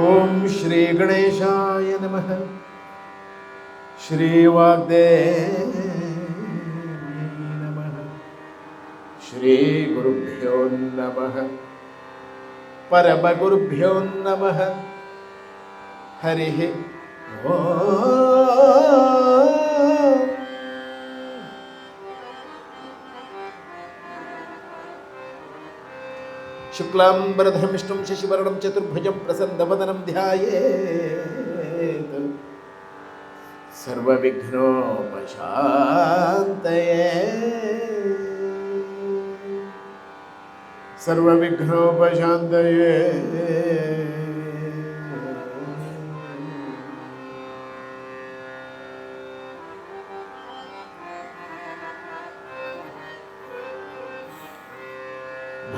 ಓಂ ಶ್ರೀ ಗಣೇಶಾಯ ನಮಃ. ಶ್ರೀ ವಾಗ್ದೇವಿ ನಮಃ. ಶ್ರೀ ಗುರುಭ್ಯೋ ನಮಃ. ಪರಮ ಗುರುಭ್ಯೋ ನಮಃ. ಹರಿ ಓಂ. ಶುಕ್ಲಾಂಬರಧರಂ ವಿಷ್ಣುಂ ಶಶಿವರ್ಣಂ ಚತುರ್ಭುಜಂ ಪ್ರಸನ್ನವದನಂ ಧ್ಯಾಯೇತ್ ಸರ್ವವಿಘ್ನೋಪಶಾಂತಯೇ. ಸರ್ವವಿಘ್ನೋಪಶಾಂತಯೇ.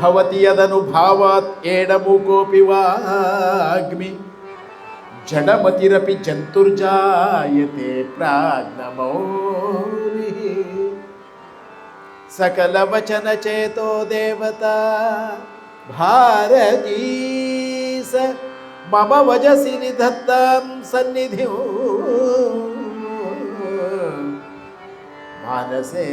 ಭವತಿ ಯದನುಭಾವಾತ್ ಏಡಮೂಕೋಪಿ ವಾಗ್ಮಿ ಜಡಮತಿರಪಿ ಜಂತುರ್ಜಾಯತೆ ಪ್ರಾಜ್ಞಮೌಲಿಃ. ಸಕಲವಚನ ಚೇತೋ ದೇವತಾ ಭಾರತೀ ಸ ಮಮ ವಜಸಿ ನಿಧತ್ತಾಂ ಸನ್ನಿಧಿಂ ಮಾನಸೇ.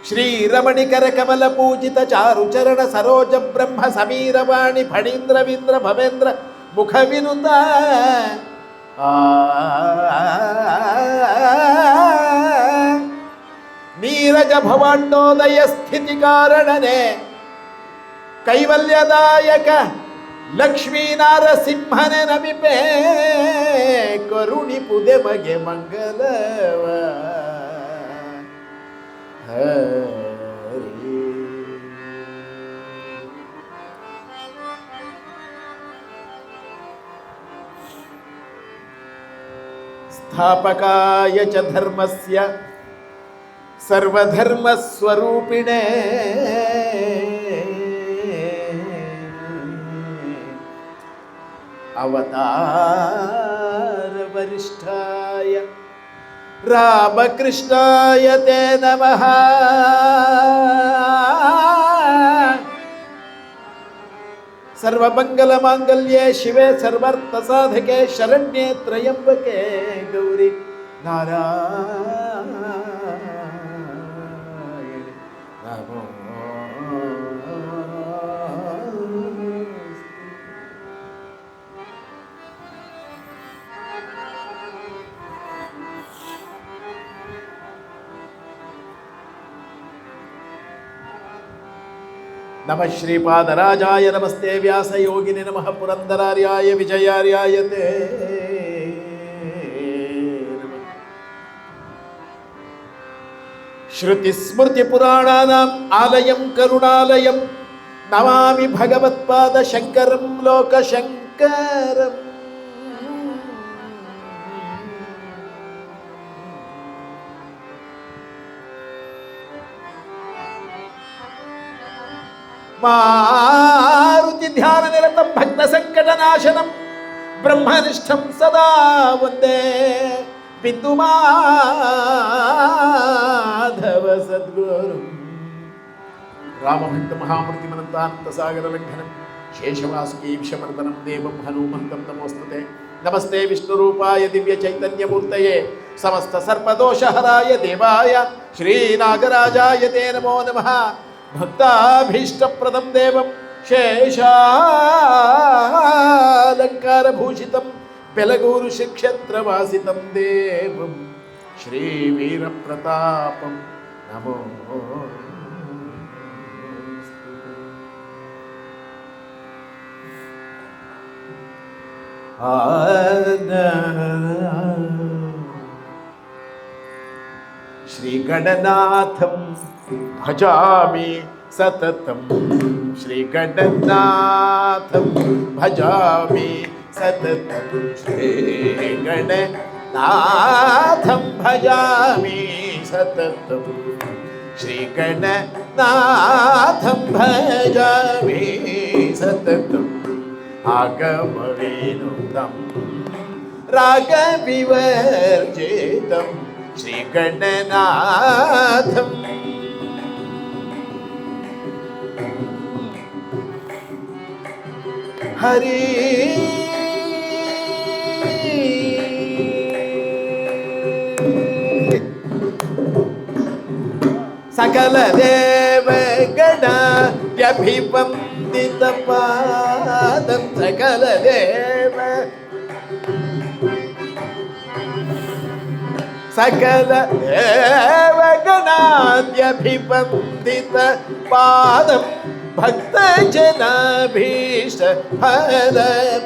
ಶ್ರೀರಮಣಿಕರ ಕಮಲ ಪೂಜಿತ ಚಾರು ಚರಣ ಸರೋಜ ಬ್ರಹ್ಮ ಸಮೀರವಾಣಿ ಫಣೀಂದ್ರ ವೀಂದ್ರ ಭವೇಂದ್ರ ಮುಖ ವಿನುತ ನೀರಜ ಭವಾಂಡೋದಯ ಸ್ಥಿತಿ ಕಾರಣನೆ ಕೈವಲ್ಯದಾಯಕ ಲಕ್ಷ್ಮೀನಾರಸಿಂಹನೆ ನಮಿಪೆ ಕರುಣಿ ಪುದೆ ಮಗೆ ಮಂಗಲವ. ಸ್ಥಾಪಕಾಯ ಚ ಧರ್ಮಸ್ಯ ಸರ್ವಧರ್ಮಸ್ವರೂಪಿಣೇ ಅವತಾರ ವರಿಷ್ಠಾಯ ರಾಮಕೃಷ್ಣಾಯ ತೇ ನಮಃ. ಸರ್ವಮಂಗಲ ಮಾಂಗಲ್ಯೆ ಶಿವೆ ಸರ್ವಾರ್ಥ ಸಾಧಕೆ ಶರಣ್ಯೆ ತ್ರಯಂಬಕೆ ಗೌರಿ ನಾರಾಯಣಿ ನಮೋ. ನಮಃ ಶ್ರೀಪಾದರಾಜಾಯ ನಮಸ್ತೆ ವ್ಯಾಸಯೋಗಿನಿ ನಮಃ ಪುರಂದರಾರ್ಯಾಯ ವಿಜಯಾರ್ಯಾಯ ತೇ ನಮಃ. ಶ್ರುತಿ ಸ್ಮೃತಿ ಪುರಾಣಾನಾಂ ಆಲಯಂ ಕರುಣಾಲಯಂ ನಮಾಮಿ ಭಗವತ್ಪಾದ ಶಂಕರಂ ಲೋಕಶಂಕರಂ. ಮಾರುತಿ ಧ್ಯಾನ ನಿರತಂ ಭಕ್ತ ಸಂಕಟ ನಾಶನಂ ಬ್ರಹ್ಮನಿಷ್ಠಂ ಸದಾ ವಂದೇ ಬಿಂದು ಮಾಧವ ಸದ್ಗುರು. ರಾಮಭಕ್ತ ಮಹಾಮೂರ್ತಿಮನಂತಾನಂತ ಸಾಗರ ಲಂಘನಂ ಶೇಷವಾಸುಕೀಂಶಮರ್ದನಂ ದೇವಂ ಹನುಮಂತಂ ನಮೋಸ್ತುತೆ. ನಮಸ್ತೆ ವಿಷ್ಣುರೂಪಾಯ ದಿವ್ಯ ಚೈತನ್ಯಮೂರ್ತಯೇ ಸಮಸ್ತ ಸರ್ಪದೋಷಹರಾಯ ದೇವಾಯ ಶ್ರೀನಾಗರಾಜಾಯ ತೇ ನಮೋ ನಮಃ. ಭಕ್ತಾಭೀಷ್ಟಪ್ರದಂ ದೇವಂ ಶೇಷಾಲಂಕಾರಭೂಷಿತಂ ಬೆಲಗೂರು ಶ್ರೀಕ್ಷೇತ್ರವಾಸಿತಂ ದೇವಂ ಶ್ರೀವೀರಪ್ರತಾಪಂ ನಮೋ. ಶ್ರೀಗಣನಾಥಂ ಭಜಾಮಿ ಸತತಂ ಶ್ರೀಗಣನಾಥಂ ಭಜಾಮಿ ಸತತಂ ಶ್ರೀಗಣನಾಥಂ ಭಜಾಮಿ ಸತತಂ ಶ್ರೀಗಣನಾಥಂ ಭಜಾಮಿ ಸತತಂ ಆಗಮವೇನುತಂ ರಾಗವಿವರ್ಜಿತಂ ಶ್ರೀಗಣನಾಥಂ ಹರಿ ಸಕಲ ದೇವಗಣ ಅಭಿವಂದಿತ ಪಾದಂ ಸಕಲ ದೇವ ಸಕಲ ದೇವಗಣಾದ್ಯಭಿವಂದಿತ ಪಾದಂ ಭಕ್ತ ಜನಾಭೀಷ್ಟ ಫಲ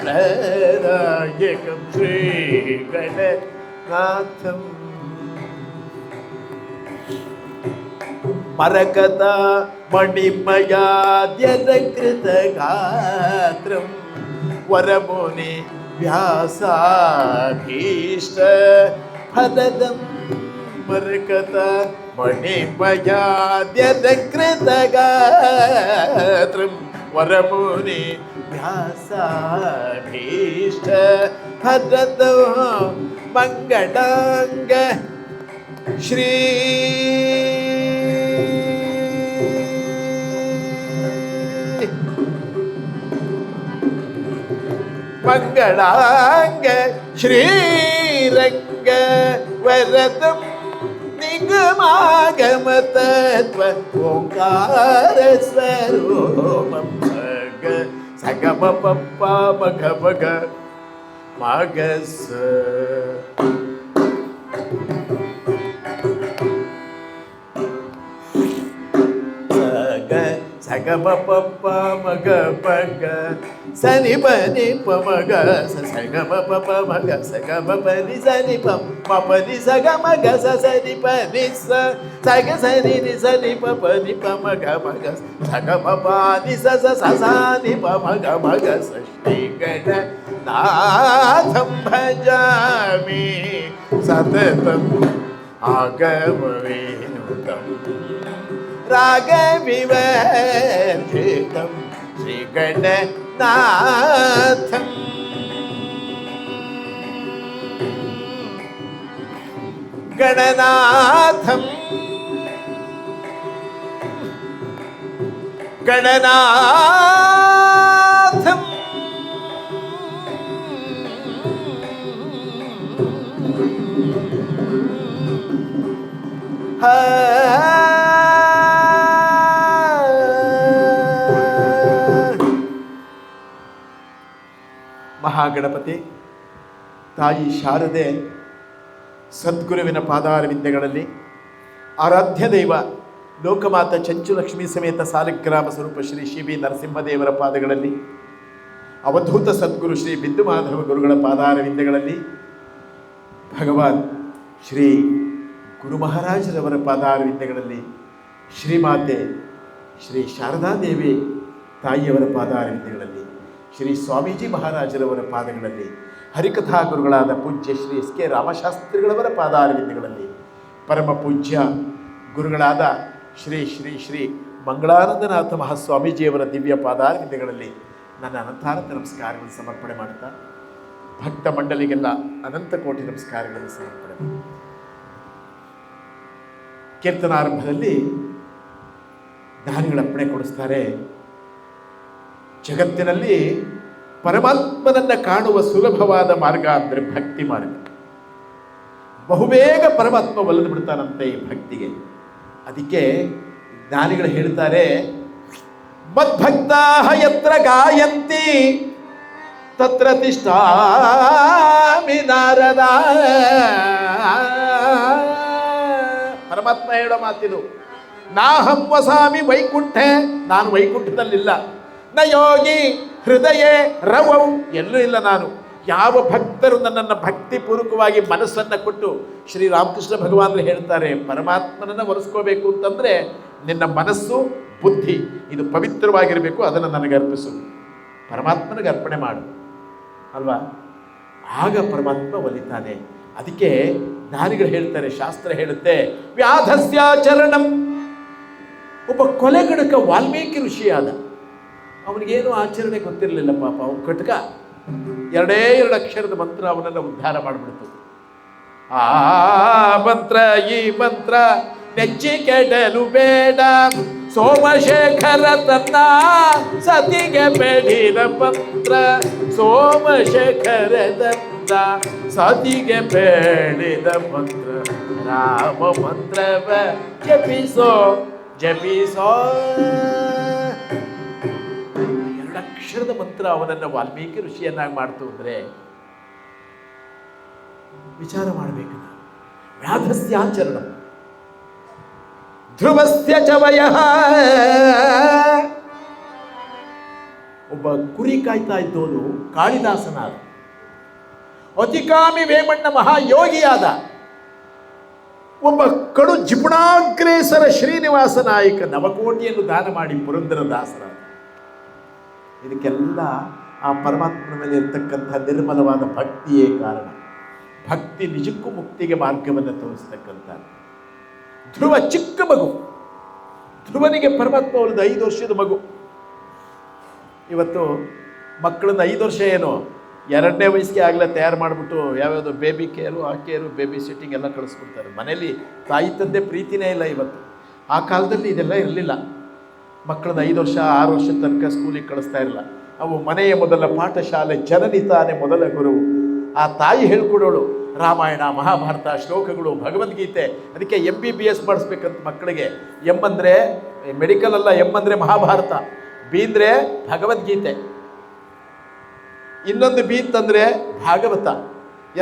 ಪ್ರದಾಯಕಂ ಶ್ರೀ ಗಣನಾಥಂ ಮರಕತ ಮಣಿಮಯಾದ್ಯಲಕೃತ ಗಾತ್ರಂ ವರಮುನಿ ವ್ಯಾಸಾಭೀಷ್ಟ ಫಲದಂ ಮರಕತ ಮಣಿಮಯಾದ್ಯಲಕೃತ ಗಾತ್ರಂ ವರಮುನಿ ವ್ಯಾಸಾಭೀಷ್ಟ ಫಲದಂ ಮಂಗಳಾಂಗ ಶ್ರೀ ಮಂಗಳಾಂಗ ಶ್ರೀರಂಗ ವರದಂ ನಿಗಮಾಗಮ ತತ್ವ ಓಂಕಾರ ಸ್ವರೂಪಂ ಸಗ ಸಗಮ ಪಪ್ಪ ಮಗ ಮಗ ಮಗಸ ಸಗಮ ಪಪ್ಪ ಮಗ ಪಗ ಸನಿ ಪನಿ ಪಮಗ ಸಗಮ ಪಪ ಮಗ ಸಗಮ ಪನಿ ಸನಿ ಪನಿ ಸಗಮ ಗ ಸನಿ ಪನಿ ಸಗ ಸನಿ ನಿ ಸನಿ ಪನಿ ಪಮಗ ಮಗ ಸಗಮ ಪಾನಿ ಸನಿ ಪಮಗ ಮಗ ಶ್ರೀ ಗಣನಾಥಂ ಭಜಾಮಿ ಸತತಂ ಆಗಮವೇನುತಂ ರಾಗವಿವರ್ಜಿತಂ ಶ್ರೀ ಗಣನಾಥಂ ಗಣನಾಥಂ ಗಣನಾಥಂ ಮಹಾಗಣಪತಿ ತಾಯಿ ಶಾರದೆ ಸದ್ಗುರುವಿನ ಪಾದಾರವಿಂದಗಳಲ್ಲಿ ಆರಾಧ್ಯ ದೈವ ಲೋಕಮಾತ ಚಂಚುಲಕ್ಷ್ಮಿ ಸಮೇತ ಸಾಲಿಗ್ರಾಮ ಸ್ವರೂಪ ಶ್ರೀ ಶ್ರೀ ನರಸಿಂಹದೇವರ ಪಾದಗಳಲ್ಲಿ ಅವಧೂತ ಸದ್ಗುರು ಶ್ರೀ ಬಿಂದು ಮಾಧವ ಗುರುಗಳ ಪಾದಾರವಿಂದಗಳಲ್ಲಿ ಭಗವಾನ್ ಶ್ರೀ ಗುರು ಮಹಾರಾಜರವರ ಪಾದಾರವಿಂದಗಳಲ್ಲಿ ಶ್ರೀಮಾತೆ ಶ್ರೀ ಶಾರದಾದೇವಿ ತಾಯಿಯವರ ಪಾದಾರವಿಂದಗಳಲ್ಲಿ ಶ್ರೀ ಸ್ವಾಮೀಜಿ ಮಹಾರಾಜರವರ ಪಾದಗಳಲ್ಲಿ ಹರಿಕಥಾ ಗುರುಗಳಾದ ಪೂಜ್ಯ ಶ್ರೀ ಎಸ್ ಕೆ ರಾಮಶಾಸ್ತ್ರಿಗಳವರ ಪಾದಾರವಿಂದಗಳಲ್ಲಿ ಪರಮ ಪೂಜ್ಯ ಗುರುಗಳಾದ ಶ್ರೀ ಶ್ರೀ ಶ್ರೀ ಮಂಗಳಾನಂದನಾಥ ಮಹಾಸ್ವಾಮೀಜಿಯವರ ದಿವ್ಯ ಪಾದಾರವಿಂದಗಳಲ್ಲಿ ನನ್ನ ಅನಂತಾನಂತ ನಮಸ್ಕಾರಗಳನ್ನು ಸಮರ್ಪಣೆ ಮಾಡುತ್ತಾ ಭಕ್ತ ಮಂಡಲಿಗೆಲ್ಲ ಅನಂತ ಕೋಟಿ ನಮಸ್ಕಾರಗಳನ್ನು ಸಮರ್ಪಣೆ ಮಾಡುತ್ತಾ ಕೀರ್ತನಾರಂಭದಲ್ಲಿ ಜ್ಞಾನಿಗಳಪ್ಪಣೆ ಕೊಡಿಸ್ತಾರೆ. ಜಗತ್ತಿನಲ್ಲಿ ಪರಮಾತ್ಮನನ್ನು ಕಾಣುವ ಸುಲಭವಾದ ಮಾರ್ಗ ಅಂದರೆ ಭಕ್ತಿ ಮಾರ್ಗ. ಬಹುಬೇಗ ಪರಮಾತ್ಮ ಒಲಿದು ಬಿಡ್ತಾನಂತೆ ಈ ಭಕ್ತಿಗೆ. ಅದಕ್ಕೆ ಜ್ಞಾನಿಗಳು ಹೇಳ್ತಾರೆ, ಮದ್ಭಕ್ತಾಃ ಯತ್ರ ಗಾಯಂತಿ ತತ್ರ ತಿಷ್ಠಾಮಿ ನಾರದ. ಪರಮಾತ್ಮ ಹೇಳೋ ಮಾತಿದು. ನಾಹಂ ವಸಾಮಿ ವೈಕುಂಠೆ, ನಾನು ವೈಕುಂಠದಲ್ಲಿಲ್ಲ. ನ ಯೋಗಿ ಹೃದಯ ರವೌ, ಎಲ್ಲೂ ಇಲ್ಲ ನಾನು. ಯಾವ ಭಕ್ತರು ನನ್ನನ್ನು ಭಕ್ತಿಪೂರ್ವಕವಾಗಿ ಮನಸ್ಸನ್ನು ಕೊಟ್ಟು, ಶ್ರೀರಾಮಕೃಷ್ಣ ಭಗವಾನರು ಹೇಳ್ತಾರೆ, ಪರಮಾತ್ಮನನ್ನು ಒಲಿಸ್ಕೋಬೇಕು ಅಂತಂದರೆ ನಿನ್ನ ಮನಸ್ಸು ಬುದ್ಧಿ ಇದು ಪವಿತ್ರವಾಗಿರಬೇಕು, ಅದನ್ನು ನನಗೆ ಅರ್ಪಿಸು, ಪರಮಾತ್ಮನಿಗೆ ಅರ್ಪಣೆ ಮಾಡು ಅಲ್ವಾ, ಆಗ ಪರಮಾತ್ಮ ಒಲಿತಾನೆ. ಅದಕ್ಕೆ ಜ್ಞಾನಿಗಳು ಹೇಳ್ತಾರೆ, ಶಾಸ್ತ್ರ ಹೇಳುತ್ತೆ, ವ್ಯಾಧಸ್ಯಾಚರಣಂ. ಒಬ್ಬ ಕೊಲೆಗಡಕ ವಾಲ್ಮೀಕಿ ಋಷಿಯಾದ, ಅವನಿಗೇನು ಆಚರಣೆ ಗೊತ್ತಿರಲಿಲ್ಲ ಪಾಪ. ಅವನು ಕಟಕ, ಎರಡೇ ಎರಡು ಅಕ್ಷರದ ಮಂತ್ರ ಅವನನ್ನು ಉದ್ಧಾರ ಮಾಡಿಬಿಡ್ತು. ಆ ಮಂತ್ರ ಈ ಮಂತ್ರ ನೆಚ್ಚಿ ಕೆಡಲು ಬೇಡ, ಸೋಮಶೇಖರ ತನ್ನ ಸತಿಗೆ ಬೇಡಿದ ಮಂತ್ರ, ಸೋಮಶೇಖರ ತನ್ನ ಸತಿಗೆ ಬೇಡಿದ ಮಂತ್ರ, ರಾಮ ಮಂತ್ರವ ಜಪಿಸೋ ಜಪಿಸೋ. ಎರಡಕ್ಷರದ ಮಂತ್ರ ಅವನನ್ನು ವಾಲ್ಮೀಕಿ ಋಷಿಯನ್ನಾಗಿ ಮಾಡ್ತು ಅಂದ್ರೆ ವಿಚಾರ ಮಾಡಬೇಕು. ವ್ಯಾಧಸ್ಯಾಚರಣ ಧ್ರುವಸ್ಯ ಚ ವಯಃ. ಒಬ್ಬ ಕುರಿ ಕಾಯ್ತಾ ಇದ್ದವನು ಕಾಳಿದಾಸನಾದ, ಅತಿಕಾಮಿ ವೇಮಣ್ಣ ಮಹಾಯೋಗಿಯಾದ, ಒಬ್ಬ ಕಡು ಜಿಪುಣಾಗ್ರೇಸರ ಶ್ರೀನಿವಾಸ ನಾಯಕ ನವಕೋಟಿಯನ್ನು ದಾನ ಮಾಡಿ ಪುರಂದರದಾಸರ. ಇದಕ್ಕೆಲ್ಲ ಆ ಪರಮಾತ್ಮನ ಮೇಲೆ ಇರ್ತಕ್ಕಂಥ ನಿರ್ಮಲವಾದ ಭಕ್ತಿಯೇ ಕಾರಣ. ಭಕ್ತಿ ನಿಜಕ್ಕೂ ಮುಕ್ತಿಗೆ ಮಾರ್ಗವನ್ನು ತೋರಿಸ್ತಕ್ಕಂಥ. ಧ್ರುವ ಚಿಕ್ಕ ಮಗು, ಧ್ರುವನಿಗೆ ಪರಮಾತ್ಮ ಅವಳದು 5 ವರ್ಷದ ಮಗು. ಇವತ್ತು ಮಕ್ಕಳನ್ನ 5 ವರ್ಷ ಏನು 2ನೇ ವಯಸ್ಸಿಗೆ ಆಗಲೇ ತಯಾರು ಮಾಡಿಬಿಟ್ಟು ಯಾವ್ಯಾವುದು ಬೇಬಿ ಕೇರು ಆ ಕೇರು ಬೇಬಿ ಸಿಟ್ಟಿಂಗ್ ಎಲ್ಲ ಕಳಿಸ್ಬಿಡ್ತಾರೆ. ಮನೇಲಿ ತಾಯಿ ತಂದೆ ಪ್ರೀತಿನೇ ಇಲ್ಲ ಇವತ್ತು. ಆ ಕಾಲದಲ್ಲಿ ಇದೆಲ್ಲ ಇರಲಿಲ್ಲ. ಮಕ್ಕಳನ್ನ 5 ವರ್ಷ 6 ವರ್ಷದ ತನಕ ಸ್ಕೂಲಿಗೆ ಕಳಿಸ್ತಾ ಇರಲಿಲ್ಲ. ಅವು ಮನೆಯ ಮೊದಲ ಪಾಠಶಾಲೆ, ಜನನಿ ತಾನೇ ಮೊದಲ ಗುರು. ಆ ತಾಯಿ ಹೇಳ್ಕೊಡೋಳು ರಾಮಾಯಣ ಮಹಾಭಾರತ ಶ್ಲೋಕಗಳು ಭಗವದ್ಗೀತೆ. ಅದಕ್ಕೆ MBBS ಮಾಡಿಸ್ಬೇಕಂತ ಮಕ್ಕಳಿಗೆ. ಎಂ ಅಂದರೆ ಮೆಡಿಕಲ್ ಅಲ್ಲ, ಎಂ ಅಂದರೆ ಮಹಾಭಾರತ, ಬಿ ಅಂದರೆ ಭಗವದ್ಗೀತೆ, ಇನ್ನೊಂದು ಬಿ ಅಂತಂದರೆ ಭಾಗವತ,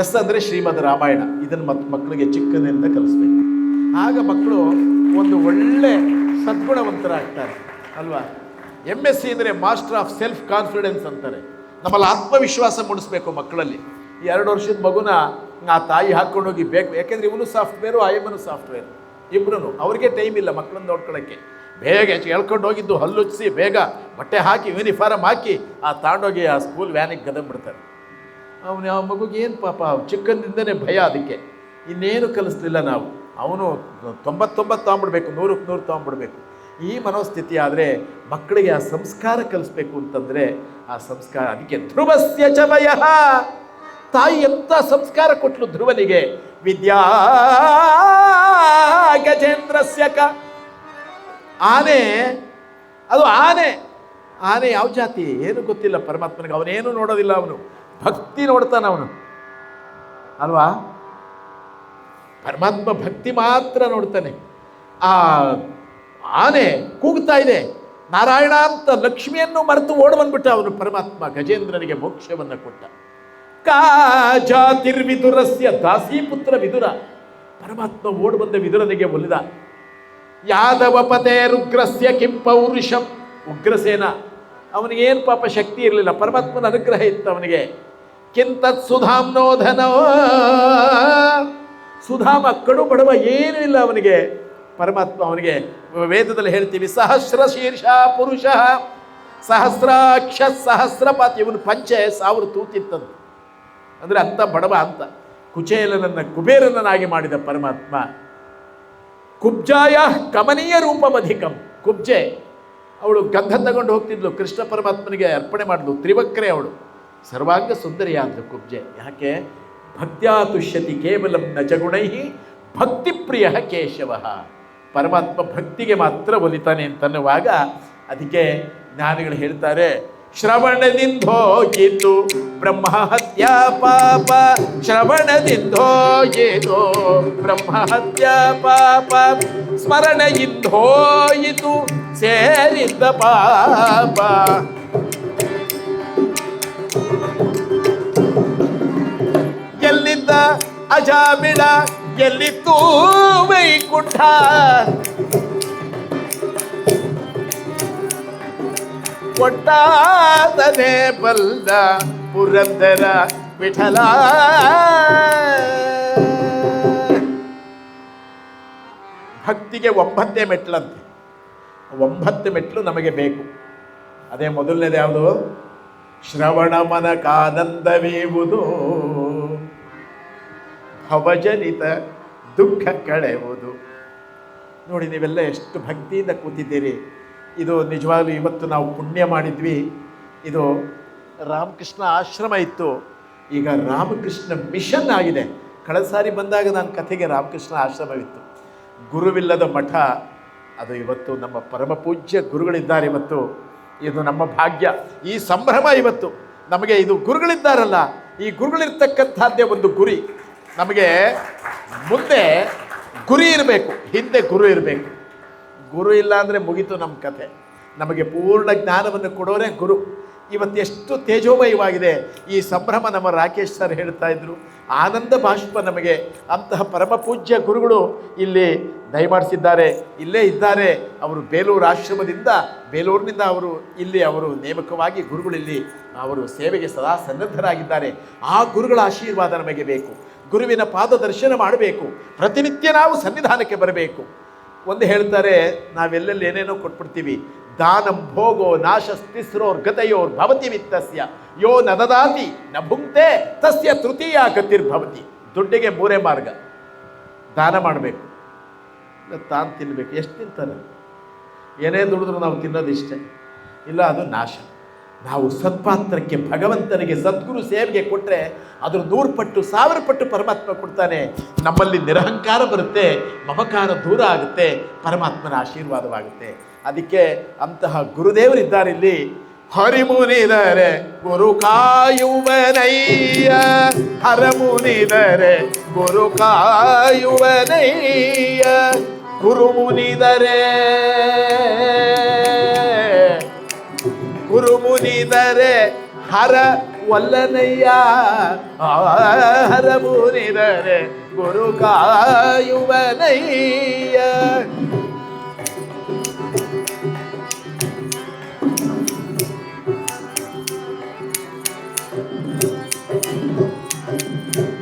ಎಸ್ ಅಂದರೆ ಶ್ರೀಮದ್ ರಾಮಾಯಣ. ಇದನ್ನು ಮಕ್ಕಳಿಗೆ ಚಿಕ್ಕದಿಂದ ಕಲಿಸ್ಬೇಕು. ಆಗ ಮಕ್ಕಳು ಒಂದು ಒಳ್ಳೆ ಸದ್ಗುಣವಂತರಾಗ್ತಾರೆ ಅಲ್ವಾ. MSc ಅಂದರೆ ಮಾಸ್ಟರ್ ಆಫ್ ಸೆಲ್ಫ್ ಕಾನ್ಫಿಡೆನ್ಸ್ ಅಂತಾರೆ. ನಮ್ಮಲ್ಲಿ ಆತ್ಮವಿಶ್ವಾಸ ಮೂಡಿಸ್ಬೇಕು ಮಕ್ಕಳಲ್ಲಿ. 2 ವರ್ಷದ ಮಗುನ ಆ ತಾಯಿ ಹಾಕ್ಕೊಂಡೋಗಿ ಬೇಕು, ಯಾಕೆಂದರೆ ಇವನು ಸಾಫ್ಟ್ವೇರು ಆಯಮ್ಮನು ಸಾಫ್ಟ್ವೇರ್, ಇಬ್ಬರೂ ಅವ್ರಿಗೆ ಟೈಮ್ ಇಲ್ಲ ಮಕ್ಕಳನ್ನ ನೋಡ್ಕೊಳ್ಳೋಕ್ಕೆ. ಬೇಗ ಹೇಳ್ಕೊಂಡು ಹೋಗಿದ್ದು ಹಲ್ಲುಚ್ಚಿಸಿ ಬೇಗ ಬಟ್ಟೆ ಹಾಕಿ ಯೂನಿಫಾರ್ಮ್ ಹಾಕಿ ಆ ತಾಂಡೋಗಿ ಆ ಸ್ಕೂಲ್ ವ್ಯಾನಿಗೆ ಗದಬಿಡ್ತಾರೆ. ಅವನು ಆ ಮಗುಗೆ ಏನು ಪಾಪ ಚಿಕ್ಕಂದಿಂದನೇ ಭಯ. ಅದಕ್ಕೆ ಇನ್ನೇನು ಕಲಿಸ್ಲಿಲ್ಲ ನಾವು. ಅವನು 99 ತೊಗೊಂಬಿಡ್ಬೇಕು, 100ಕ್ಕೆ 100 ತೊಗೊಂಬಿಡ್ಬೇಕು. ಈ ಮನೋಸ್ಥಿತಿ ಆದರೆ ಮಕ್ಕಳಿಗೆ ಆ ಸಂಸ್ಕಾರ ಕಲಿಸ್ಬೇಕು ಅಂತಂದರೆ ಆ ಸಂಸ್ಕಾರ. ಅದಕ್ಕೆ ಧ್ರುವಸ್ಯ ಚ ವಯಃ. ತಾಯಿ ಎಂಥ ಸಂಸ್ಕಾರ ಕೊಟ್ಟಲು ಧ್ರುವನಿಗೆ. ವಿದ್ಯಾ ಗಜೇಂದ್ರಸ್ಯ ಕ. ಆನೆ, ಅದು ಆನೆ. ಆನೆ ಯಾವ ಜಾತಿ ಏನು ಗೊತ್ತಿಲ್ಲ ಪರಮಾತ್ಮನಿಗೆ. ಅವನೇನು ನೋಡೋದಿಲ್ಲ, ಅವನು ಭಕ್ತಿ ನೋಡ್ತಾನೆ ಅವನು ಅಲ್ವಾ. ಪರಮಾತ್ಮ ಭಕ್ತಿ ಮಾತ್ರ ನೋಡ್ತಾನೆ. ಆ ಆನೆ ಕೂಗ್ತಾ ಇದೆ ನಾರಾಯಣ ಅಂತ, ಲಕ್ಷ್ಮಿಯನ್ನು ಮರೆತು ಓಡ್ ಬಂದ್ಬಿಟ್ಟ ಅವನು ಪರಮಾತ್ಮ. ಗಜೇಂದ್ರನಿಗೆ ಮೋಕ್ಷವನ್ನು ಕೊಟ್ಟ. ಜಾತಿರ್ವಿದುರಸ್ಯ ದಾಸೀಪುತ್ರ ವಿದುರ. ಪರಮಾತ್ಮ ಓಡ್ ಬಂದ ವಿದುರನಿಗೆ ಒಲಿದ. ಯಾದವ ಪತೇರುಗ್ರಸ್ಯ ಕಿಂ ಪೌರುಷಂ. ಉಗ್ರಸೇನ, ಅವನಿಗೇನು ಪಾಪ ಶಕ್ತಿ ಇರಲಿಲ್ಲ, ಪರಮಾತ್ಮನ ಅನುಗ್ರಹ ಇತ್ತು ಅವನಿಗೆ. ಕಿಂತತ್ ಸುಧಾಮ್ನೋಧನೋ. ಸುಧಾಮ ಕಡು ಬಡವ ಏನೂ ಇಲ್ಲ ಅವನಿಗೆ. ಪರಮಾತ್ಮ ಅವನಿಗೆ ವೇದದಲ್ಲಿ ಹೇಳ್ತೀವಿ ಸಹಸ್ರ ಶೀರ್ಷ ಪುರುಷ ಸಹಸ್ರಾಕ್ಷ ಸಹಸ್ರಪಾತಿ. ಇವನು ಪಂಚೆ 1000 ತೂತಿತ್ತಂತೆ. ಅಂದರೆ ಅಂಥ ಬಡವ ಅಂತ. ಕುಚೇಲನನ್ನು ಕುಬೇರನನ್ನಾಗಿ ಮಾಡಿದ ಪರಮಾತ್ಮ. ಕುಬ್ಜಾಯ ಕಮನೀಯ ರೂಪಮಧಿಕಂ. ಕುಬ್ಜೆ ಅವಳು ಗಂಧ ತಗೊಂಡು ಹೋಗ್ತಿದ್ಲು, ಕೃಷ್ಣ ಪರಮಾತ್ಮನಿಗೆ ಅರ್ಪಣೆ ಮಾಡಿದ್ಲು. ತ್ರಿವಕ್ರೆ ಅವಳು, ಸರ್ವಾಂಗ ಸುಂದರಿಯಾದಳು ಕುಬ್ಜೆ. ಯಾಕೆ? ಭಕ್ತ್ಯಾ ತುಷ್ಯತಿ ಕೇವಲಂ ನ ಜಗುಣೈ ಭಕ್ತಿಪ್ರಿಯ ಕೇಶವ. ಪರಮಾತ್ಮ ಭಕ್ತಿಗೆ ಮಾತ್ರ ಒಲಿತಾನೆ ಅಂತನ್ನುವಾಗ ಅದಕ್ಕೆ ಜ್ಞಾನಿಗಳು ಹೇಳ್ತಾರೆ, ಶ್ರವಣದಿಂದೋಯಿತು ಬ್ರಹ್ಮಹತ್ಯ ಪಾಪ. ಶ್ರವಣದಿಂದೋಯಿತು ಬ್ರಹ್ಮಹತ್ಯ ಪಾಪ. ಸ್ಮರಣೆಯಿಂದೋಯಿತು ಸೇರಿದ್ದ ಪಾಪ. ಎಲ್ಲಿದ್ದ ಅಜಾಮಿಳ, ಎಲ್ಲಿತ್ತು ವೈಕುಂಠ. ಕೊಟ್ಟಾದನೆ ಬಲ್ಲ ಪುರಂದರ ವಿಠಲ. ಭಕ್ತಿಗೆ 9 ಮೆಟ್ಲಂತೆ. 9 ಮೆಟ್ಲು ನಮಗೆ ಬೇಕು. ಅದೇ ಮೊದಲನೇದು ಯಾವುದು? ಶ್ರವಣ ಮನಕಾನಂದವೀವುದು, ಭವಜನಿತ ದುಃಖ ಕಳೆಯುವುದು. ನೋಡಿ, ನೀವೆಲ್ಲ ಎಷ್ಟು ಭಕ್ತಿಯಿಂದ ಕೂತಿದ್ದೀರಿ. ಇದು ನಿಜವಾಗ್ಲೂ ಇವತ್ತು ನಾವು ಪುಣ್ಯ ಮಾಡಿದ್ವಿ. ಇದು ರಾಮಕೃಷ್ಣ ಆಶ್ರಮ ಇತ್ತು, ಈಗ ರಾಮಕೃಷ್ಣ ಮಿಷನ್ ಆಗಿದೆ. ಕಳೆದ ಸಾರಿ ಬಂದಾಗ ನಾನು ಕಥೆಗೆ ರಾಮಕೃಷ್ಣ ಆಶ್ರಮವಿತ್ತು. ಗುರುವಿಲ್ಲದ ಮಠ ಅದು ಇವತ್ತು ನಮ್ಮ ಪರಮ ಪೂಜ್ಯ ಗುರುಗಳಿದ್ದಾರೆ. ಇವತ್ತು ಇದು ನಮ್ಮ ಭಾಗ್ಯ, ಈ ಸಂಭ್ರಮ. ಇವತ್ತು ನಮಗೆ ಇದು ಗುರುಗಳಿದ್ದಾರಲ್ಲ, ಈ ಗುರುಗಳಿರ್ತಕ್ಕಂಥದ್ದೇ ಒಂದು ಗುರಿ. ನಮಗೆ ಮುಂದೆ ಗುರಿ ಇರಬೇಕು, ಹಿಂದೆ ಗುರು ಇರಬೇಕು. ಗುರು ಇಲ್ಲ ಅಂದರೆ ಮುಗೀತು ನಮ್ಮ ಕಥೆ. ನಮಗೆ ಪೂರ್ಣ ಜ್ಞಾನವನ್ನು ಕೊಡೋರೇ ಗುರು. ಇವತ್ತೆಷ್ಟು ತೇಜೋಮಯವಾಗಿದೆ ಈ ಸಂಭ್ರಮ. ನಮ್ಮ ರಾಕೇಶ್ ಸರ್ ಹೇಳ್ತಾ ಇದ್ರು, ಆನಂದ ಬಾಷ್ಪ ನಮಗೆ. ಅಂತಹ ಪರಮ ಪೂಜ್ಯ ಗುರುಗಳು ಇಲ್ಲಿ ದಯಮಾಡಿಸಿದ್ದಾರೆ, ಇಲ್ಲೇ ಇದ್ದಾರೆ. ಅವರು ಬೇಲೂರು ಆಶ್ರಮದಿಂದ, ಬೇಲೂರಿನಿಂದ ಅವರು ನೇಮಕವಾಗಿ ಗುರುಗಳಿಲ್ಲಿ ಅವರು ಸೇವೆಗೆ ಸದಾ ಸನ್ನದ್ಧರಾಗಿದ್ದಾರೆ. ಆ ಗುರುಗಳ ಆಶೀರ್ವಾದ ನಮಗೆ ಬೇಕು. ಗುರುವಿನ ಪಾದ ದರ್ಶನ ಮಾಡಬೇಕು. ಪ್ರತಿನಿತ್ಯ ನಾವು ಸನ್ನಿಧಾನಕ್ಕೆ ಬರಬೇಕು. ಒಂದು ಹೇಳ್ತಾರೆ, ನಾವೆಲ್ಲೆಲ್ಲಿ ಏನೇನೋ ಕೊಟ್ಬಿಡ್ತೀವಿ. ದಾನಂ ಭೋಗೋ ನಾಶಸ್ತಿಸ್ರೋರ್ ಗತಯೋರ್ ಭವತಿ ವಿತ್ತಸ್ಯ ಯೋ ನದದಾತಿ ನ ಭುಂಕ್ತೆ ತಸ್ಯ ತೃತೀಯ ಗತಿರ್ಭವತಿ. ದುಡ್ಡಿಗೆ ಮೂರೇ ಮಾರ್ಗ. ದಾನ ಮಾಡಬೇಕು, ತಾನು ತಿನ್ನಬೇಕು. ಎಷ್ಟು ತಿಂತಾರೆ? ಏನೇ ದುಡಿದ್ರು ನಾವು ತಿನ್ನೋದಿಷ್ಟೇ, ಇಲ್ಲ ಅದು ನಾಶ. ನಾವು ಸತ್ಪಾತ್ರಕ್ಕೆ, ಭಗವಂತನಿಗೆ, ಸದ್ಗುರು ಸೇವೆಗೆ ಕೊಟ್ಟರೆ ಅದ್ರ 100 ಪಟ್ಟು 1000 ಪಟ್ಟು ಪರಮಾತ್ಮ ಕೊಡ್ತಾನೆ. ನಮ್ಮಲ್ಲಿ ನಿರಹಂಕಾರ ಬರುತ್ತೆ, ಮಮಕಾರ ದೂರ ಆಗುತ್ತೆ, ಪರಮಾತ್ಮನ ಆಶೀರ್ವಾದವಾಗುತ್ತೆ. ಅದಕ್ಕೆ ಅಂತಹ ಗುರುದೇವರಿದ್ದಾರೆ ಇಲ್ಲಿ. ಹರಿಮುನಿದರೆ ಗುರು ಕಾಯುವನಯ್ಯ, ಹರಮುನಿದರೆ ಗುರು ಕಾಯುವನಯ್ಯ, ಗುರುಮುನಿದರೆ ಹರ ಒಲ್ಲನಯ್ಯ, ಹರಮುನಿದರೆ ಗುರು ಕಾಯುವನಯ್ಯ.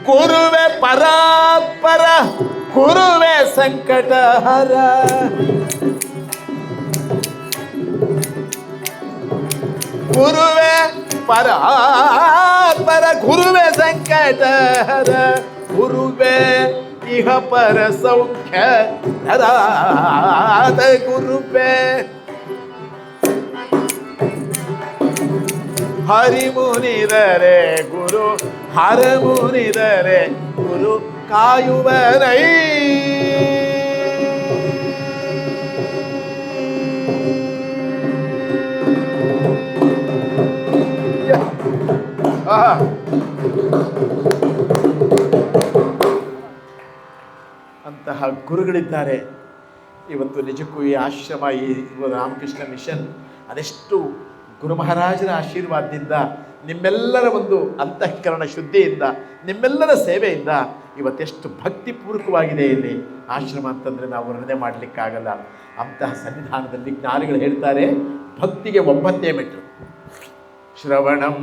ಗುರುವೆ ಪರಾತ್ಪರ, ಗುರುವೆ ಸಂಕಟಹರ, ಗುರುವೆ ಪರಾತ್ಪರ, ಗುರುವೆ ಸಂಕಟಹರ, ಗುರುವೆ ಇಹ ಪರ ಸೌಖ್ಯ ಹರಾದ, ಗುರುವೆ ಹರಿಮುನಿದರೆ ಗುರು, ಹರಮುನಿದರೆ ಗುರು ಕಾಯುವನೈ. ಅಂತಹ ಗುರುಗಳಿದ್ದಾರೆ ಇವತ್ತು. ನಿಜಕ್ಕೂ ಈ ಆಶ್ರಮ, ಈ ರಾಮಕೃಷ್ಣ ಮಿಷನ್ ಅದೆಷ್ಟು ಗುರು ಮಹಾರಾಜರ ಆಶೀರ್ವಾದದಿಂದ, ನಿಮ್ಮೆಲ್ಲರ ಒಂದು ಅಂತಃಕರಣ ಶುದ್ಧಿಯಿಂದ, ನಿಮ್ಮೆಲ್ಲರ ಸೇವೆಯಿಂದ ಇವತ್ತೆಷ್ಟು ಭಕ್ತಿಪೂರ್ವಕವಾಗಿದೆ ಇಲ್ಲಿ ಆಶ್ರಮ ಅಂತಂದರೆ ನಾವು ವರ್ಣನೆ ಮಾಡಲಿಕ್ಕಾಗಲ್ಲ. ಅಂತಹ ಸನ್ನಿಧಾನದಲ್ಲಿ ಜ್ಞಾನಿಗಳು ಹೇಳ್ತಾರೆ, ಭಕ್ತಿಗೆ 9ನೇ ಮೆಟ್ಲು. ಶ್ರವಣಂ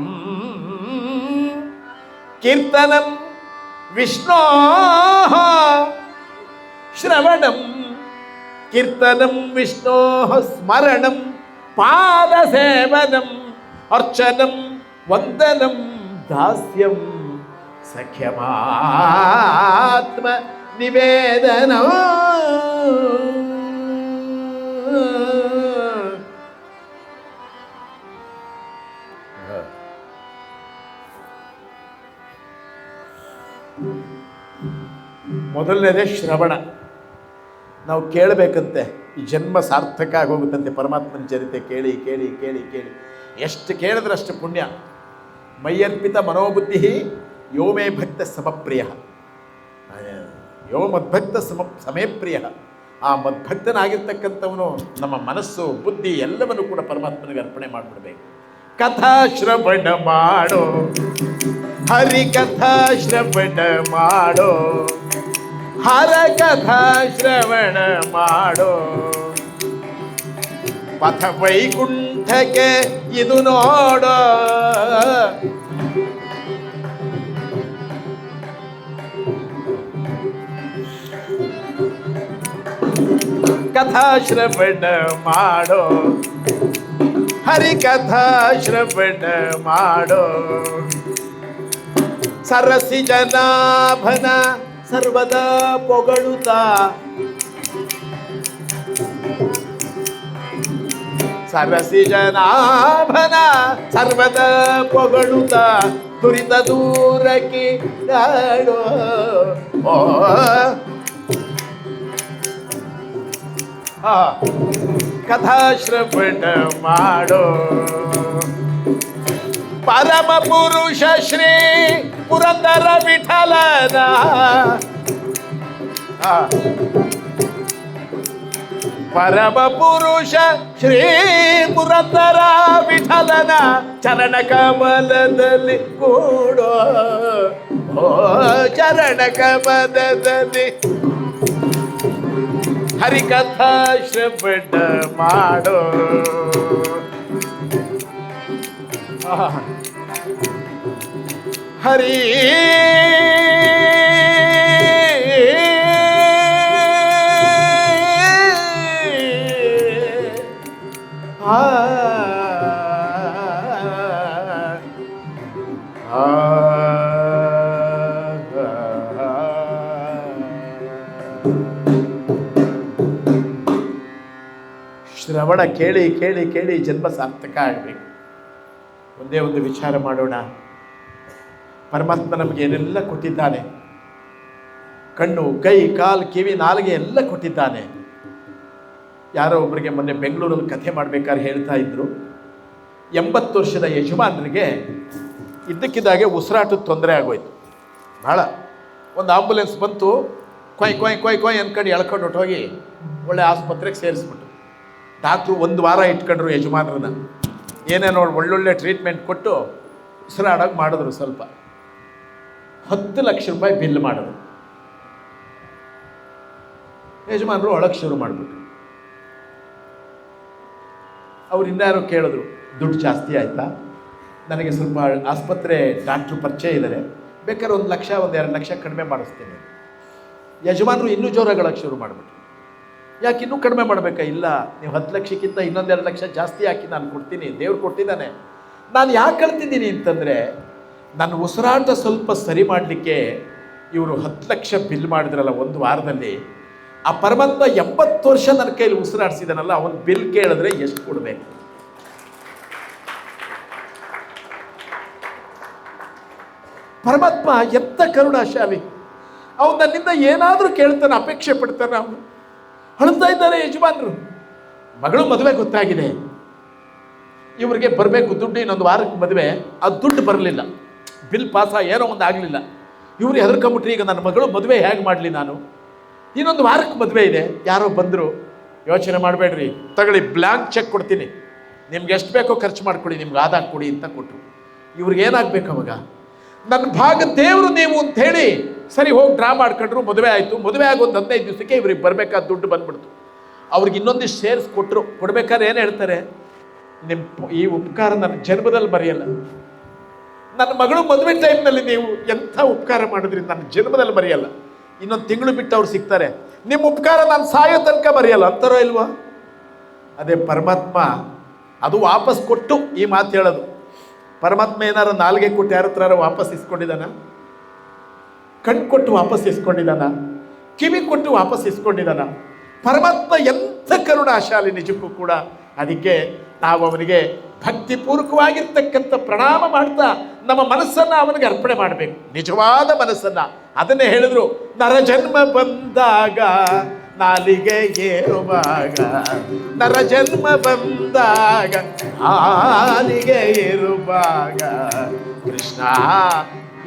ಕೀರ್ತನಂ ವಿಷ್ಣೋ, ಶ್ರವಣಂ ಕೀರ್ತನಂ ವಿಷ್ಣೋ, ಸ್ಮರಣಂ ಪಾದ ಸೇವನಂ ಅರ್ಚನಂ ವಂದನಂ ದಾಸ್ಯಂ ಸಖ್ಯಮಾತ್ಮ ನಿವೇದನ. ಮೊದಲನೇದೇ ಶ್ರವಣ. ನಾವು ಕೇಳಬೇಕಂತೆ, ಈ ಜನ್ಮ ಸಾರ್ಥಕ ಆಗೋಗುತ್ತಂತೆ ಪರಮಾತ್ಮನ ಚರಿತೆ ಕೇಳಿ ಕೇಳಿ ಕೇಳಿ ಕೇಳಿ. ಎಷ್ಟು ಕೇಳಿದ್ರಷ್ಟು ಪುಣ್ಯ. ಮಯ್ಯರ್ಪಿತ ಮನೋಬುದ್ಧಿ ಯೋ ಮೇ ಭಕ್ತ ಸಮಪ್ರಿಯ, ಯೋ ಮದ್ಭಕ್ತ ಸಮಯಪ್ರಿಯ. ಆ ಮದ್ಭಕ್ತನಾಗಿರ್ತಕ್ಕಂಥವನು ನಮ್ಮ ಮನಸ್ಸು, ಬುದ್ಧಿ ಎಲ್ಲವನ್ನು ಕೂಡ ಪರಮಾತ್ಮನಿಗೆ ಅರ್ಪಣೆ ಮಾಡಿಬಿಡ್ಬೇಕು. ಕಥಾ ಶ್ರವಣ ಮಾಡೋ, ಹರಿಕಥಾ ಶ್ರವಣ ಮಾಡೋ, ಹರ ಕಥಾ ಶ್ರವಣ ಮಾಡೋ, ಪಥ ವೈಕುಂಠಕ್ಕೆ ಇದು ನೋಡೋ. ಕಥಾ ಶ್ರವಣ ಮಾಡೋ, ಹರಿಕಥಾ ಶ್ರವಣ ಮಾಡೋ, ಸರಸಿ ಜನಾಭನ ಸರ್ವದಾ ಪೊಗಳುತ್ತಾ, ಸರಸಿ ಜನಾಭನ ಸರ್ವದ ಪೊಗಳುತ್ತ ದುರಿತ ದೂರಕ್ಕೆ ನಾಡೋ. ಕಥಾಶ್ರವಣ ಮಾಡೋ. ಪರಮ ಪುರುಷ ಶ್ರೀ ಪುರಂದರ ವಿಠಲನ ಪರಮ ಪುರುಷ ಶ್ರೀ ಪುರಂದರ ವಿಠಲನ ಚರಣ ಕಮಲದಲ್ಲಿ ಕೂಡೋ. ಚರಣ ಕಮಲದಲ್ಲಿ ಹರಿಕಥಾ ಶ್ರವಣ ಮಾಡೋ. ಹರಿ ಶ್ರವಣ ಕೇಳಿ ಕೇಳಿ ಕೇಳಿ ಜನ್ಮ ಸಾರ್ಥಕ ಆಗಬೇಕು. ಒಂದೇ ಒಂದು ವಿಚಾರ ಮಾಡೋಣ. ಪರಮಾತ್ಮ ನಮಗೆ ಏನೆಲ್ಲ ಕೊಟ್ಟಿದ್ದಾನೆ. ಕಣ್ಣು, ಕೈ, ಕಾಲು, ಕಿವಿ, ನಾಲಿಗೆ ಎಲ್ಲ ಕೊಟ್ಟಿದ್ದಾನೆ. ಯಾರೋ ಒಬ್ಬರಿಗೆ ಮೊನ್ನೆ ಬೆಂಗಳೂರಲ್ಲಿ ಕಥೆ ಮಾಡಬೇಕಾದ್ರೆ ಹೇಳ್ತಾ ಇದ್ರು, 80 ವರ್ಷದ ಯಜಮಾನರಿಗೆ ಇದ್ದಕ್ಕಿದ್ದಾಗೆ ಉಸಿರಾಟದ ತೊಂದರೆ ಆಗೋಯ್ತು ಭಾಳ. ಒಂದು ಆಂಬುಲೆನ್ಸ್ ಬಂತು, ಕೊಯ್ ಕೊಯ್ ಕೊಯ್ ಕೊಯ್ ಅಂದ್ಕೊಂಡು ಎಳ್ಕೊಂಡು ಹೊಟ್ಟೋಗಿ ಒಳ್ಳೆ ಆಸ್ಪತ್ರೆಗೆ ಸೇರಿಸ್ಬಿಟ್ಟು. ಡಾಕ್ಟ್ರು 1 ವಾರ ಇಟ್ಕೊಂಡ್ರು ಯಜಮಾನ್ರನ್ನ. ಏನೇನೋ ಒಳ್ಳೊಳ್ಳೆ ಟ್ರೀಟ್ಮೆಂಟ್ ಕೊಟ್ಟು ಉಸಿರಾಡೋಕೆ ಮಾಡಿದ್ರು. ಸ್ವಲ್ಪ 10 ಲಕ್ಷ ರೂಪಾಯಿ ಬಿಲ್ ಮಾಡಿದ್ರು. ಯಜಮಾನರು ಒಳಗೆ ಶುರು ಮಾಡಿಬಿಟ್ರು. ಅವ್ರು ಇನ್ಯಾರೋ ಕೇಳಿದ್ರು, ದುಡ್ಡು ಜಾಸ್ತಿ ಆಯಿತಾ? ನನಗೆ ಸ್ವಲ್ಪ ಆಸ್ಪತ್ರೆ ಡಾಕ್ಟ್ರು ಪರಿಚಯ ಇದ್ದಾರೆ, ಬೇಕಾದ್ರೆ 1 ಲಕ್ಷ 1-2 ಲಕ್ಷ ಕಡಿಮೆ ಮಾಡಿಸ್ತೀನಿ. ಯಜಮಾನರು ಇನ್ನೂ ಜೋರಾಗಳಕ್ಕೆ ಶುರು ಮಾಡಿಬಿಟ್ರು. ಯಾಕೆ ಇನ್ನೂ ಕಡಿಮೆ ಮಾಡಬೇಕಾ? ಇಲ್ಲ, ನೀವು 10 ಲಕ್ಷಕ್ಕಿಂತ ಇನ್ನೊಂದು 2 ಲಕ್ಷ ಜಾಸ್ತಿ ಹಾಕಿ ನಾನು ಕೊಡ್ತೀನಿ, ದೇವ್ರು ಕೊಟ್ಟಿದ್ದಾನೆ. ನಾನು ಯಾಕೆ ಕಳ್ತಿದ್ದೀನಿ ಅಂತಂದರೆ, ನನ್ನ ಉಸಿರಾಟ ಸ್ವಲ್ಪ ಸರಿ ಮಾಡಲಿಕ್ಕೆ ಇವರು 10 ಲಕ್ಷ ಬಿಲ್ ಮಾಡಿದ್ರಲ್ಲ 1 ವಾರದಲ್ಲಿ. ಆ ಪರಮಾತ್ಮ 80 ವರ್ಷ ನನ್ನ ಕೈಲಿ ಉಸಿರಾಡಿಸಿದಾನಲ್ಲ, ಅವನ ಬಿಲ್ ಕೇಳಿದ್ರೆ ಎಷ್ಟು ಕೊಡಬೇಕು? ಪರಮಾತ್ಮ ಎಂಥ ಕರುಣಾಶಾಲಿ. ಅವನು ನನ್ನಿಂದ ಏನಾದರೂ ಕೇಳ್ತಾನೆ, ಅಪೇಕ್ಷೆ ಪಡ್ತಾನೆ. ಅವನು ಅಳ್ತಾ ಇದ್ದಾರೆ ಯಜಮಾನರು. ಮಗಳು ಮದುವೆ ಗೊತ್ತಾಗಿದೆ, ಇವ್ರಿಗೆ ಬರಬೇಕು ದುಡ್ಡು, ಇನ್ನೊಂದು ವಾರಕ್ಕೆ ಮದುವೆ. ಆ ದುಡ್ಡು ಬರಲಿಲ್ಲ, ಬಿಲ್ ಪಾಸ ಏನೋ ಒಂದು ಆಗಲಿಲ್ಲ. ಇವ್ರು ಹೆದರ್ಕೊಂಬಿಟ್ರಿ, ಈಗ ನನ್ನ ಮಗಳು ಮದುವೆ ಹೇಗೆ ಮಾಡಲಿ ನಾನು? ಇನ್ನೊಂದು ವಾರಕ್ಕೆ ಮದುವೆ ಇದೆ. ಯಾರೋ ಬಂದರು, ಯೋಚನೆ ಮಾಡಬೇಡ್ರಿ, ತಗೊಳ್ಳಿ ಬ್ಲ್ಯಾಂಕ್ ಚೆಕ್ ಕೊಡ್ತೀನಿ, ನಿಮ್ಗೆ ಎಷ್ಟು ಬೇಕೋ ಖರ್ಚು ಮಾಡ್ಕೊಡಿ, ನಿಮ್ಗೆ ಆದಾಯ ಕೊಡಿ ಅಂತ ಕೊಟ್ಟರು. ಇವ್ರಿಗೆ ಏನಾಗಬೇಕು ಅವಾಗ? ನನ್ನ ಭಾಗ ದೇವರು ನೀವು ಅಂತ ಹೇಳಿ ಸರಿ ಹೋಗಿ ಡ್ರಾ ಮಾಡ್ಕೊಂಡ್ರು. ಮದುವೆ ಆಯಿತು. ಮದುವೆ ಆಗಿ ಒಂದು 15 ದಿವಸಕ್ಕೆ ಇವ್ರಿಗೆ ಬರಬೇಕಾದ ದುಡ್ಡು ಬಂದ್ಬಿಡ್ತು. ಅವ್ರಿಗೆ ಇನ್ನೊಂದಿಷ್ಟು ಶೇರ್ಸ್ ಕೊಟ್ಟರು. ಕೊಡ್ಬೇಕಾದ್ರೆ ಏನು ಹೇಳ್ತಾರೆ? ನಿಮ್ಮ ಈ ಉಪಕಾರ ನನ್ನ ಜನ್ಮದಲ್ಲಿ ಮರೆಯಲ್ಲ. ನನ್ನ ಮಗಳು ಮದುವೆ ಟೈಮ್ನಲ್ಲಿ ನೀವು ಎಂಥ ಉಪಕಾರ ಮಾಡಿದ್ರಿ, ನನ್ನ ಜನ್ಮದಲ್ಲಿ ಮರೆಯಲ್ಲ. ಇನ್ನೊಂದು ತಿಂಗಳು ಬಿಟ್ಟು ಅವ್ರು ಸಿಗ್ತಾರೆ, ನಿಮ್ಮ ಉಪಕಾರ ನಾನು ಸಾಯೋ ತನಕ ಮರೆಯಲ್ಲ ಅಂತಾರೋ ಇಲ್ವಾ? ಅದೇ ಪರಮಾತ್ಮ ಅದು ವಾಪಸ್ ಕೊಟ್ಟು ಈ ಮಾತು ಹೇಳೋದು. ಪರಮಾತ್ಮ ಏನಾರು ನಾಲ್ಗೆ ಕೊಟ್ಟು ಯಾರ ಹತ್ರ ವಾಪಸ್ ಇಸ್ಕೊಂಡಿದ್ದಾನ? ಕಣ್ಣು ಕೊಟ್ಟು ವಾಪಸ್ ಇಸ್ಕೊಂಡಿದ್ದಾನ? ಕಿವಿ ಕೊಟ್ಟು ವಾಪಸ್ ಇಸ್ಕೊಂಡಿದ್ದಾನ? ಪರಮಾತ್ಮ ಎಂಥ ಕರುಣಾಶಾಲಿ ನಿಜಕ್ಕೂ ಕೂಡ. ಅದಕ್ಕೆ ನಾವು ಅವನಿಗೆ ಭಕ್ತಿಪೂರ್ವಕವಾಗಿರ್ತಕ್ಕಂಥ ಪ್ರಣಾಮ ಮಾಡ್ತಾ ನಮ್ಮ ಮನಸ್ಸನ್ನು ಅವನಿಗೆ ಅರ್ಪಣೆ ಮಾಡಬೇಕು, ನಿಜವಾದ ಮನಸ್ಸನ್ನು. ಅದನ್ನೇ ಹೇಳಿದ್ರು, ನರಜನ್ಮ ಬಂದಾಗ ನಾಲಿಗೆ ಏರುವಾಗ, ನರಜನ್ಮ ಬಂದಾಗ ನಾಲಿಗೆ ಏರುವಾಗ, ಕೃಷ್ಣ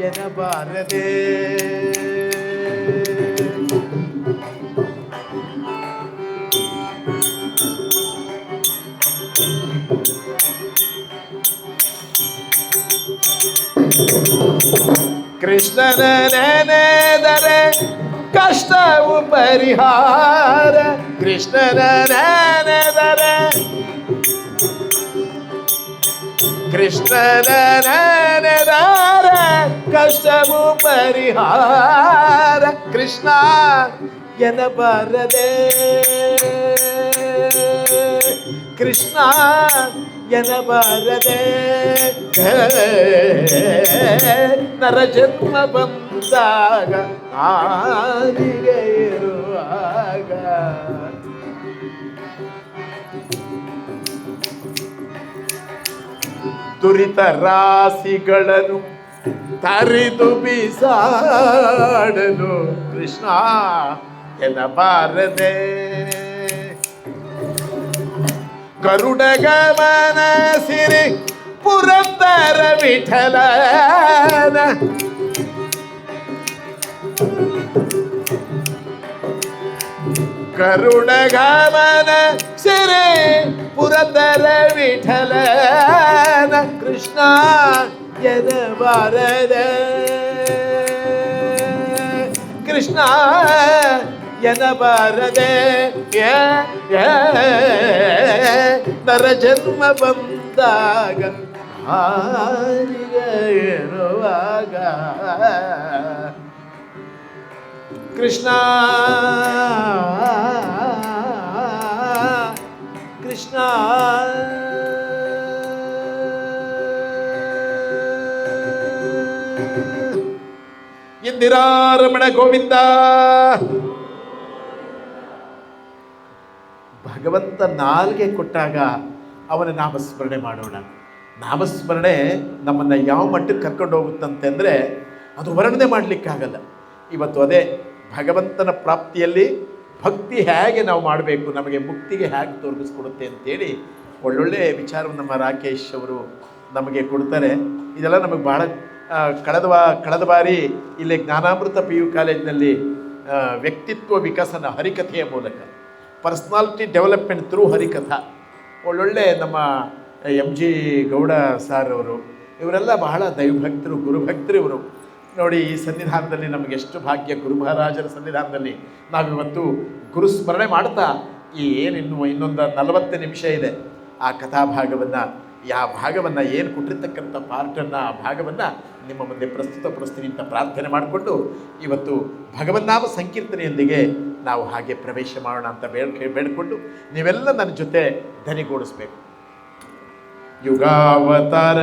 ಎನ್ನಬಾರದೆ. ಕೃಷ್ಣನ ನೆನೆದರೆ ಕಷ್ಟವು ಪರಿಹಾರ, ಕೃಷ್ಣನ ನೆನೆದರೆ, ಕೃಷ್ಣನ ನೆನೆದರೆ ಕಷ್ಟವು ಪರಿಹಾರ, ಕೃಷ್ಣ ಎನ್ನಬಾರದೆ, ಕೃಷ್ಣ ಎನ್ನಬಾರದೆ. ನರಜನ್ಮ ಬಂದಾಗ ಆದಿಗೆ ಇರುವಾಗ. ದುರಿತ ರಾಶಿಗಳನ್ನು ತರಿದು ಬಿಸಾಡಲು ಕೃಷ್ಣ ಎನ್ನಬಾರದೆ. ಗರುಡ ಗಮನ ಸಿರಿ ಪುರಂದರ ವಿಠಲನ ಗರುಡ ಗಮನ ಸಿರಿ ಪುರಂದರ ವಿಠಲನ ಕೃಷ್ಣ ಎನ್ನಬಾರದೆ. ಕೃಷ್ಣ ಎನ್ನಬಾರದೆ. ನರ ಜನ್ಮ ಬಂದಾಗ ಹಾರಿಗೆರುವಾಗ ಕೃಷ್ಣ ಕೃಷ್ಣ ಇಂದಿರಾರಮಣ ಗೋವಿಂದ. ಭಗವಂತ ನಾಲ್ಗೆ ಕೊಟ್ಟಾಗ ಅವನ ನಾಮಸ್ಮರಣೆ ಮಾಡೋಣ. ನಾಮಸ್ಮರಣೆ ನಮ್ಮನ್ನು ಯಾವ ಮಟ್ಟಕ್ಕೆ ಕರ್ಕೊಂಡು ಹೋಗುತ್ತಂತೆ ಅಂದರೆ ಅದು ವರ್ಣನೆ ಮಾಡಲಿಕ್ಕಾಗಲ್ಲ. ಇವತ್ತು ಅದೇ ಭಗವಂತನ ಪ್ರಾಪ್ತಿಯಲ್ಲಿ ಭಕ್ತಿ ಹೇಗೆ ನಾವು ಮಾಡಬೇಕು, ನಮಗೆ ಮುಕ್ತಿಗೆ ಹೇಗೆ ತೋರಿಸ್ಕೊಡುತ್ತೆ ಅಂತೇಳಿ ಒಳ್ಳೊಳ್ಳೆ ವಿಚಾರವನ್ನು ನಮ್ಮ ರಾಕೇಶ್ ಅವರು ನಮಗೆ ಕೊಡ್ತಾರೆ. ಇದೆಲ್ಲ ನಮಗೆ ಭಾಳ ಕಳೆದ ಬಾರಿ ಇಲ್ಲಿ ಜ್ಞಾನಾಮೃತ PU ಕಾಲೇಜಿನಲ್ಲಿ ವ್ಯಕ್ತಿತ್ವ ವಿಕಸನ ಹರಿಕಥೆಯ ಮೂಲಕ ಪರ್ಸ್ನಾಲಿಟಿ ಡೆವಲಪ್ಮೆಂಟ್ ಥ್ರೂ ಹರಿಕಥಾ ಒಳ್ಳೊಳ್ಳೆ ನಮ್ಮ MG ಗೌಡ ಸಾರ್ ಅವರು ಇವರೆಲ್ಲ ಬಹಳ ದೈವಭಕ್ತರು, ಗುರುಭಕ್ತರು ಇವರು. ನೋಡಿ, ಈ ಸನ್ನಿಧಾನದಲ್ಲಿ ನಮಗೆ ಎಷ್ಟು ಭಾಗ್ಯ. ಗುರು ಮಹಾರಾಜರ ಸನ್ನಿಧಾನದಲ್ಲಿ ನಾವಿವತ್ತು ಗುರುಸ್ಮರಣೆ ಮಾಡ್ತಾ ಇನ್ನೊಂದು 40 ನಿಮಿಷ ಇದೆ ಆ ಕಥಾಭಾಗವನ್ನು, ಭಾಗವನ್ನು ಏನು ಕೊಟ್ಟಿರ್ತಕ್ಕಂಥ ಪಾರ್ಟನ್ನು, ಆ ಭಾಗವನ್ನು ನಿಮ್ಮ ಮುಂದೆ ಪ್ರಸ್ತುತಪಡಿಸ್ತೀನಿ ಅಂತ ಪ್ರಾರ್ಥನೆ ಮಾಡಿಕೊಂಡು ಇವತ್ತು ಭಗವನ್ನಾಮ ಸಂಕೀರ್ತನೆಯೊಂದಿಗೆ ನಾವು ಹಾಗೆ ಪ್ರವೇಶ ಮಾಡೋಣ ಅಂತ ಬೇಡಿಕೊಂಡು ನೀವೆಲ್ಲ ನನ್ನ ಜೊತೆ ಧನಿಗೂಡಿಸ್ಬೇಕು. ಯುಗಾವತಾರ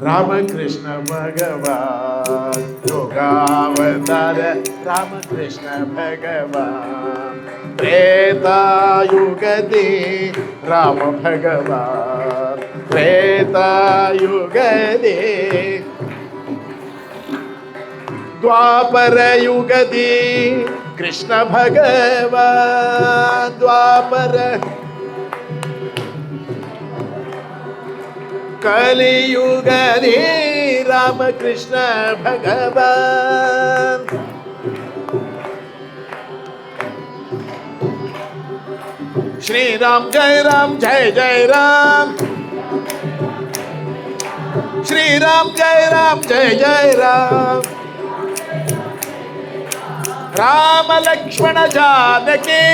ರಾಮಕೃಷ್ಣ ಭಗವಾನ್, ಯುಗಾವತಾರ ರಾಮಕೃಷ್ಣ ಭಗವಾನ್, ತ್ರೇತಾಯುಗದಿ ರಾಮ ಭಗವಾನ್, ತ್ರೇತಾಯುಗದಿ ದ್ವಾಪರ ಯುಗದಿ ಕೃಷ್ಣ ಭಗವಾನ್, ದ್ವಾಪರ ಕಲಿಯುಗದಿ ರಾಮಕೃಷ್ಣ ಭಗವಾನ್. ಶ್ರೀರಾಮ್ ಜಯ ರಾಮ್ ಜಯ ಜಯ ರಾಮ್, ಶ್ರೀರಾಮ್ ಜಯ ರಾಮ್ ಜಯ ಜಯ ರಾಮ್, ರಾಮ ಲಕ್ಷ್ಮಣ ಜಾನಕಿ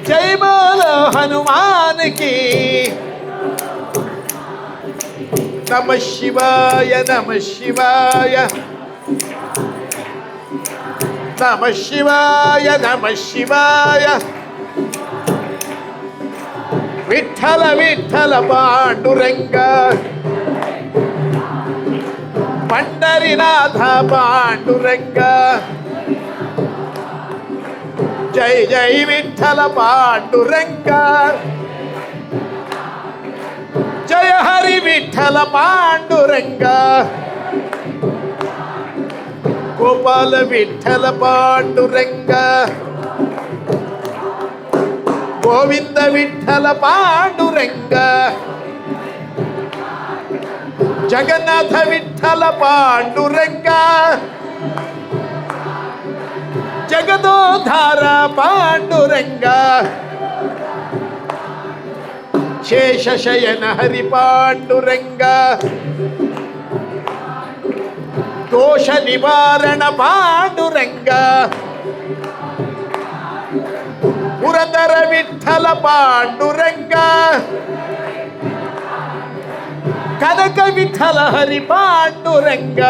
जय बोलो हनुमान की. नमः शिवाय नमः शिवाय, नमः शिवाय नमः शिवाय. विठ्ठल विठ्ठल पांडुरंग, पंढरीनाथ पांडुरंग. जय जय विठ्ठल पांडुरंग, जय हरि विठ्ठल पांडुरंग. गोपाल विठ्ठल पांडुरंग, गोविंद विठ्ठल पांडुरंग, जगन्नाथ विठ्ठल पांडुरंग, जगदोद्धार पांडुरंग. शेषशयन हरि पांडुरंग, दोष निवारण पांडुरंग. पुरंदर विठ्ठल पांडुरंग, कनक विठ्ठल हरि पांडुरंग.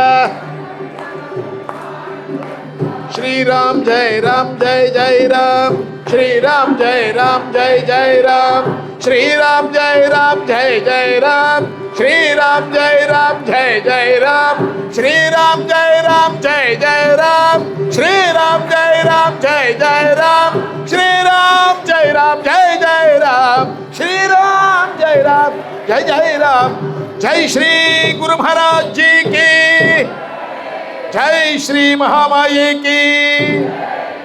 श्री राम जय राम जय जय राम, श्री राम जय राम जय जय राम, श्री राम जय राम जय जय राम, श्री राम जय राम जय जय राम, श्री राम जय राम जय जय राम, श्री राम जय राम जय जय राम, श्री राम जय राम जय जय राम, श्री राम जय जय राम, जय जय राम। जय श्री गुरु महाराज जी की, जय श्री महामाये की,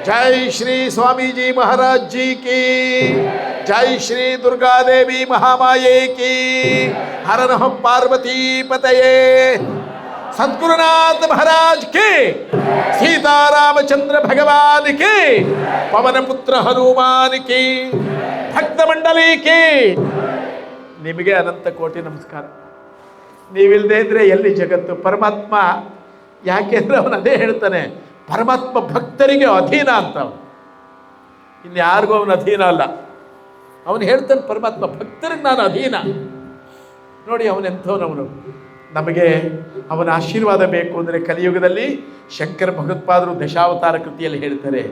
जय श्री स्वामी जी महाराज जी की, जय श्री दुर्गा देवी महामाये की। हर नमः पार्वती पतये। सद्गुरुनाथ महाराज के, सीतारामचंद्र भगवान के, पवन पुत्र हनुमान की, भक्त मंडली की ನಿಮಗೆ ಅನಂತ ಕೋಟಿ ನಮಸ್ಕಾರ. ನೀವಿಲ್ಲದೆ ಇದ್ರೆ ಎಲ್ಲಿ ಜಗತ್ತು? ಪರಮಾತ್ಮ ಯಾಕೆಂದ್ರೆ ಅವನು ಅದೇ ಹೇಳ್ತಾನೆ, ಪರಮಾತ್ಮ ಭಕ್ತರಿಗೆ ಅಧೀನ ಅಂತ. ಅವನು ಇನ್ಯಾರಿಗೂ ಅವನ ಅಧೀನ ಅಲ್ಲ. ಅವನು ಹೇಳ್ತಾನೆ ಪರಮಾತ್ಮ ಭಕ್ತರಿಗೆ ನಾನು ಅಧೀನ. ನೋಡಿ ಅವನೆಂಥವನವನು. ನಮಗೆ ಅವನ ಆಶೀರ್ವಾದ ಬೇಕು ಅಂದರೆ ಕಲಿಯುಗದಲ್ಲಿ ಶಂಕರ ಭಗವತ್ಪಾದರು ದಶಾವತಾರ ಕೃತಿಯಲ್ಲಿ ಹೇಳ್ತಾರೆ,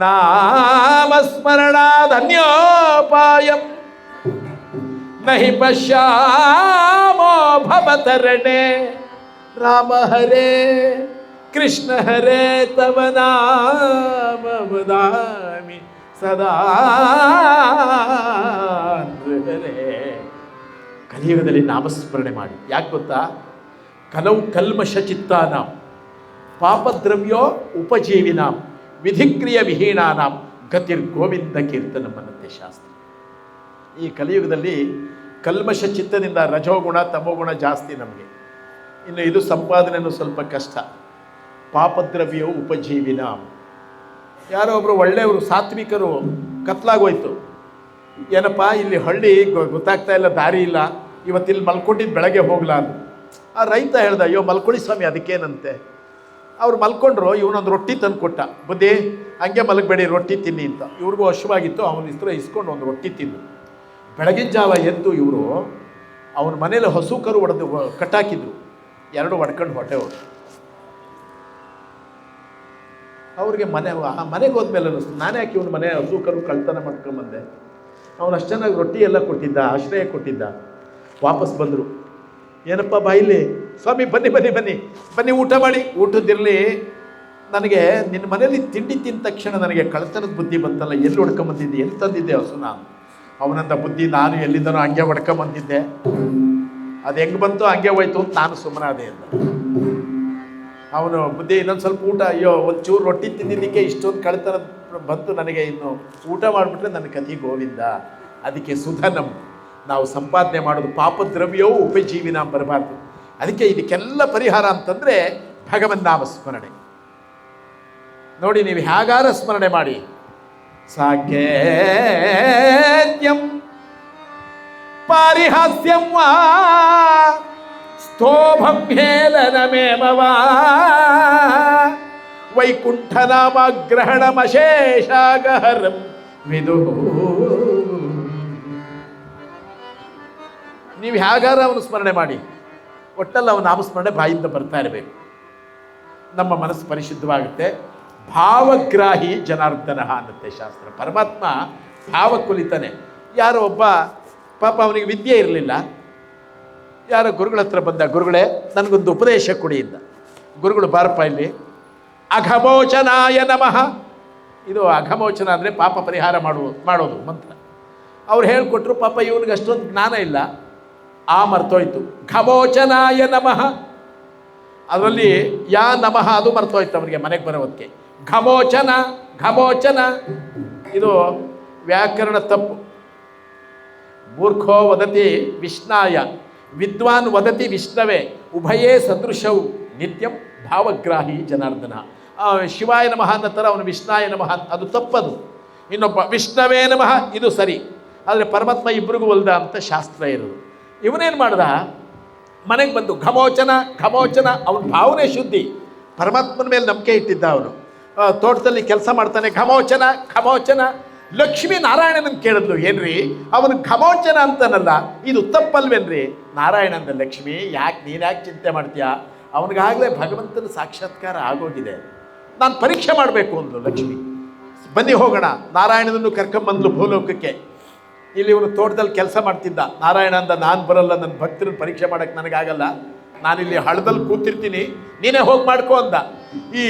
ನಾಮಸ್ಮರಣಾಧನ್ಯೋಪಾಯಂ ನಹಿ ಪಶ್ಯಾಮೋ ಭವತರಣೆ. ರಾಮ ಹರೇ ಕೃಷ್ಣ ಹರೇ ತವ ನಾಮ ವದಾಮಿ ಸದಾ ಹರೇ. ಕಲಿಯುಗದಲ್ಲಿ ನಾಮಸ್ಮರಣೆ ಮಾಡಿ. ಯಾಕೆ ಗೊತ್ತಾ? ಕಲವು ಕಲ್ಮಶ ಚಿತ್ತಾನಾಂ ಪಾಪದ್ರವ್ಯೋ ಉಪಜೀವಿನಾಂ ವಿಧಿಕ್ರಿಯ ವಿಹೀನಾನಾಂ ಗತಿರ್ ಗೋವಿಂದ ಕೀರ್ತನಂ ಅನ್ನತ್ತೆ ಶಾಸ್ತ್ರ. ಈ ಕಲಿಯುಗದಲ್ಲಿ ಕಲ್ಮಶ ಚಿತ್ತದಿಂದ ರಜೋಗುಣ ತಮೋಗುಣ ಜಾಸ್ತಿ ನಮಗೆ. ಇನ್ನು ಇದು ಸಂಪಾದನೆಯೂ ಸ್ವಲ್ಪ ಕಷ್ಟ. ಪಾಪದ್ರವ್ಯೋ ಉಪಜೀವಿನಾಂ. ಯಾರೋ ಒಬ್ಬರು ಒಳ್ಳೆಯವರು ಸಾತ್ವಿಕರು ಕತ್ಲಾಗೋಯ್ತು. ಏನಪ್ಪ ಇಲ್ಲಿ ಹಳ್ಳಿ ಗೊತ್ತಾಗ್ತಾ ಇಲ್ಲ, ದಾರಿ ಇಲ್ಲ, ಇವತ್ತಿಲ್ಲಿ ಮಲ್ಕೊಂಡಿದ್ದು ಬೆಳಗ್ಗೆ ಹೋಗ್ಲಾ ಅಂತ. ಆ ರೈತ ಹೇಳ್ದ, ಅಯ್ಯೋ ಮಲ್ಕೊಳ್ಳಿ ಸ್ವಾಮಿ, ಅದಕ್ಕೇನಂತೆ. ಅವ್ರು ಮಲ್ಕೊಂಡ್ರು. ಇವನೊಂದು ರೊಟ್ಟಿ ತಂದು ಕೊಟ್ಟ. ಬುದ್ಧಿ ಹಂಗೆ ಮಲಗಬೇಡಿ, ರೊಟ್ಟಿ ತಿನ್ನಿ ಅಂತ. ಇವ್ರಿಗೂ ಹಸುವಾಗಿತ್ತು. ಅವನ ಇಸ್ಕೊಂಡು ಒಂದು ರೊಟ್ಟಿ ತಿಂದು ಬೆಳಗಿನ ಜಾವ ಎದ್ದು ಇವರು ಅವನ ಮನೇಲಿ ಹಸು ಕರು ಹೊಡೆದು ಕಟ್ಟಾಕಿದ್ರು. ಎರಡು ಹೊಡ್ಕೊಂಡು ಹೊಟ್ಟೆವರು. ಅವ್ರಿಗೆ ಮನೆಗೆ ಹೋದ್ಮೇಲೆ ಅನ್ನಿಸ್ತು, ನಾನೇ ಯಾಕೆ ಇವನು ಮನೆ ಹಸು ಕರು ಕಳ್ತನ ಮಾಡ್ಕೊಂಬಂದೆ. ಅವನು ಅಷ್ಟು ಚೆನ್ನಾಗಿ ರೊಟ್ಟಿ ಎಲ್ಲ ಕೊಟ್ಟಿದ್ದ, ಆಶ್ರಯ ಕೊಟ್ಟಿದ್ದ. ವಾಪಸ್ ಬಂದರು. ಏನಪ್ಪ ಬಾಯಿಲಿ? ಸ್ವಾಮಿ ಬನ್ನಿ ಬನ್ನಿ ಬನ್ನಿ ಬನ್ನಿ, ಊಟ ಮಾಡಿ. ಊಟದಿರಲಿ, ನನಗೆ ನಿನ್ನ ಮನೇಲಿ ತಿಂಡಿ ತಿಂದ ತಕ್ಷಣ ನನಗೆ ಕಳ್ತನದ ಬುದ್ಧಿ ಬಂತಲ್ಲ, ಎಲ್ಲಿ ಹೊಡ್ಕೊಂಬಂದಿದ್ದೆ, ಎಲ್ಲಿ ತಂದಿದ್ದೆ ಹಸು? ನಾನು ಅವನಂತ ಬುದ್ಧಿ ನಾನು ಎಲ್ಲಿದ್ದನೋ ಹಂಗೆ ಹೊಡ್ಕೊಂಬಂದಿದ್ದೆ, ಅದು ಹೆಂಗೆ ಬಂತು ಹಂಗೆ ಹೋಯ್ತು ಅಂತ ನಾನು ಸುಮ್ಮನಾದೆ ಅಂತ. ಅವನು ಬುದ್ಧಿ ಇನ್ನೊಂದು ಸ್ವಲ್ಪ ಊಟ, ಅಯ್ಯೋ ಒಂಚೂರು ರೊಟ್ಟಿ ತಿಂದಿದ್ದಕ್ಕೆ ಇಷ್ಟೊಂದು ಕಳ್ತನ ಬಂತು ನನಗೆ, ಇನ್ನು ಊಟ ಮಾಡಿಬಿಟ್ರೆ ನನ್ನ ಕಥೆ ಗೋವಿಂದ. ಅದಕ್ಕೆ ಸುಧನಂ, ನಾವು ಸಂಪಾದನೆ ಮಾಡೋದು ಪಾಪದ್ರವ್ಯವೂ ಉಪಜೀವಿನ ಬರಬಾರ್ದು. ಅದಕ್ಕೆ ಇದಕ್ಕೆಲ್ಲ ಪರಿಹಾರ ಅಂತಂದರೆ ಭಗವನ್ ನಾಮ ಸ್ಮರಣೆ. ನೋಡಿ, ನೀವು ಹೇಗಾರ ಸ್ಮರಣೆ ಮಾಡಿ. ಸಾಕೇತ್ಯಂ ಪಾರಿಹಾಸ್ಯಂ ವಾ ಸ್ತೋಭಂ ಹೇಲನಮೇಮವಾ ವೈಕುಂಠನಾಮಗ್ರಹಣಮಶೇಷಾಗಹರಂ ವಿದು. ನೀವು ಹೇಗಾರ ಅವನು ಸ್ಮರಣೆ ಮಾಡಿ. ಒಟ್ಟಲ್ಲಿ ಅವನ ನಾಮಸ್ಮರಣೆ ಬಾಯಿಂದ ಬರ್ತಾ ಇರಬೇಕು. ನಮ್ಮ ಮನಸ್ಸು ಪರಿಶುದ್ಧವಾಗುತ್ತೆ. ಭಾವಗ್ರಾಹಿ ಜನಾರ್ದನ ಅನ್ನತ್ತೆ ಶಾಸ್ತ್ರ. ಪರಮಾತ್ಮ ಭಾವ ಕುಲಿತಾನೆ. ಯಾರೋ ಒಬ್ಬ ಪಾಪ ಅವನಿಗೆ ವಿದ್ಯೆ ಇರಲಿಲ್ಲ. ಯಾರೋ ಗುರುಗಳ ಹತ್ರ ಬಂದ, ಗುರುಗಳೇ ನನಗೊಂದು ಉಪದೇಶ ಕೊಡಿ ಇಂದ. ಗುರುಗಳು ಬಾರಪ್ಪ ಇಲ್ಲಿ. ಅಘಮೋಚನಾಯ ನಮಃ. ಇದು ಅಘಮೋಚನ ಅಂದರೆ ಪಾಪ ಪರಿಹಾರ ಮಾಡೋದು ಮಂತ್ರ. ಅವ್ರು ಹೇಳಿಕೊಟ್ರು. ಪಾಪ ಇವನಿಗೆ ಅಷ್ಟೊಂದು ಜ್ಞಾನ ಇಲ್ಲ, ಮರ್ತೋಯ್ತು. ಘಮೋಚನಾಯ ನಮಃ, ಅದರಲ್ಲಿ ಯಾ ನಮಃ ಅದು ಮರ್ತೋಯ್ತು ಅವನಿಗೆ ಮನೆಗೆ ಬರೋದಕ್ಕೆ. ಘಮೋಚನ ಘಮೋಚನ ಇದು ವ್ಯಾಕರಣ ತಪ್ಪು. ಮೂರ್ಖೋ ವದತಿ ವಿಷ್ಣಾಯ, ವಿದ್ವಾನ್ ವದತಿ ವಿಷ್ಣವೇ, ಉಭಯೇ ಸದೃಶವು ನಿತ್ಯಂ ಭಾವಗ್ರಾಹಿ ಜನಾರ್ದನ. ಶಿವಾಯ ನಮಃ ಅನ್ನೋ ಥರ ಅವನು ವಿಷ್ಣಾಯ ನಮಃ, ಅದು ತಪ್ಪದು. ಇನ್ನೊಬ್ಬ ವಿಷ್ಣವೇ ನಮಃ, ಇದು ಸರಿ. ಆದರೆ ಪರಮಾತ್ಮ ಇಬ್ಬರಿಗೂ ಒಲ್ದ ಅಂತ ಶಾಸ್ತ್ರ ಇರೋದು. ಇವನೇನು ಮಾಡ್ದ? ಮನೆಗೆ ಬಂದು ಘಮೋಚನ ಘಮೋಚನ. ಅವನ ಭಾವನೆ ಶುದ್ಧಿ, ಪರಮಾತ್ಮನ ಮೇಲೆ ನಂಬಿಕೆ ಇಟ್ಟಿದ್ದ. ಅವನು ತೋಟದಲ್ಲಿ ಕೆಲಸ ಮಾಡ್ತಾನೆ. ಘಮೋಚನ ಘಮೋಚನ. ಲಕ್ಷ್ಮೀ ನಾರಾಯಣನ ಕೇಳಿದ್ಲು, ಏನ್ರಿ ಅವನು ಘಮೋಚನ ಅಂತನಲ್ಲ, ಇದು ತಪ್ಪಲ್ವೇನ್ರಿ? ನಾರಾಯಣ ಅಂದ, ಲಕ್ಷ್ಮಿ ನೀನು ಯಾಕೆ ಚಿಂತೆ ಮಾಡ್ತೀಯಾ? ಅವನಿಗಾಗಲೇ ಭಗವಂತನ ಸಾಕ್ಷಾತ್ಕಾರ ಆಗೋಗಿದೆ, ನಾನು ಪರೀಕ್ಷೆ ಮಾಡಬೇಕು ಅಂದ್ಲು ಲಕ್ಷ್ಮಿ. ಬನ್ನಿ ಹೋಗೋಣ. ನಾರಾಯಣನನ್ನು ಕರ್ಕೊಂಬಂದ್ಲು ಭೂಲೋಕಕ್ಕೆ. ಇಲ್ಲಿ ಇವನು ತೋಟದಲ್ಲಿ ಕೆಲಸ ಮಾಡ್ತಿದ್ದ. ನಾರಾಯಣ ಅಂದ, ನಾನು ಬರಲ್ಲ, ನನ್ನ ಭಕ್ತರನ್ನು ಪರೀಕ್ಷೆ ಮಾಡೋಕ್ಕೆ ನನಗಾಗಲ್ಲ, ನಾನಿಲ್ಲಿ ಹಳದಲ್ಲಿ ಕೂತಿರ್ತೀನಿ, ನೀನೇ ಹೋಗಿ ಮಾಡ್ಕೊ ಅಂದ. ಈ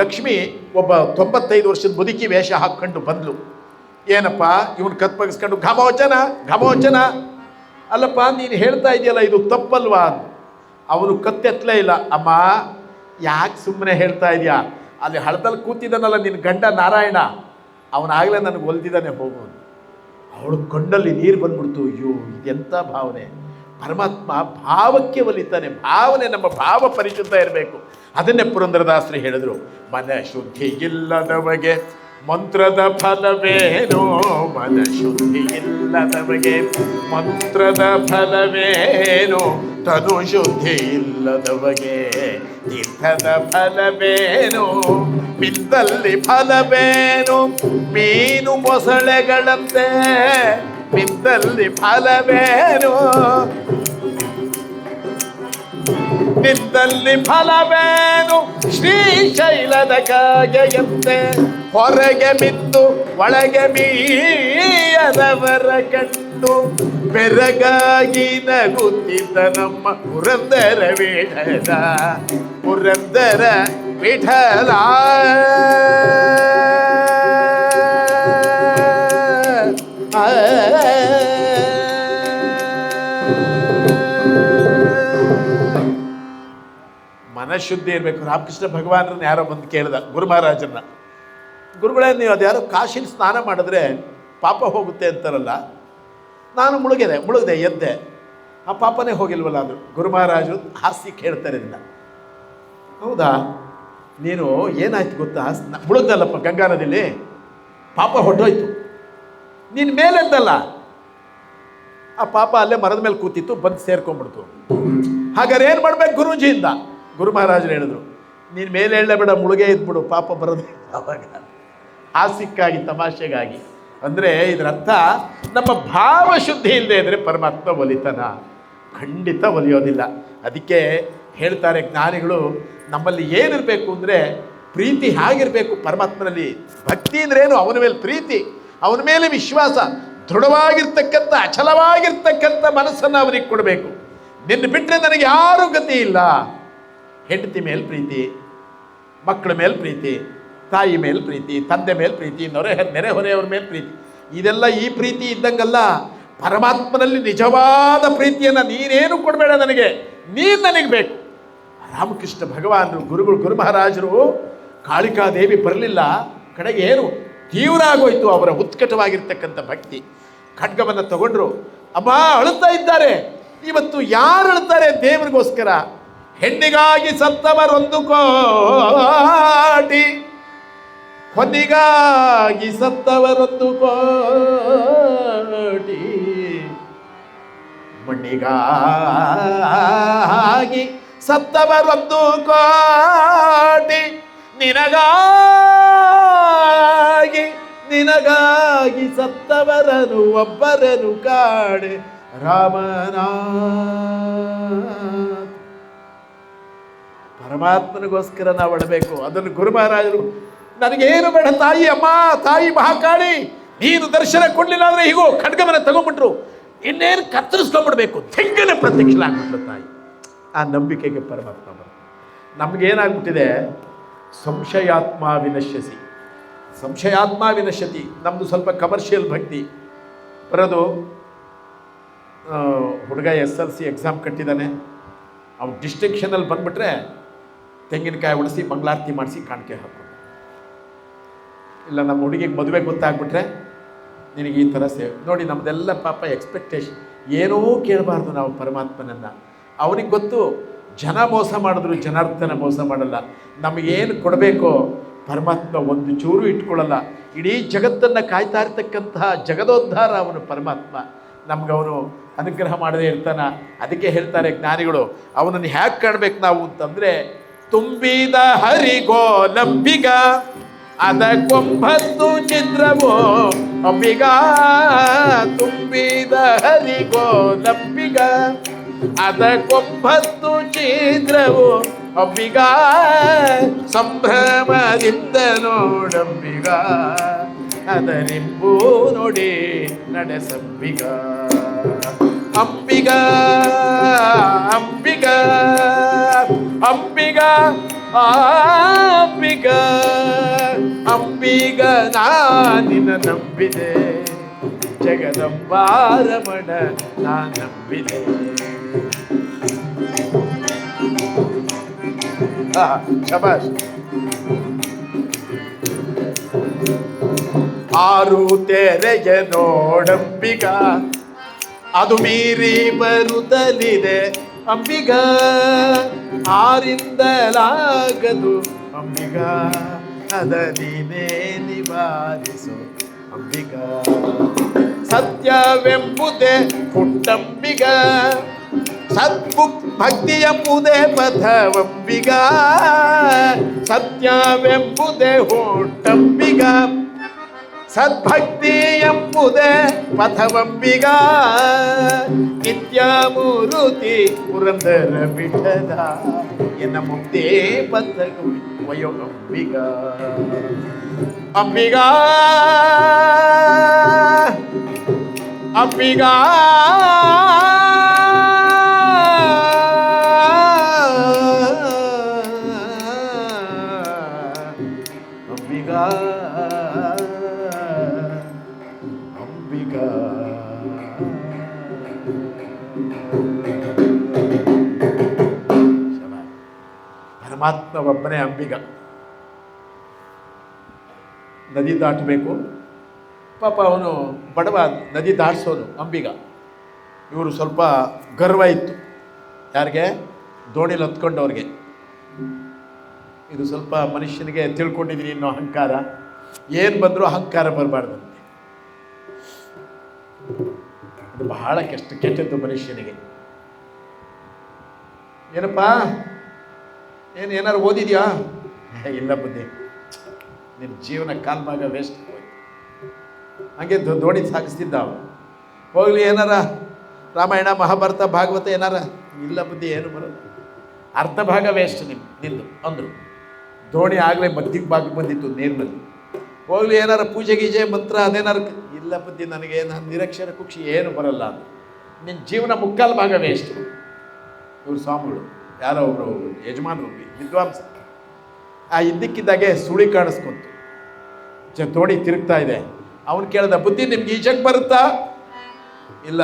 ಲಕ್ಷ್ಮಿ ಒಬ್ಬ 95 ವರ್ಷದ ಮುದುಕಿ ವೇಷ ಹಾಕ್ಕೊಂಡು ಬಂದ್ಲು. ಏನಪ್ಪ ಇವನು ಕತ್ಪಗಿಸ್ಕೊಂಡು ಘಮೋಚನ ಘಮೋಚನ. ಅಲ್ಲಪ್ಪ ನೀನು ಹೇಳ್ತಾ ಇದೆಯಲ್ಲ ಇದು ತಪ್ಪಲ್ವಾ ಅಂತ. ಅವನು ಕತ್ತೆತ್ತಲೇ ಇಲ್ಲ. ಅಮ್ಮ ಯಾಕೆ ಸುಮ್ಮನೆ ಹೇಳ್ತಾ ಇದೆಯಾ, ಅಲ್ಲಿ ಹಳದಲ್ಲಿ ಕೂತಿದ್ದಾನಲ್ಲ ನಿನ್ನ ಗಂಡ ನಾರಾಯಣ, ಅವನಾಗಲೇ ನನಗೆ ಒಲ್ದಿದ್ದಾನೆ ಹೋಗೋನು. ಅವಳು ಕಣ್ಣಲ್ಲಿ ನೀರು ಬಂದ್ಬಿಡ್ತು. ಅಯ್ಯೋ ಇದೆಂಥ ಭಾವನೆ. ಪರಮಾತ್ಮ ಭಾವಕ್ಕೆ ಒಲಿತಾನೆ. ಭಾವನೆ ನಮ್ಮ ಭಾವ ಪರಿಶುದ್ಧ ಇರಬೇಕು. ಅದನ್ನೇ ಪುರಂದರದಾಸರು ಹೇಳಿದ್ರು, ಮನ ಶುದ್ಧಿ ಇಲ್ಲದವಗೆ ಮಂತ್ರದ ಫಲವೇನೋ, ಮನ ಶುದ್ಧಿ ಇಲ್ಲದವಗೆ ಮಂತ್ರದ ಫಲವೇನೋ, ತನು ಶುದ್ಧಿ ಇಲ್ಲದವಗೆ ತೀರ್ಥದ ಫಲವೇನೋ, ಮಿಂದಲ್ಲಿ ಫಲವೇನು ಮೀನು ಮೊಸಳೆಗಳಂತೆ, ಮಿಂದಲ್ಲಿ ಫಲವೇನು ನಿಂದಲ್ಲಿ ಫಲವೇನು ಶ್ರೀಶೈಲದ ಕಾಗೆಯಂತೆ, ಹೊರಗೆ ಬಿದ್ದು ಒಳಗೆ ಮೀಯದವರ ಕಂಡು ಬೆರಗಾಗಿ ನಗುತ್ತಿದ್ದ ನಮ್ಮ ಪುರಂದರ ವಿಠಲ, ಪುರಂದರ ವಿಠಲ. ಮನಃಶುದ್ಧಿ ಇರಬೇಕು. ರಾಮಕೃಷ್ಣ ಭಗವಾನರನ್ನ ಯಾರೋ ಬಂದು ಕೇಳಿದ ಗುರು ಮಹಾರಾಜರನ್ನ, ಗುರುಗಳೇ ನೀವು ಅದ್ಯಾರೋ ಕಾಶಿಲಿ ಸ್ನಾನ ಮಾಡಿದ್ರೆ ಪಾಪ ಹೋಗುತ್ತೆ ಅಂತಾರಲ್ಲ, ನಾನು ಮುಳುಗಿದೆ ಎದ್ದೆ, ಆ ಪಾಪನೇ ಹೋಗಿಲ್ವಲ್ಲ ಅಂದರು. ಗುರು ಮಹಾರಾಜರು ಹಾಸ್ಯ ಕೇಳ್ತಾರೆ ಇದನ್ನ. ಹೌದಾ, ನೀನು ಏನಾಯ್ತು ಗೊತ್ತಾ, ಮುಳುಗ್ದಲ್ಲಪ್ಪ ಗಂಗಾ ನದಿಲಿ, ಪಾಪ ಹೊಟ್ಟೋಯ್ತು, ನೀನು ಮೇಲೆದ್ದಲ್ಲ, ಆ ಪಾಪ ಅಲ್ಲೇ ಮರದ ಮೇಲೆ ಕೂತಿತ್ತು, ಬಂದು ಸೇರ್ಕೊಂಡ್ಬಿಡ್ತು. ಹಾಗಾದ್ರೆ ಏನು ಮಾಡ್ಬೇಕು ಗುರೂಜಿಯಿಂದ? ಗುರು ಮಹಾರಾಜರು ಹೇಳಿದ್ರು, ನೀನು ಮೇಲೆ ಹೇಳಬೇಡ, ಮುಳುಗೆ ಇದ್ಬಿಡು, ಪಾಪ ಬರೋದು. ಅವಾಗ ಹಾಸ್ಯಕ್ಕಾಗಿ ತಮಾಷೆಗಾಗಿ. ಅಂದರೆ ಇದರ ಅರ್ಥ, ನಮ್ಮ ಭಾವ ಶುದ್ಧಿ ಇಲ್ಲದೆ ಇದ್ದರೆ ಪರಮಾತ್ಮ ಒಲಿತನ ಖಂಡಿತ ಒಲಿಯೋದಿಲ್ಲ. ಅದಕ್ಕೆ ಹೇಳ್ತಾರೆ ಜ್ಞಾನಿಗಳು, ನಮ್ಮಲ್ಲಿ ಏನಿರಬೇಕು ಅಂದರೆ ಪ್ರೀತಿ ಹೇಗಿರಬೇಕು ಪರಮಾತ್ಮನಲ್ಲಿ. ಭಕ್ತಿ ಅಂದ್ರೇನು? ಅವನ ಮೇಲೆ ಪ್ರೀತಿ, ಅವನ ಮೇಲೆ ವಿಶ್ವಾಸ, ದೃಢವಾಗಿರ್ತಕ್ಕಂಥ ಅಚಲವಾಗಿರ್ತಕ್ಕಂಥ ಮನಸ್ಸನ್ನು ಅವನಿಗೆ ಕೊಡಬೇಕು. ನಿನ್ನ ಬಿಟ್ಟರೆ ನನಗೆ ಯಾರೂ ಗತಿ ಇಲ್ಲ. ಹೆಂಡತಿ ಮೇಲೆ ಪ್ರೀತಿ, ಮಕ್ಕಳ ಮೇಲೆ ಪ್ರೀತಿ, ತಾಯಿ ಮೇಲೆ ಪ್ರೀತಿ, ತಂದೆ ಮೇಲೆ ಪ್ರೀತಿ, ನೆರೆಹೊರೆಯವ್ರ ಮೇಲೆ ಪ್ರೀತಿ, ಇದೆಲ್ಲ ಈ ಪ್ರೀತಿ ಇದ್ದಂಗಲ್ಲ. ಪರಮಾತ್ಮನಲ್ಲಿ ನಿಜವಾದ ಪ್ರೀತಿಯನ್ನು ನೀನೇನು ಕೊಡಬೇಡ ನನಗೆ, ನೀನು ನನಗೆ ಬೇಕು. ರಾಮಕೃಷ್ಣ ಭಗವಾನರು ಗುರುಗಳು ಗುರು ಮಹಾರಾಜರು ಕಾಳಿಕಾದೇವಿ ಬರಲಿಲ್ಲ, ಕಡೆಗೆ ಏನು ತೀವ್ರ ಆಗೋಯ್ತು ಅವರ ಉತ್ಕಟವಾಗಿರ್ತಕ್ಕಂಥ ಭಕ್ತಿ. ಖಡ್ಗವನ್ನು ತಗೊಂಡ್ರು. ಅಮ್ಮ ಅಳುತ್ತಾ ಇದ್ದಾರೆ. ಇವತ್ತು ಯಾರು ಅಳುತ್ತಾರೆ ದೇವರಿಗೋಸ್ಕರ? ಹೆಣ್ಣಿಗಾಗಿ ಸತ್ತವರೊಂದು ಕೋಟಿ, ಹೊನ್ನಿಗಾಗಿ ಸತ್ತವರೊಂದು ಕೋಟಿ, ಮಣ್ಣಿಗಾಗಿ ಸತ್ತವರೊಂದು ಕೋಟಿ, ನಿನಗಾಗಿ ಸತ್ತವರನು ಒಬ್ಬರನು ಕಾಡೆ ರಾಮನಾಥ. ಪರಮಾತ್ಮನಿಗೋಸ್ಕರ ನಾವು ಅಡಬೇಕು. ಅದನ್ನು ಗುರು ಮಹಾರಾಜರು, ನನಗೇನು ಬೇಡ ತಾಯಿ, ಅಮ್ಮ ತಾಯಿ ಮಹಾಕಾಳಿ, ನೀನು ದರ್ಶನ ಕೊಡಲಿಲ್ಲ ಅಂದರೆ ಹೀಗೋ ಖಡ್ಗಮನ ತಗೊಂಡ್ಬಿಟ್ರು, ಇನ್ನೇನು ಕತ್ತರಿಸ್ಕೊಂಡ್ಬಿಡ್ಬೇಕು, ತೆಂಗನೆ ಪ್ರತ್ಯಕ್ಷಲಾಗ್ಬಿಟ್ಲು ತಾಯಿ. ಆ ನಂಬಿಕೆಗೆ ಪರಮಾತ್ಮ ಬರ. ನಮಗೇನಾಗ್ಬಿಟ್ಟಿದೆ, ಸಂಶಯಾತ್ಮ ವಿನಶ್ಯಸಿ, ಸಂಶಯಾತ್ಮ ವಿನಶ್ಯತಿ. ನಮ್ಮದು ಸ್ವಲ್ಪ ಕಮರ್ಷಿಯಲ್ ಭಕ್ತಿ ಬರೋದು. ಹುಡುಗ SLC ಎಕ್ಸಾಮ್ ಕಟ್ಟಿದ್ದಾನೆ, ಅವ್ನು ಡಿಸ್ಟಿಂಕ್ಷನಲ್ಲಿ ಬಂದುಬಿಟ್ರೆ ತೆಂಗಿನಕಾಯಿ ಉಳಿಸಿ ಮಂಗಳಾರತಿ ಮಾಡಿಸಿ ಕಾಣಿಕೆ ಹಾಕೋದು. ಇಲ್ಲ ನಮ್ಮ ಹುಡುಗಿಗೆ ಮದುವೆ ಗೊತ್ತಾಗ್ಬಿಟ್ರೆ ನಿನಗೆ ಈ ಥರ ಸೇವೆ ನೋಡಿ. ನಮ್ಮದೆಲ್ಲ ಪಾಪ ಎಕ್ಸ್ಪೆಕ್ಟೇಷನ್. ಏನೂ ಕೇಳಬಾರ್ದು ನಾವು ಪರಮಾತ್ಮನನ್ನು. ಅವನಿಗೆ ಗೊತ್ತು, ಜನ ಮೋಸ ಮಾಡಿದ್ರು ಜನಾರ್ದನ ಮೋಸ ಮಾಡಲ್ಲ. ನಮಗೇನು ಕೊಡಬೇಕೋ ಪರಮಾತ್ಮ ಒಂದು ಚೂರು ಇಟ್ಕೊಳ್ಳಲ್ಲ. ಇಡೀ ಜಗತ್ತನ್ನು ಕಾಯ್ತಾ ಇರ್ತಕ್ಕಂತಹ ಜಗದೋದ್ಧಾರ ಅವನು ಪರಮಾತ್ಮ. ನಮಗವನು ಅನುಗ್ರಹ ಮಾಡದೇ ಇರ್ತಾನ. ಅದಕ್ಕೆ ಹೇಳ್ತಾರೆ ಜ್ಞಾನಿಗಳು, ಅವನನ್ನು ಹ್ಯಾಕೆ ಕಾಣಬೇಕು ನಾವು ಅಂತಂದರೆ, ತುಂಬಿದ ಹರಿಗೋ ನಂಬಿಗ ಅದಕ್ಕೊಂಬತ್ತು ಚಿತ್ರವೋ ಅಂಬಿಗ, ತುಂಬಿದ ಹರಿಗೋ ನಂಬಿಗ ಅದಕ್ಕೊಂಬತ್ತು ಚಿತ್ರವೋ ಅಂಬಿಗ, ಸಂಭ್ರಮದಿಂದ ನೋಡಂಬಿಗ ಅದರಿಂಬೂ ನೋಡಿ ನಡೆಸಂಬಿಗ. ಅಂಬಿಗ ಅಂಬಿಗ ಅಂಬಿಗ ಅಂಬಿಗ ಅಂಬಿಗ ನಾನಿನ ನಂಬಿದೆ, ಜಗದಂಬಾರಮಣ ನಾನಂಬಿದೆ. ಶಬಾಷ್. ಆರು ತೆರೆಯ ನೋಡಂಬಿಗ, ಅದು ಮೀರಿ ಬರುತ್ತಲಿದೆ ಅಂಬಿಗ. ಆರಿಂದಲಾಗದು ಅಂಬಿಗ, ಅದ ನೀನೇ ನಿವಾರಿಸು ಅಂಬಿಗ. ಸತ್ಯವೆಂಬುದೇ ಹುಟ್ಟಂಬಿಗ, ಭಕ್ತಿ ಎಂಬುದೇ ಪಥವಂಬಿಗ. ಸತ್ಯವೆಂಬುದೇ ಹುಟ್ಟಂಬಿಗ, ಸದ್ಭಕ್ತಿ ಎಂಬುದೇ ಪಥವಂಬಿಗ. ನಿತ್ಯಮೂರುತಿ ಪುರಂದರ ವಿಠಲ, ಎನ್ನ ಮುಕ್ತಿ ಪಥವು ವಯೋ ಅಂಬಿಗ. ಅಂಬಿಗ ಅಂಬಿಗ ಅಂಬಿಗ ಅಂಬಿಗ. ಪರಮಾತ್ಮ ಒಬ್ಬನೇ ಅಂಬಿಗ. ನದಿ ದಾಟಬೇಕು, ಪಾಪ ಅವನು ಬಡವ, ನದಿ ದಾಟಿಸೋನು ಅಂಬಿಗ. ಇವರು ಸ್ವಲ್ಪ ಗರ್ವ ಇತ್ತು, ಯಾರಿಗೆ? ದೋಣಿಲಿ ಹತ್ಕೊಂಡವ್ರಿಗೆ. ಇದು ಸ್ವಲ್ಪ ಮನುಷ್ಯನಿಗೆ ತಿಳ್ಕೊಂಡಿದ್ದೀನಿ ಇನ್ನೂ ಅಹಂಕಾರ, ಏನು ಬಂದರೂ ಅಹಂಕಾರ ಬರಬಾರ್ದಂತೆ. ಅದು ಬಹಳ ಕೆಟ್ಟದ್ದು ಮನುಷ್ಯನಿಗೆ. ಏನಪ್ಪ ಏನಾರು ಓದಿದ್ಯಾ? ಇಲ್ಲ ಬುದ್ಧಿ, ನಿನ್ನ ಜೀವನ ಕಾಲ್ಭಾಗ ವೇಸ್ಟ್ ಹೋಯ್ತು. ಹಾಗೆ ದೋಣಿ ಸಾಗಿಸ್ತಿದ್ದ ಅವನು. ಹೋಗ್ಲಿ, ಏನಾರ ರಾಮಾಯಣ ಮಹಾಭಾರತ ಭಾಗವತ ಏನಾರ? ಇಲ್ಲ ಬುದ್ಧಿ, ಏನು ಬರೋದು, ಅರ್ಧ ಭಾಗ ವೇಸ್ಟ್ ನಿಂದು ಅಂದರು. ದೋಣಿ ಆಗಲೇ ಮಧ್ಯಕ್ಕೆ ಭಾಗಕ್ಕೆ ಬಂದಿತ್ತು ನೀರಿನಲ್ಲಿ. ಹೋಗ್ಲಿ, ಏನಾರ ಪೂಜೆ ಗೀಜೆ ಮಂತ್ರ ಅದೇನಾರು? ಇಲ್ಲ ಬುದ್ಧಿ, ನನಗೆ ನಾನು ನಿರಕ್ಷರ ಕುಕ್ಷಿ ಏನು ಬರಲ್ಲ ಅಂತ. ನಿನ್ನ ಜೀವನ ಮುಕ್ಕಾಲು ಭಾಗ ವೇಸ್ಟ್. ಇವರು ಸ್ವಾಮಿಗಳು, ಯಾರೋ ಒಬ್ಬರು ಯಜಮಾನರು, ವಿದ್ವಾಂಸ. ಆ ಇದ್ದಕ್ಕಿದ್ದಾಗೆ ಸುಳಿ ಕಾಣಿಸ್ಕೊಂತು, ದೋಣಿ ತಿರುಗ್ತಾ ಇದೆ. ಅವನು ಕೇಳ್ದ, ಬುದ್ಧಿ ನಿಮ್ಗೆ ಈಜಕ್ಕೆ ಬರುತ್ತಾ? ಇಲ್ಲ,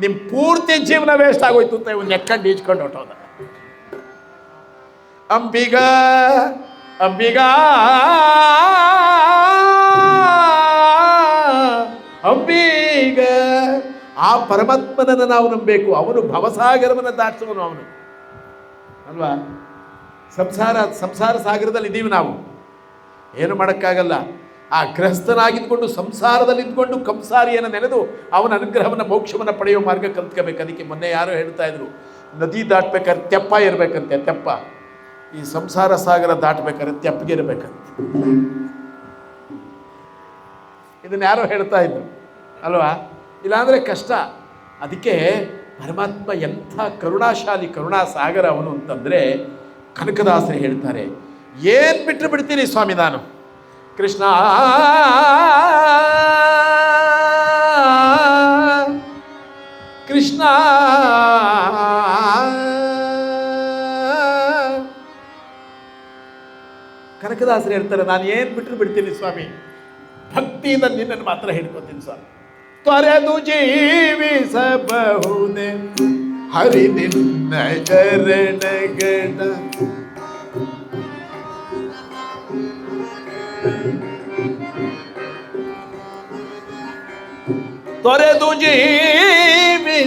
ನಿಮ್ಮ ಪೂರ್ತಿ ಜೀವನ ವೇಸ್ಟ್ ಆಗೋಯ್ತು ಅಂತ ಇವ್ನು ನೆಕ್ಕೊಂಡು ಈಜ್ಕೊಂಡು ಹೊಟ್ಟೋದ. ಅಂಬಿಗ ಅಂಬಿಗ ಅಂಬಿಗ. ಆ ಪರಮಾತ್ಮನನ್ನು ನಾವು ನಂಬಬೇಕು. ಅವನು ಭವಸಾಗರವನ್ನು ದಾಟಿಸುವನು ಅವನು ಅಲ್ವಾ? ಸಂಸಾರ ಸಾಗರದಲ್ಲಿ ಇದ್ದೀವಿ ನಾವು, ಏನು ಮಾಡೋಕ್ಕಾಗಲ್ಲ. ಆ ಗೃಹಸ್ಥನಾಗಿದ್ಕೊಂಡು ಸಂಸಾರದಲ್ಲಿ ಇದ್ಕೊಂಡು ಕಂಸಾರಿಯನ್ನು ನೆನೆದು ಅವನ ಅನುಗ್ರಹವನ್ನು ಮೋಕ್ಷವನ್ನು ಪಡೆಯುವ ಮಾರ್ಗ ಕಲ್ತ್ಕೋಬೇಕು. ಅದಕ್ಕೆ ಮೊನ್ನೆ ಯಾರೋ ಹೇಳ್ತಾ ಇದ್ರು, ನದಿ ದಾಟಬೇಕಾದ್ರೆ ತೆಪ್ಪ ಇರಬೇಕಂತೆ. ತೆಪ್ಪ, ಈ ಸಂಸಾರ ಸಾಗರ ದಾಟಬೇಕಾದ್ರೆ ತೆಪ್ಪಗೆ ಇರಬೇಕಂತೆ. ಇದನ್ನು ಯಾರೋ ಹೇಳ್ತಾ ಇದ್ರು ಅಲ್ವಾ? ಇಲ್ಲಾಂದರೆ ಕಷ್ಟ. ಅದಕ್ಕೆ ಪರಮಾತ್ಮ ಎಂಥ ಕರುಣಾಶಾಲಿ, ಕರುಣಾಸಾಗರ ಅವನು ಅಂತಂದರೆ ಕನಕದಾಸರು ಹೇಳ್ತಾರೆ, ಏನು ಬಿಟ್ಟರು ಬಿಡ್ತೀನಿ ಸ್ವಾಮಿ ನಾನು. ಕೃಷ್ಣ ಕೃಷ್ಣ ಕನಕದಾಸರು ಹೇಳ್ತಾರೆ, ನಾನು ಏನು ಬಿಟ್ಟರು ಬಿಡ್ತೀನಿ ಸ್ವಾಮಿ, ಭಕ್ತಿಯಿಂದ ನಿನ್ನನ್ನು ಮಾತ್ರ ಹಿಡ್ಕೊತೀನಿ ಸ್ವಾಮಿ. ತೊರೆದು ಜೀವಿಸಬಹುದೇ ಹರಿ ನಿನ್ನ ಚರಣಗಳ, ತೊರೆದು ಜೀವಿಸಬಹುದೇ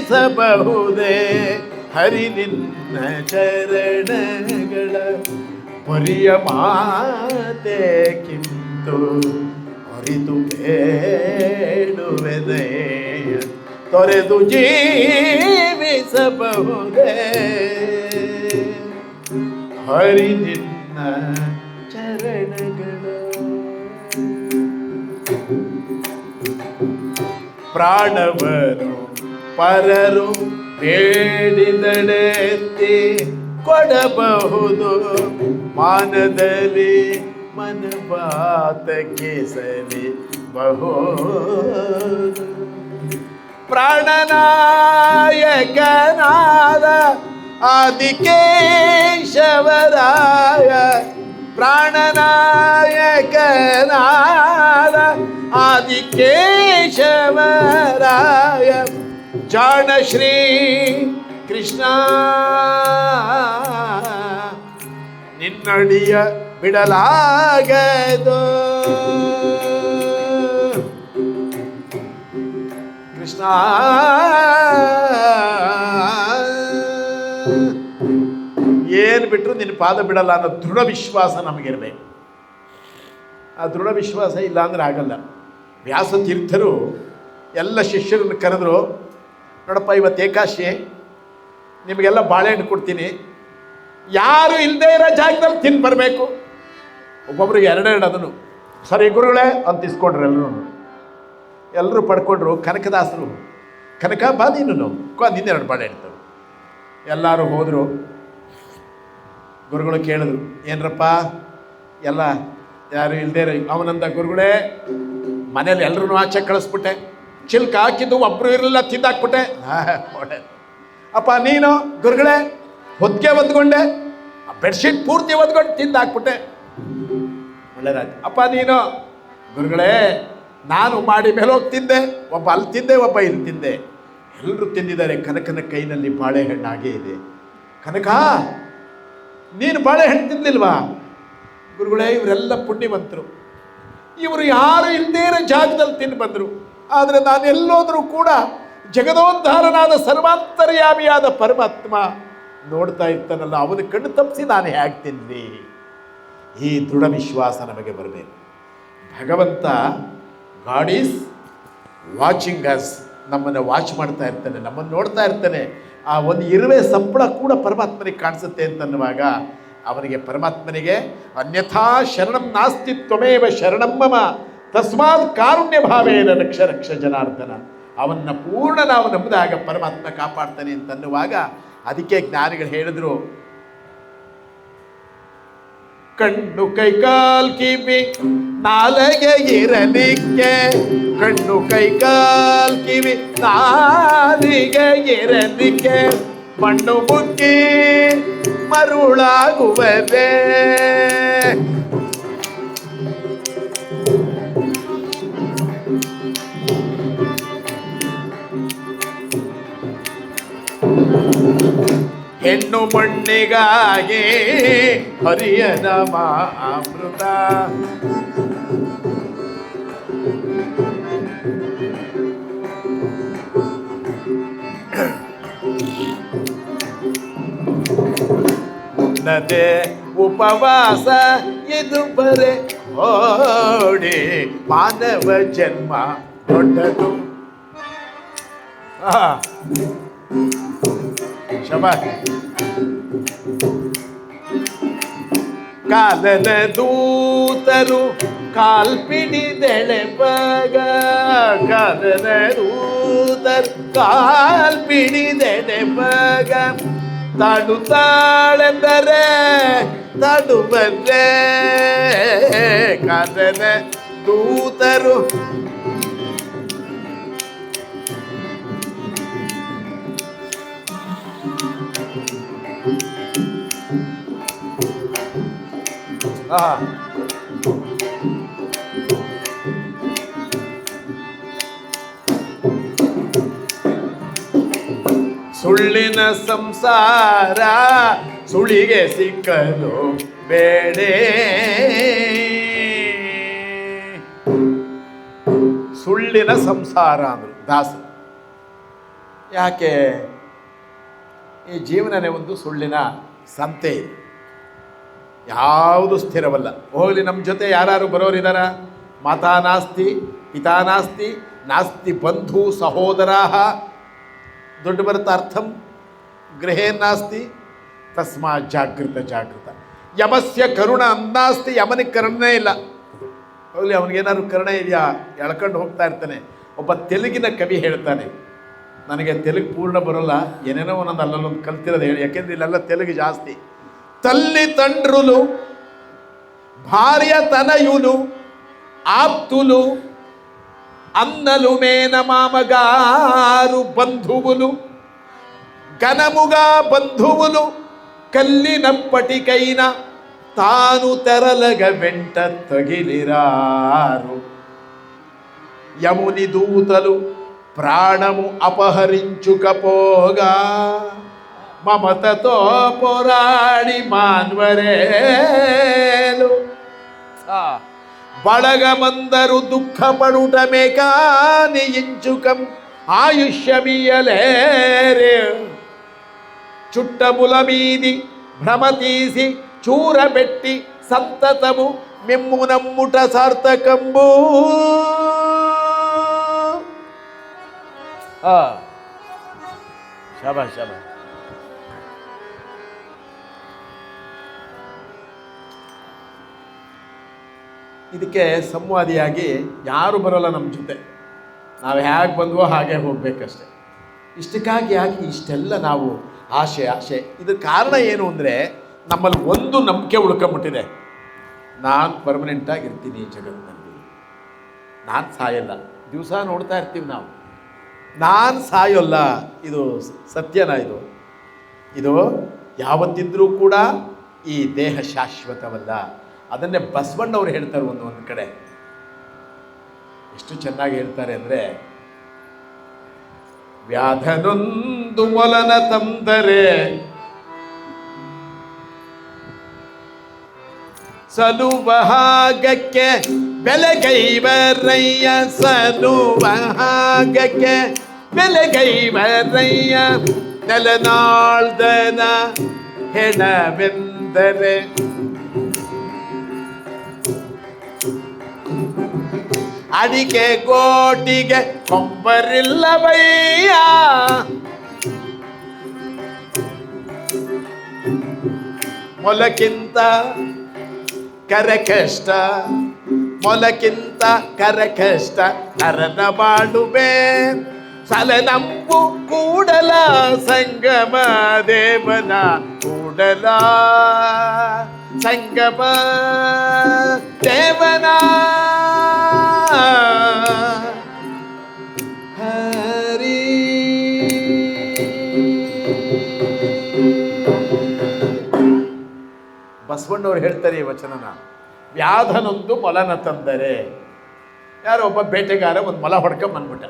ಹರಿ ನಿನ್ನ ಚರಣಗಳ, ಪರಿಯ ಮಾತೆ ಕಿಂತು ಅರಿತು ಬೇಡುವೆದೆ, ತೊರೆದು ಜೀವಿಸಬಹುದೇ ಹರಿ ನಿನ್ನ ಚರಣಗಳ. ಪ್ರಾಣವರು ಪರರು ಬೇಡಿದಡೆತ್ತಿ ಕೊಡಬಹುದು, ಮಾನದಲ್ಲಿ ಮನಬಾತ ಕೇಸರಿ ಬಹುದು. ಪ್ರಾಣನಾಯಕನಾದ ಆದಿಕೇಶವರಾಯ, ಪ್ರಾಣನಾಯಕನಾದ ಆದಿಕೇಶವರಾಯ ಕೇಶವರಾಯ ಜಾಣ ಶ್ರೀ ಕೃಷ್ಣ ನಿನ್ನಡಿಯ ಬಿಡಲಾಗದು ಕೃಷ್ಣ. ಏನು ಬಿಟ್ಟರು ನಿನ್ನ ಪಾದ ಬಿಡಲ್ಲ ಅನ್ನೋ ದೃಢ ವಿಶ್ವಾಸ ನಮಗಿರಬೇಕು. ಆ ದೃಢ ವಿಶ್ವಾಸ ಇಲ್ಲ ಅಂದರೆ ಆಗಲ್ಲ. ವ್ಯಾಸತೀರ್ಥರು ಎಲ್ಲ ಶಿಷ್ಯರನ್ನು ಕರೆದ್ರು, ನೋಡಪ್ಪ ಇವತ್ತು ಏಕಾಶಿ, ನಿಮಗೆಲ್ಲ ಬಾಳೆಹಣ್ಣು ಕೊಡ್ತೀನಿ, ಯಾರು ಇಲ್ಲದೆ ಇರೋ ಜಾಗದಲ್ಲಿ ತಿಂದು ಬರಬೇಕು. ಒಬ್ಬೊಬ್ರಿಗೆ ಎರಡೆರಡು ಅದನ್ನು ಸರಿ ಗುರುಗಳೇ ಅಂತ ಇಸ್ಕೊಂಡ್ರು. ಎಲ್ಲರೂ ಪಡ್ಕೊಂಡ್ರು. ಕನಕದಾಸರು, ಕನಕ ಬಾ ನೀನು ನಿನ್ನೆರಡು ಬಾಳೆಹಣ್ಣು. ಎಲ್ಲರೂ ಹೋದರು. ಗುರುಗಳು ಕೇಳಿದ್ರು, ಏನರಪ್ಪ ಎಲ್ಲ ಯಾರು ಇಲ್ಲದೆ ಇರೋ. ಅವನಂದ, ಗುರುಗಳೇ ಮನೇಲಿ ಎಲ್ಲರೂ ಆಚೆ ಕಳಿಸ್ಬಿಟ್ಟೆ, ಚಿಲ್ಕ ಹಾಕಿದ್ದು ಒಬ್ಬರು ಇರಲಿಲ್ಲ, ತಿಂದಾಕ್ಬಿಟ್ಟೆ. ಒಳ್ಳೆ ಅಪ್ಪ ನೀನು ಗುರುಗಳೇ ಹೊತ್ತಿಗೆ ಒದ್ಕೊಂಡೆ, ಬೆಡ್ಶೀಟ್ ಪೂರ್ತಿ ಒದ್ಕೊಂಡು ತಿಂದಾಕ್ಬಿಟ್ಟೆ. ಒಳ್ಳೆದಾಯ್ತು. ಅಪ್ಪ ನೀನು ಗುರುಗಳೇ ನಾನು ಮಾಡಿ ಮೇಲೆ ಹೋಗಿ ತಿಂದೆ, ಒಬ್ಬ ಅಲ್ಲಿ ತಿಂದೆ ಒಬ್ಬ ಇಲ್ಲಿ ತಿಂದೆ, ಎಲ್ಲರೂ ತಿಂದಿದ್ದಾರೆ. ಕನಕನ ಕೈನಲ್ಲಿ ಬಾಳೆಹಣ್ಣು ಹಾಗೇ ಇದೆ. ಕನಕ ನೀನು ಬಾಳೆಹಣ್ಣು ತಿಂದಿಲ್ವಾ? ಗುರುಗಳೇ ಇವರೆಲ್ಲ ಪುಣ್ಯವಂತರು, ಇವರು ಯಾರು ಇಲ್ಲದೇ ಇರೋ ಜಾಗದಲ್ಲಿ ತಿಂದು ಬಂದರು. ಆದರೆ ನಾನು ಎಲ್ಲೋದ್ರೂ ಕೂಡ ಜಗದೋದ್ಧಾರನಾದ ಸರ್ವಾಂತರ್ಯಾಮಿಯಾದ ಪರಮಾತ್ಮ ನೋಡ್ತಾ ಇರ್ತಾನಲ್ಲ, ಅವನ ಕಣ್ಣು ತಪ್ಪಿಸಿ ನಾನು ಹೇಗೆ ತಿನ್ನಲಿ? ಈ ದೃಢ ವಿಶ್ವಾಸ ನಮಗೆ ಬರಬೇಕು. ಭಗವಂತ ಗಾಡ್ ಈಸ್ ವಾಚಿಂಗ್ ಅಸ್, ನಮ್ಮನ್ನು ವಾಚ್ ಮಾಡ್ತಾ ಇರ್ತಾನೆ, ನಮ್ಮನ್ನು ನೋಡ್ತಾ ಇರ್ತಾನೆ. ಆ ಒಂದು ಇರುವೆ ಸಂಬಳ ಕೂಡ ಪರಮಾತ್ಮನಿಗೆ ಕಾಣಿಸುತ್ತೆ ಅಂತನ್ನುವಾಗ ಅವನಿಗೆ, ಪರಮಾತ್ಮನಿಗೆ ಅನ್ಯಥಾ ಶರಣಂ ನಾಸ್ತಿ ತ್ವಮೇವ ಶರಣಂ ಮಮ ತಸ್ಮಾತ್ ಕಾರುಣ್ಯ ಭಾವೇನ ರಕ್ಷ ರಕ್ಷ ಜನಾರ್ದನ. ಅವನ್ನ ಪೂರ್ಣ ನಾವು ನಂಬಿದಾಗ ಪರಮಾತ್ಮ ಕಾಪಾಡ್ತಾನೆ ಅಂತನ್ನುವಾಗ, ಅದಕ್ಕೆ ಜ್ಞಾನಿಗಳು ಹೇಳಿದ್ರು, ಕಣ್ಣು ಕೈಕಾಲ್ ಕಿವಿ ನಾಲಗೆ ಇರಲಿಕ್ಕೆ, ಕಣ್ಣು ಕೈಕಾಲ್ ಕಿವಿ ನಾಲಿಗೆ ಇರಲಿಕ್ಕೆ, ಮಣ್ಣು ಮುಕ್ಕಿ ಮರುಳಾಗುವದೆ. ಹೆಣ್ಣು ಮಣ್ಣಿಗಾಗಿ ಹರಿಯದ ಅಮೃತ, ಉನ್ನತೆ ಉಪವಾಸ ಇದು ಬರೆ ಓಡಿ ಮಾನವ ಜನ್ಮ ದೊಡ್ಡದು. ಶಬಾಷ್. ಕಾಲದ ದೂತರು ಕಾಲ್ಪಿಡಿದೆಳೆಬಾಗ, ಕಾಲದ ದೂತರು ಕಾಲ್ಪಿಡಿದೆಳೆಬಾಗ, ತಾಡುತ್ತಾಳೆಂದರೆ ತಾಡುವಂತೆ. ಕಾಲದ ದೂತರು ಸುಳ್ಳಿನ ಸಂಸಾರ ಸುಳಿಗೆ ಸಿಕ್ಕಲು ಬೇಡೆ. ಸುಳ್ಳಿನ ಸಂಸಾರ ಅಂದರು ದಾಸರು. ಯಾಕೆ? ಈ ಜೀವನನೇ ಒಂದು ಸುಳ್ಳಿನ ಸಂತೆ, ಯಾವುದು ಸ್ಥಿರವಲ್ಲ. ಹೋಗಲಿ, ನಮ್ಮ ಜೊತೆ ಯಾರು ಬರೋರಿದಾರ? ಮಾತಾ ನಾಸ್ತಿ ಪಿತಾ ನಾಸ್ತಿ ನಾಸ್ತಿ ಬಂಧು ಸಹೋದರ, ದೊಡ್ಡ ಬರುತ್ತಾ ಅರ್ಥಂ ಗೃಹೇ ನಾಸ್ತಿ ತಸ್ಮಾತ್ ಜಾಗೃತ ಜಾಗೃತ. ಯಮಸ್ಯ ಕರುಣ ಅಂದಾಸ್ತಿ, ಯಮನಿಗೆ ಕರುಣೆ ಇಲ್ಲ. ಹೋಗಲಿ, ಅವನಿಗೇನಾದ್ರು ಕರುಣೆ ಇದೆಯಾ? ಎಳ್ಕೊಂಡು ಹೋಗ್ತಾ ಇರ್ತಾನೆ. ಒಬ್ಬ ತೆಲುಗಿನ ಕವಿ ಹೇಳ್ತಾನೆ, ನನಗೆ ತೆಲುಗು ಪೂರ್ಣ ಬರೋಲ್ಲ, ಏನೇನೋ ಒಂದೊಂದು ಅಲ್ಲೊಂದು ಕಲ್ತಿರೋದು ಹೇಳಿ, ಯಾಕೆಂದ್ರೆ ಇಲ್ಲೆಲ್ಲ ತೆಲುಗು ಜಾಸ್ತಿ. తల్లి తండ్రులు భార్య తనయులు ఆప్తులు అన్నలు మేనమామగారు బంధువులు ఘనముగా బంధువులు కల్లినప్పటికైనా తాను తెరలగ వెంట తగిలిరారు. యముని దూతలు ప్రాణము అపహరించుకపోగా మమతతో పోరాడి మాన్వరేలు బళగమందరు దుఃఖపడుటమే కాని ఇంచుకం ఆయుష్యమియలేరే చుట్టముల మీది భ్రమ తీసి చూరబెట్టి సంతతము మిమ్ము నమ్ముట సార్థకంబు. ಶಬಾಷ್ ಶಬಾಷ್. ಇದಕ್ಕೆ ಸಂವಾದಿಯಾಗಿ ಯಾರು ಬರೋಲ್ಲ ನಮ್ಮ ಜೊತೆ, ನಾವು ಹೇಗೆ ಬಂದ್ವೋ ಹಾಗೆ ಹೋಗ್ಬೇಕಷ್ಟೆ. ಇಷ್ಟಕ್ಕಾಗಿ ಯಾಕೆ ಇಷ್ಟೆಲ್ಲ ನಾವು ಆಸೆ ಆಸೆ? ಇದ್ರ ಕಾರಣ ಏನು ಅಂದರೆ ನಮ್ಮಲ್ಲಿ ಒಂದು ನಂಬಿಕೆ ಉಳ್ಕೊಂಬಿಟ್ಟಿದೆ, ನಾನು ಪರ್ಮನೆಂಟಾಗಿರ್ತೀನಿ ಈ ಜಗತ್ತಿನಲ್ಲಿ, ನಾನು ಸಾಯಲ್ಲ. ದಿವಸ ನೋಡ್ತಾ ಇರ್ತೀವಿ ನಾವು, ನಾನು ಸಾಯೋಲ್ಲ, ಇದು ಸತ್ಯನ? ಇದು ಯಾವತ್ತಿದ್ರೂ ಕೂಡ ಈ ದೇಹ ಶಾಶ್ವತವಲ್ಲ. ಅದನ್ನೇ ಬಸವಣ್ಣವ್ರು ಹೇಳ್ತಾರೆ ಒಂದು ಕಡೆ, ಎಷ್ಟು ಚೆನ್ನಾಗಿ ಹೇಳ್ತಾರೆ ಅಂದರೆ, ವ್ಯಾಧನೊಂದು ಮೊಲನ ತಂದರೆ ಸಲುವಹಾಗಕ್ಕೆ ಬೆಲೆಗೈವರಯ್ಯ, ಸಲುವಹಾಗಕ್ಕೆ ಬೆಲೆಗೈವರಯ್ಯ, ನೆಲನಾಳ್ದನ ಹೆಣವೆಂದರೆ ಅಡಿಕೆ ಗೋಟಿಗೆ ಕೊಂಬರಿಲ್ಲವಯ್ಯ, ಮೊಲಕ್ಕಿಂತ ಕರೆ ಕಷ್ಟ, ಮೊಲಕ್ಕಿಂತ ಕರೆ ಕಷ್ಟ ನರನ ಮಾಡುವೆ, ಸಲನಂಬು ಕೂಡಲ ಸಂಗಮ ದೇವನ ಕೂಡಲ ಸಂಗಮ ದೇವನ ಹರಿ. ಬಸವಣ್ಣವ್ರು ಹೇಳ್ತಾರೆ ಈ ವಚನನ. ವ್ಯಾಧನೊಂದು ಮೊಲನ ತಂದರೆ, ಯಾರೋ ಒಬ್ಬ ಬೇಟೆಗಾರ ಒಂದು ಮೊಲ ಹೊಡ್ಕೊಂಬಂದ್ಬಿಟ್ಟ.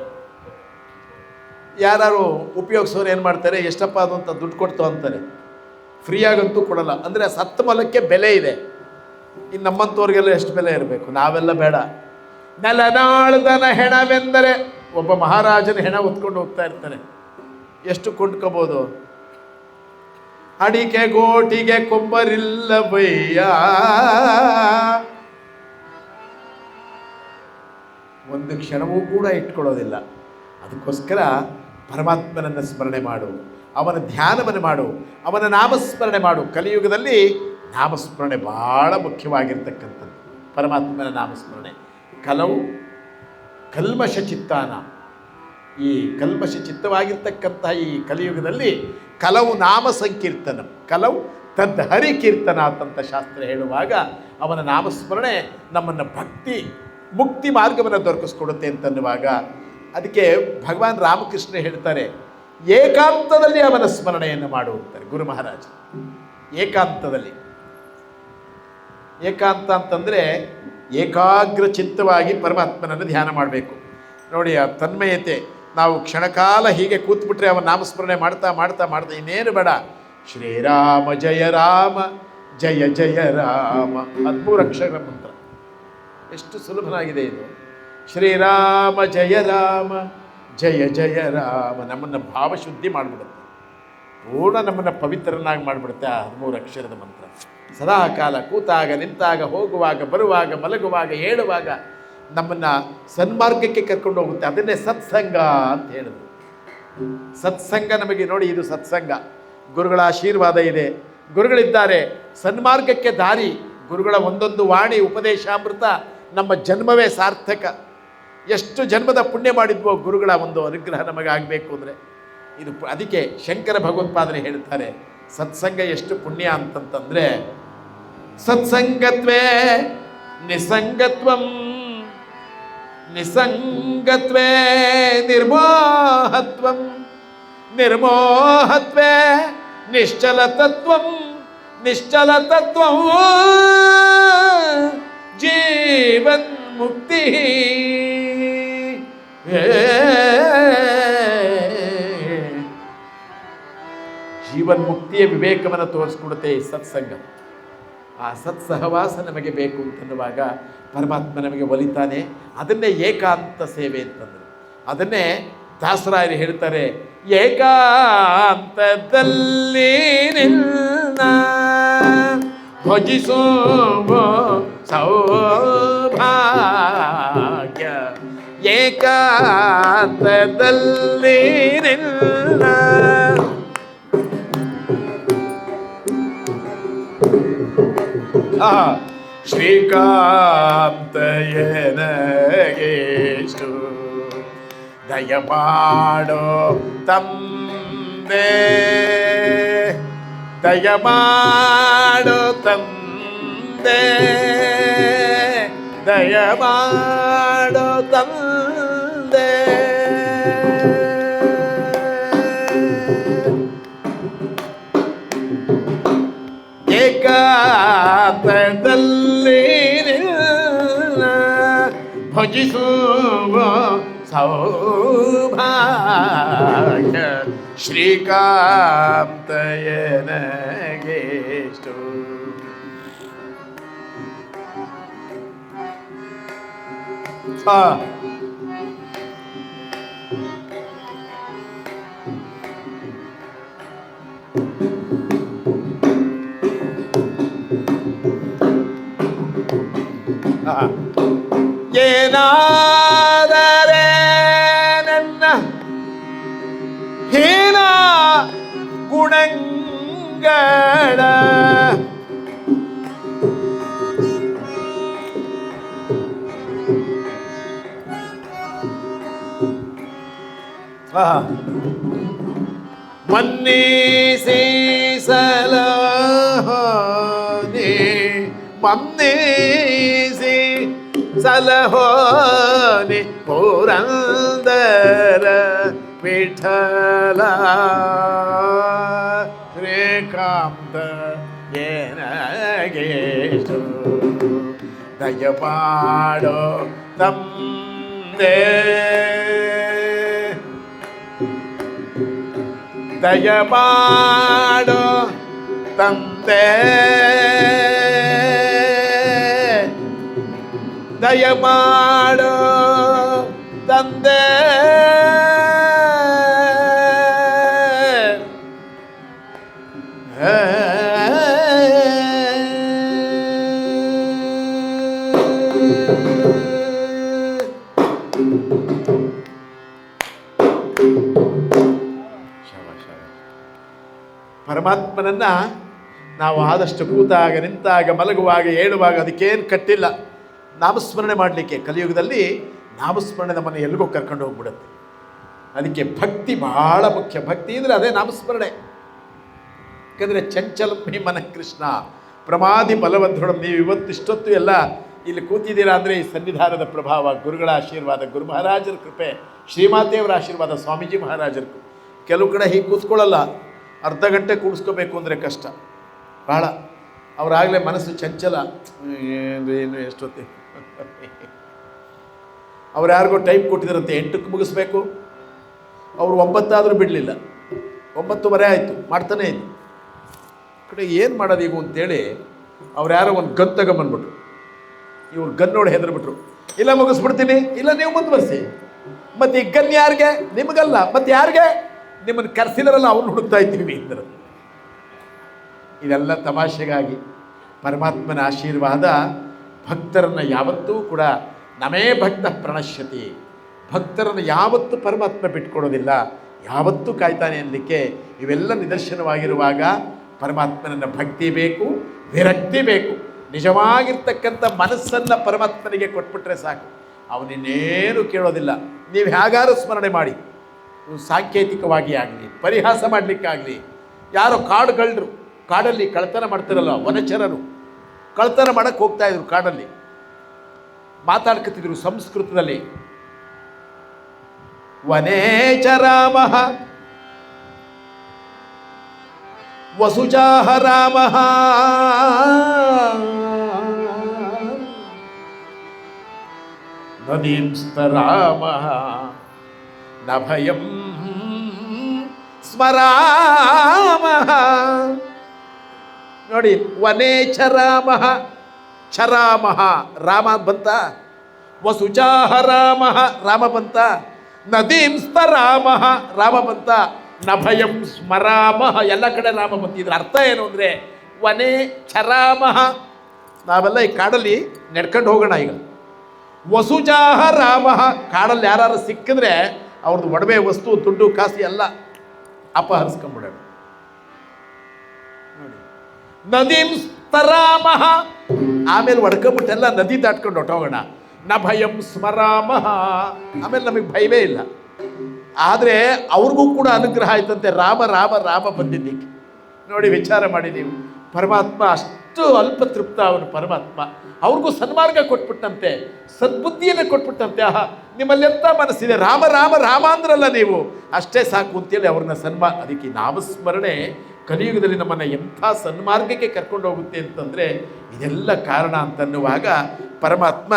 ಯಾರು ಉಪಯೋಗಿಸೋರು ಏನು ಮಾಡ್ತಾರೆ, ಎಷ್ಟಪ್ಪ ಅದು ಅಂತ ದುಡ್ಡು ಕೊಡ್ತು ಅಂತಾರೆ. ಫ್ರೀಯಾಗಂತೂ ಕೊಡಲ್ಲ, ಅಂದರೆ ಸತ್ತ ಮೊಲಕ್ಕೆ ಬೆಲೆ ಇದೆ. ಇನ್ನು ನಮ್ಮಂಥವ್ರಿಗೆಲ್ಲ ಎಷ್ಟು ಬೆಲೆ ಇರಬೇಕು, ನಾವೆಲ್ಲ ಬೇಡ. ನೆಲನಾಳ್ದನ ಹೆಣವೆಂದರೆ, ಒಬ್ಬ ಮಹಾರಾಜನ ಹೆಣ ಹೊತ್ಕೊಂಡು ಹೋಗ್ತಾ ಇರ್ತಾರೆ, ಎಷ್ಟು ಕೊಂಡ್ಕೋಬೋದು? ಅಡಿಕೆ ಗೋಟಿಗೆ ಕೊಂಬರಿಲ್ಲವಯ್ಯ, ಒಂದು ಕ್ಷಣವೂ ಕೂಡ ಇಟ್ಕೊಳ್ಳೋದಿಲ್ಲ. ಅದಕ್ಕೋಸ್ಕರ ಪರಮಾತ್ಮನನ್ನು ಸ್ಮರಣೆ ಮಾಡು, ಅವನ ಧ್ಯಾನವನ್ನು ಮಾಡು, ಅವನ ನಾಮಸ್ಮರಣೆ ಮಾಡು. ಕಲಿಯುಗದಲ್ಲಿ ನಾಮಸ್ಮರಣೆ ಭಾಳ ಮುಖ್ಯವಾಗಿರ್ತಕ್ಕಂಥದ್ದು. ಪರಮಾತ್ಮನ ನಾಮಸ್ಮರಣೆ ಕಲವು ಕಲ್ಮಶ ಚಿತ್ತಾನ. ಈ ಕಲ್ಮಶ ಚಿತ್ತವಾಗಿರ್ತಕ್ಕಂತಹ ಈ ಕಲಿಯುಗದಲ್ಲಿ ಕಲವು ನಾಮ ಸಂಕೀರ್ತನ, ಕಲವು ತದ್ ಹರಿಕೀರ್ತನ ಅಂತಂತ ಶಾಸ್ತ್ರ ಹೇಳುವಾಗ ಅವನ ನಾಮಸ್ಮರಣೆ ನಮ್ಮನ್ನು ಭಕ್ತಿ ಮುಕ್ತಿ ಮಾರ್ಗವನ್ನು ದೊರಕಿಸ್ಕೊಡುತ್ತೆ ಅಂತನ್ನುವಾಗ, ಅದಕ್ಕೆ ಭಗವಾನ್ ರಾಮಕೃಷ್ಣ ಹೇಳ್ತಾರೆ, ಏಕಾಂತದಲ್ಲಿ ಅವನ ಸ್ಮರಣೆಯನ್ನು ಮಾಡುವಂತಾರೆ ಗುರು ಮಹಾರಾಜ. ಏಕಾಂತದಲ್ಲಿ, ಏಕಾಂತ ಅಂತಂದರೆ ಏಕಾಗ್ರ ಚಿತ್ತವಾಗಿ ಪರಮಾತ್ಮನನ್ನು ಧ್ಯಾನ ಮಾಡಬೇಕು. ನೋಡಿ ಆ ತನ್ಮಯತೆ. ನಾವು ಕ್ಷಣಕಾಲ ಹೀಗೆ ಕೂತ್ಬಿಟ್ರೆ ಅವನ ನಾಮಸ್ಮರಣೆ ಮಾಡ್ತಾ ಮಾಡ್ತಾ ಮಾಡ್ತಾ ಇನ್ನೇನು ಬೇಡ. ಶ್ರೀರಾಮ ಜಯ ರಾಮ ಜಯ ಜಯ ರಾಮ, 13 ಅಕ್ಷರ ಮಂತ್ರ. ಎಷ್ಟು ಸುಲಭನಾಗಿದೆ ಇದು. ಶ್ರೀರಾಮ ಜಯ ರಾಮ ಜಯ ಜಯ ರಾಮ ನಮ್ಮನ್ನು ಭಾವಶುದ್ಧಿ ಮಾಡಿಬಿಡುತ್ತೆ, ಪೂರ್ಣ ನಮ್ಮನ್ನು ಪವಿತ್ರನಾಗಿ ಮಾಡಿಬಿಡುತ್ತೆ ಆ 13 ಅಕ್ಷರದ ಮಂತ್ರ. ಸದಾ ಕಾಲ ಕೂತಾಗ ನಿಂತಾಗ ಹೋಗುವಾಗ ಬರುವಾಗ ಮಲಗುವಾಗ ಹೇಳುವಾಗ ನಮ್ಮನ್ನು ಸನ್ಮಾರ್ಗಕ್ಕೆ ಕರ್ಕೊಂಡು ಹೋಗುತ್ತೆ. ಅದನ್ನೇ ಸತ್ಸಂಗ ಅಂತ ಹೇಳಿದ್ರು. ಸತ್ಸಂಗ ನಮಗೆ ನೋಡಿ, ಇದು ಸತ್ಸಂಗ. ಗುರುಗಳ ಆಶೀರ್ವಾದ ಇದೆ, ಗುರುಗಳಿದ್ದಾರೆ, ಸನ್ಮಾರ್ಗಕ್ಕೆ ದಾರಿ. ಗುರುಗಳ ಒಂದೊಂದು ವಾಣಿ ಉಪದೇಶಾಮೃತ ನಮ್ಮ ಜನ್ಮವೇ ಸಾರ್ಥಕ. ಎಷ್ಟು ಜನ್ಮದ ಪುಣ್ಯ ಮಾಡಿದ್ವೋ ಗುರುಗಳ ಒಂದು ಅನುಗ್ರಹ ನಮಗಾಗಬೇಕು ಅಂದರೆ ಇದು. ಅದಕ್ಕೆ ಶಂಕರ ಭಗವತ್ಪಾದರು ಹೇಳ್ತಾರೆ, ಸತ್ಸಂಗ ಎಷ್ಟು ಪುಣ್ಯ ಅಂತಂತಂದರೆ, ಸತ್ಸಂಗತ್ವೇ ನಿಸಂಗತ್ವಂ, ನಿಸಂಗತ್ವೇ ನಿರ್ಮೋಹತ್ವಂ, ನಿರ್ಮೋಹತ್ವೇ ನಿಶ್ಚಲ ತತ್ವಂ, ನಿಶ್ಚಲ ತತ್ವಂ ಜೀವನ್ ಮುಕ್ತಿ. ಜೀವನ್ಮುಕ್ತಿಯ ವಿವೇಕವನ್ನು ತೋರಿಸ್ಕೊಡುತ್ತೆ ಈ ಸತ್ಸಂಗ. ಆ ಸತ್ಸಹವಾಸ ನಮಗೆ ಬೇಕು ಅಂತನ್ನುವಾಗ ಪರಮಾತ್ಮ ನಮಗೆ ಒಲಿತಾನೆ. ಅದನ್ನೇ ಏಕಾಂತ ಸೇವೆ ಅಂತಂದರು. ಅದನ್ನೇ ದಾಸರಾಯರು ಹೇಳ್ತಾರೆ, ಏಕಾಂತದಲ್ಲಿ ನಿನ್ನ ಭಜಿಸುವ ಸೌಭಾಗ್ಯ, ಏಕಾಂತದಲ್ಲಿ ನಿನ್ನ ಶ್ರೀಕಾಂತಯನಗೇಷ್ಟು ದಯಮಾಡೋ ತಂದೆ, ದಯಮಾಡೋ ತಂದೆ, ದಯಮಾಡೋ ತಂದೆ. ಏಕಾಂತದಲ್ಲಿ ಭಜಿಸುವ ಸೌಭಾಗ್ಯ, ಶ್ರೀಕಾಂತಯನಗೇಷ್ಟು. ಏನಾದರೆ ನನ್ನ ಹೀನ ಗುಣಗಳ ಮನ್ನಿಸಿ ಸಲಹೋನಿ, ಮನ್ನಿಸಿ ಸಲಹೋನಿ ಪುರಂದರ ವಿಠಲ ಶ್ರೀಕಾಂತ ಏನಗೇಷ್ಟು ದಯಮಾಡೋ ತಂದೆ, ದಯಮಾಡೋ ತಂದೆ, ದಯಮಾಡೋ ತಂದೆ. ಪರಮಾತ್ಮನನ್ನ ನಾವು ಆದಷ್ಟು ಕೂತಾಗ, ನಿಂತಾಗ, ಮಲಗುವಾಗ, ಏಳುವಾಗ ಅದಕ್ಕೇನು ಕಟ್ಟಿಲ್ಲ. ನಾಮಸ್ಮರಣೆ ಮಾಡಲಿಕ್ಕೆ ಕಲಿಯುಗದಲ್ಲಿ ನಾಮಸ್ಮರಣೆ ನಮ್ಮನ್ನು ಎಲ್ಲಿಗೋ ಕರ್ಕೊಂಡು ಹೋಗ್ಬಿಡುತ್ತೆ. ಅದಕ್ಕೆ ಭಕ್ತಿ ಬಹಳ ಮುಖ್ಯ. ಭಕ್ತಿ ಅಂದರೆ ಅದೇ ನಾಮಸ್ಮರಣೆ. ಯಾಕಂದರೆ ಚಂಚಲ ಮನ ಕೃಷ್ಣ ಪ್ರಮಾದಿ ಬಲವಂತೃಢಂ. ನೀವು ಇವತ್ತಿಷ್ಟೊತ್ತು ಎಲ್ಲ ಇಲ್ಲಿ ಕೂತಿದ್ದೀರಾ ಅಂದರೆ ಈ ಸನ್ನಿಧಾನದ ಪ್ರಭಾವ, ಗುರುಗಳ ಆಶೀರ್ವಾದ, ಗುರು ಮಹಾರಾಜರ ಕೃಪೆ, ಶ್ರೀಮಾತೆಯವರ ಆಶೀರ್ವಾದ, ಸ್ವಾಮೀಜಿ ಮಹಾರಾಜರ. ಕೆಲವು ಕಡೆ ಹೀಗೆ ಕೂತ್ಕೊಳ್ಳಲ್ಲ, ಅರ್ಧ ಗಂಟೆ ಕೂಡಿಸ್ಕೋಬೇಕು ಅಂದರೆ ಕಷ್ಟ ಭಾಳ. ಅವರಾಗಲೇ ಮನಸ್ಸು ಚಂಚಲ, ಏನು ಎಷ್ಟೊತ್ತಿ ಅವ್ರು ಯಾರಿಗೋ ಟೈಮ್ ಕೊಟ್ಟಿದ್ದಾರಂತೆ 8ಕ್ಕೆ ಮುಗಿಸ್ಬೇಕು. ಅವರು 9 ಆದರೂ ಬಿಡಲಿಲ್ಲ, 9:30 ಆಯಿತು, ಮಾಡ್ತಾನೇ ಇದ್ದು. ಕಡೆ ಏನು ಮಾಡೋದು ಈಗ ಅಂತೇಳಿ ಅವ್ರು ಯಾರೋ ಒಂದು ಗನ್ ತಗೊಂಬಂದ್ಬಿಟ್ರು. ಇವ್ರು ಗನ್ ನೋಡಿ ಹೆದರ್ಬಿಟ್ರು. ಇಲ್ಲ ಮುಗಿಸ್ಬಿಡ್ತೀನಿ, ಇಲ್ಲ ನೀವು ಮುಂದುವರಿಸಿ. ಮತ್ತು ಈ ಗನ್ ಯಾರಿಗೆ? ನಿಮಗಲ್ಲ, ಮತ್ತು ಯಾರಿಗೆ? ನಿಮ್ಮನ್ನು ಕರೆಸಿದಾರಲ್ಲ ಅವ್ರು ಹುಡುಕ್ತಾ ಇದ್ದೀವಿ ಅಂದರೆ. ಇದೆಲ್ಲ ತಮಾಷೆಗಾಗಿ ಪರಮಾತ್ಮನ ಆಶೀರ್ವಾದ ಭಕ್ತರನ್ನು ಯಾವತ್ತೂ ಕೂಡ ನಮೇ ಭಕ್ತ ಪ್ರಣಶ್ಯತಿ. ಭಕ್ತರನ್ನು ಯಾವತ್ತೂ ಪರಮಾತ್ಮ ಬಿಟ್ಕೊಡೋದಿಲ್ಲ, ಯಾವತ್ತೂ ಕಾಯ್ತಾನೆ ಅನ್ನಲಿಕ್ಕೆ ಇವೆಲ್ಲ ನಿದರ್ಶನವಾಗಿರುವಾಗ ಪರಮಾತ್ಮನನ್ನು ಭಕ್ತಿ ಬೇಕು, ವಿರಕ್ತಿ ಬೇಕು. ನಿಜವಾಗಿರ್ತಕ್ಕಂಥ ಮನಸ್ಸನ್ನು ಪರಮಾತ್ಮನಿಗೆ ಕೊಟ್ಬಿಟ್ರೆ ಸಾಕು, ಅವನಿನ್ನೇನು ಕೇಳೋದಿಲ್ಲ. ನೀವು ಹೇಗಾರು ಸ್ಮರಣೆ ಮಾಡಿ, ಸಾಂಕೇತಿಕವಾಗಿ ಆಗಲಿ, ಪರಿಹಾಸ ಮಾಡಲಿಕ್ಕಾಗಲಿ. ಯಾರೋ ಕಾಡುಗಳ್ರು, ಕಾಡಲ್ಲಿ ಕಳ್ತನ ಮಾಡ್ತಿರಲ್ಲ ವನಚರರು, ಕಳ್ತನ ಮಾಡೋಕ್ಕೆ ಹೋಗ್ತಾಯಿದ್ರು, ಕಾಡಲ್ಲಿ ಮಾತಾಡ್ಕೊತಿದ್ರು ಸಂಸ್ಕೃತದಲ್ಲಿ. ವನೇಚರಾಮ ವಸುಜಾಹ ರಾಮ ನದೀಂಸ್ತ ರಾಮ ನ ಭಯಂ ಸ್ಮರಾಮಃ. ನೋಡಿ, ವನೇ ಚರಾಮಃ, ಚರಾಮಃ ರಾಮ ಬಂತ, ವಸುಚಾಹ ರಾಮಃ ರಾಮ ಬಂತ, ನದೀಂ ಸ್ತರಾಮಃ ರಾಮ ಬಂತ, ನ ಭಯಂ ಸ್ಮರಾಮಃ ಎಲ್ಲ ಕಡೆ ರಾಮ ಬಂತಿದ್ರ. ಅರ್ಥ ಏನು ಅಂದರೆ ವನೇ ಚರಾಮಃ, ನಾವೆಲ್ಲ ಈ ಕಾಡಲ್ಲಿ ನಡ್ಕೊಂಡು ಹೋಗೋಣ. ಈಗ ವಸುಜಾಹ ರಾಮ, ಕಾಡಲ್ಲಿ ಯಾರು ಸಿಕ್ಕಿದ್ರೆ ಅವ್ರದ್ದು ಒಡವೆ ವಸ್ತು ದುಡ್ಡು ಕಾಸು ಎಲ್ಲ ಅಪಹರಿಸ್ಕೊಂಡ್ಬಿಡೋಣ. ನೋಡಿ, ನದೀಂ ಸ್ತರಾಮಃ, ಆಮೇಲೆ ಹೊಡ್ಕೊಂಬಿಟ್ಟೆಲ್ಲ ನದಿ ದಾಟ್ಕೊಂಡು ಹೊಟ್ಟೋಗೋಣ. ನ ಭಯಂ ಸ್ಮರಾಮಃ, ಆಮೇಲೆ ನಮಗೆ ಭಯವೇ ಇಲ್ಲ. ಆದರೆ ಅವ್ರಿಗೂ ಕೂಡ ಅನುಗ್ರಹ ಆಯ್ತಂತೆ, ರಾಮ ರಾಮ ರಾಮ ಬಂದಿದ್ದಕ್ಕೆ. ನೋಡಿ, ವಿಚಾರ ಮಾಡಿ ನೀವು, ಪರಮಾತ್ಮ ಅಷ್ಟು ಅಲ್ಪ ತೃಪ್ತ ಅವನು ಪರಮಾತ್ಮ. ಅವ್ರಿಗೂ ಸನ್ಮಾರ್ಗ ಕೊಟ್ಬಿಟ್ಟಂತೆ, ಸದ್ಬುದ್ಧಿಯನ್ನು ಕೊಟ್ಬಿಟ್ಟಂತೆ. ಆಹಾ, ನಿಮ್ಮಲ್ಲಿ ಎಂಥ ಮನಸ್ಸಿದೆ, ರಾಮ ರಾಮ ರಾಮ ಅಂದ್ರಲ್ಲ ನೀವು, ಅಷ್ಟೇ ಸಾಕು ಅಂತೇಳಿ ಅವ್ರನ್ನ ಅದಕ್ಕೆ ನಾಮಸ್ಮರಣೆ ಕಲಿಯುಗದಲ್ಲಿ ನಮ್ಮನ್ನು ಎಂಥ ಸನ್ಮಾರ್ಗಕ್ಕೆ ಕರ್ಕೊಂಡು ಹೋಗುತ್ತೆ ಅಂತಂದರೆ ಇದೆಲ್ಲ ಕಾರಣ ಅಂತನ್ನುವಾಗ ಪರಮಾತ್ಮ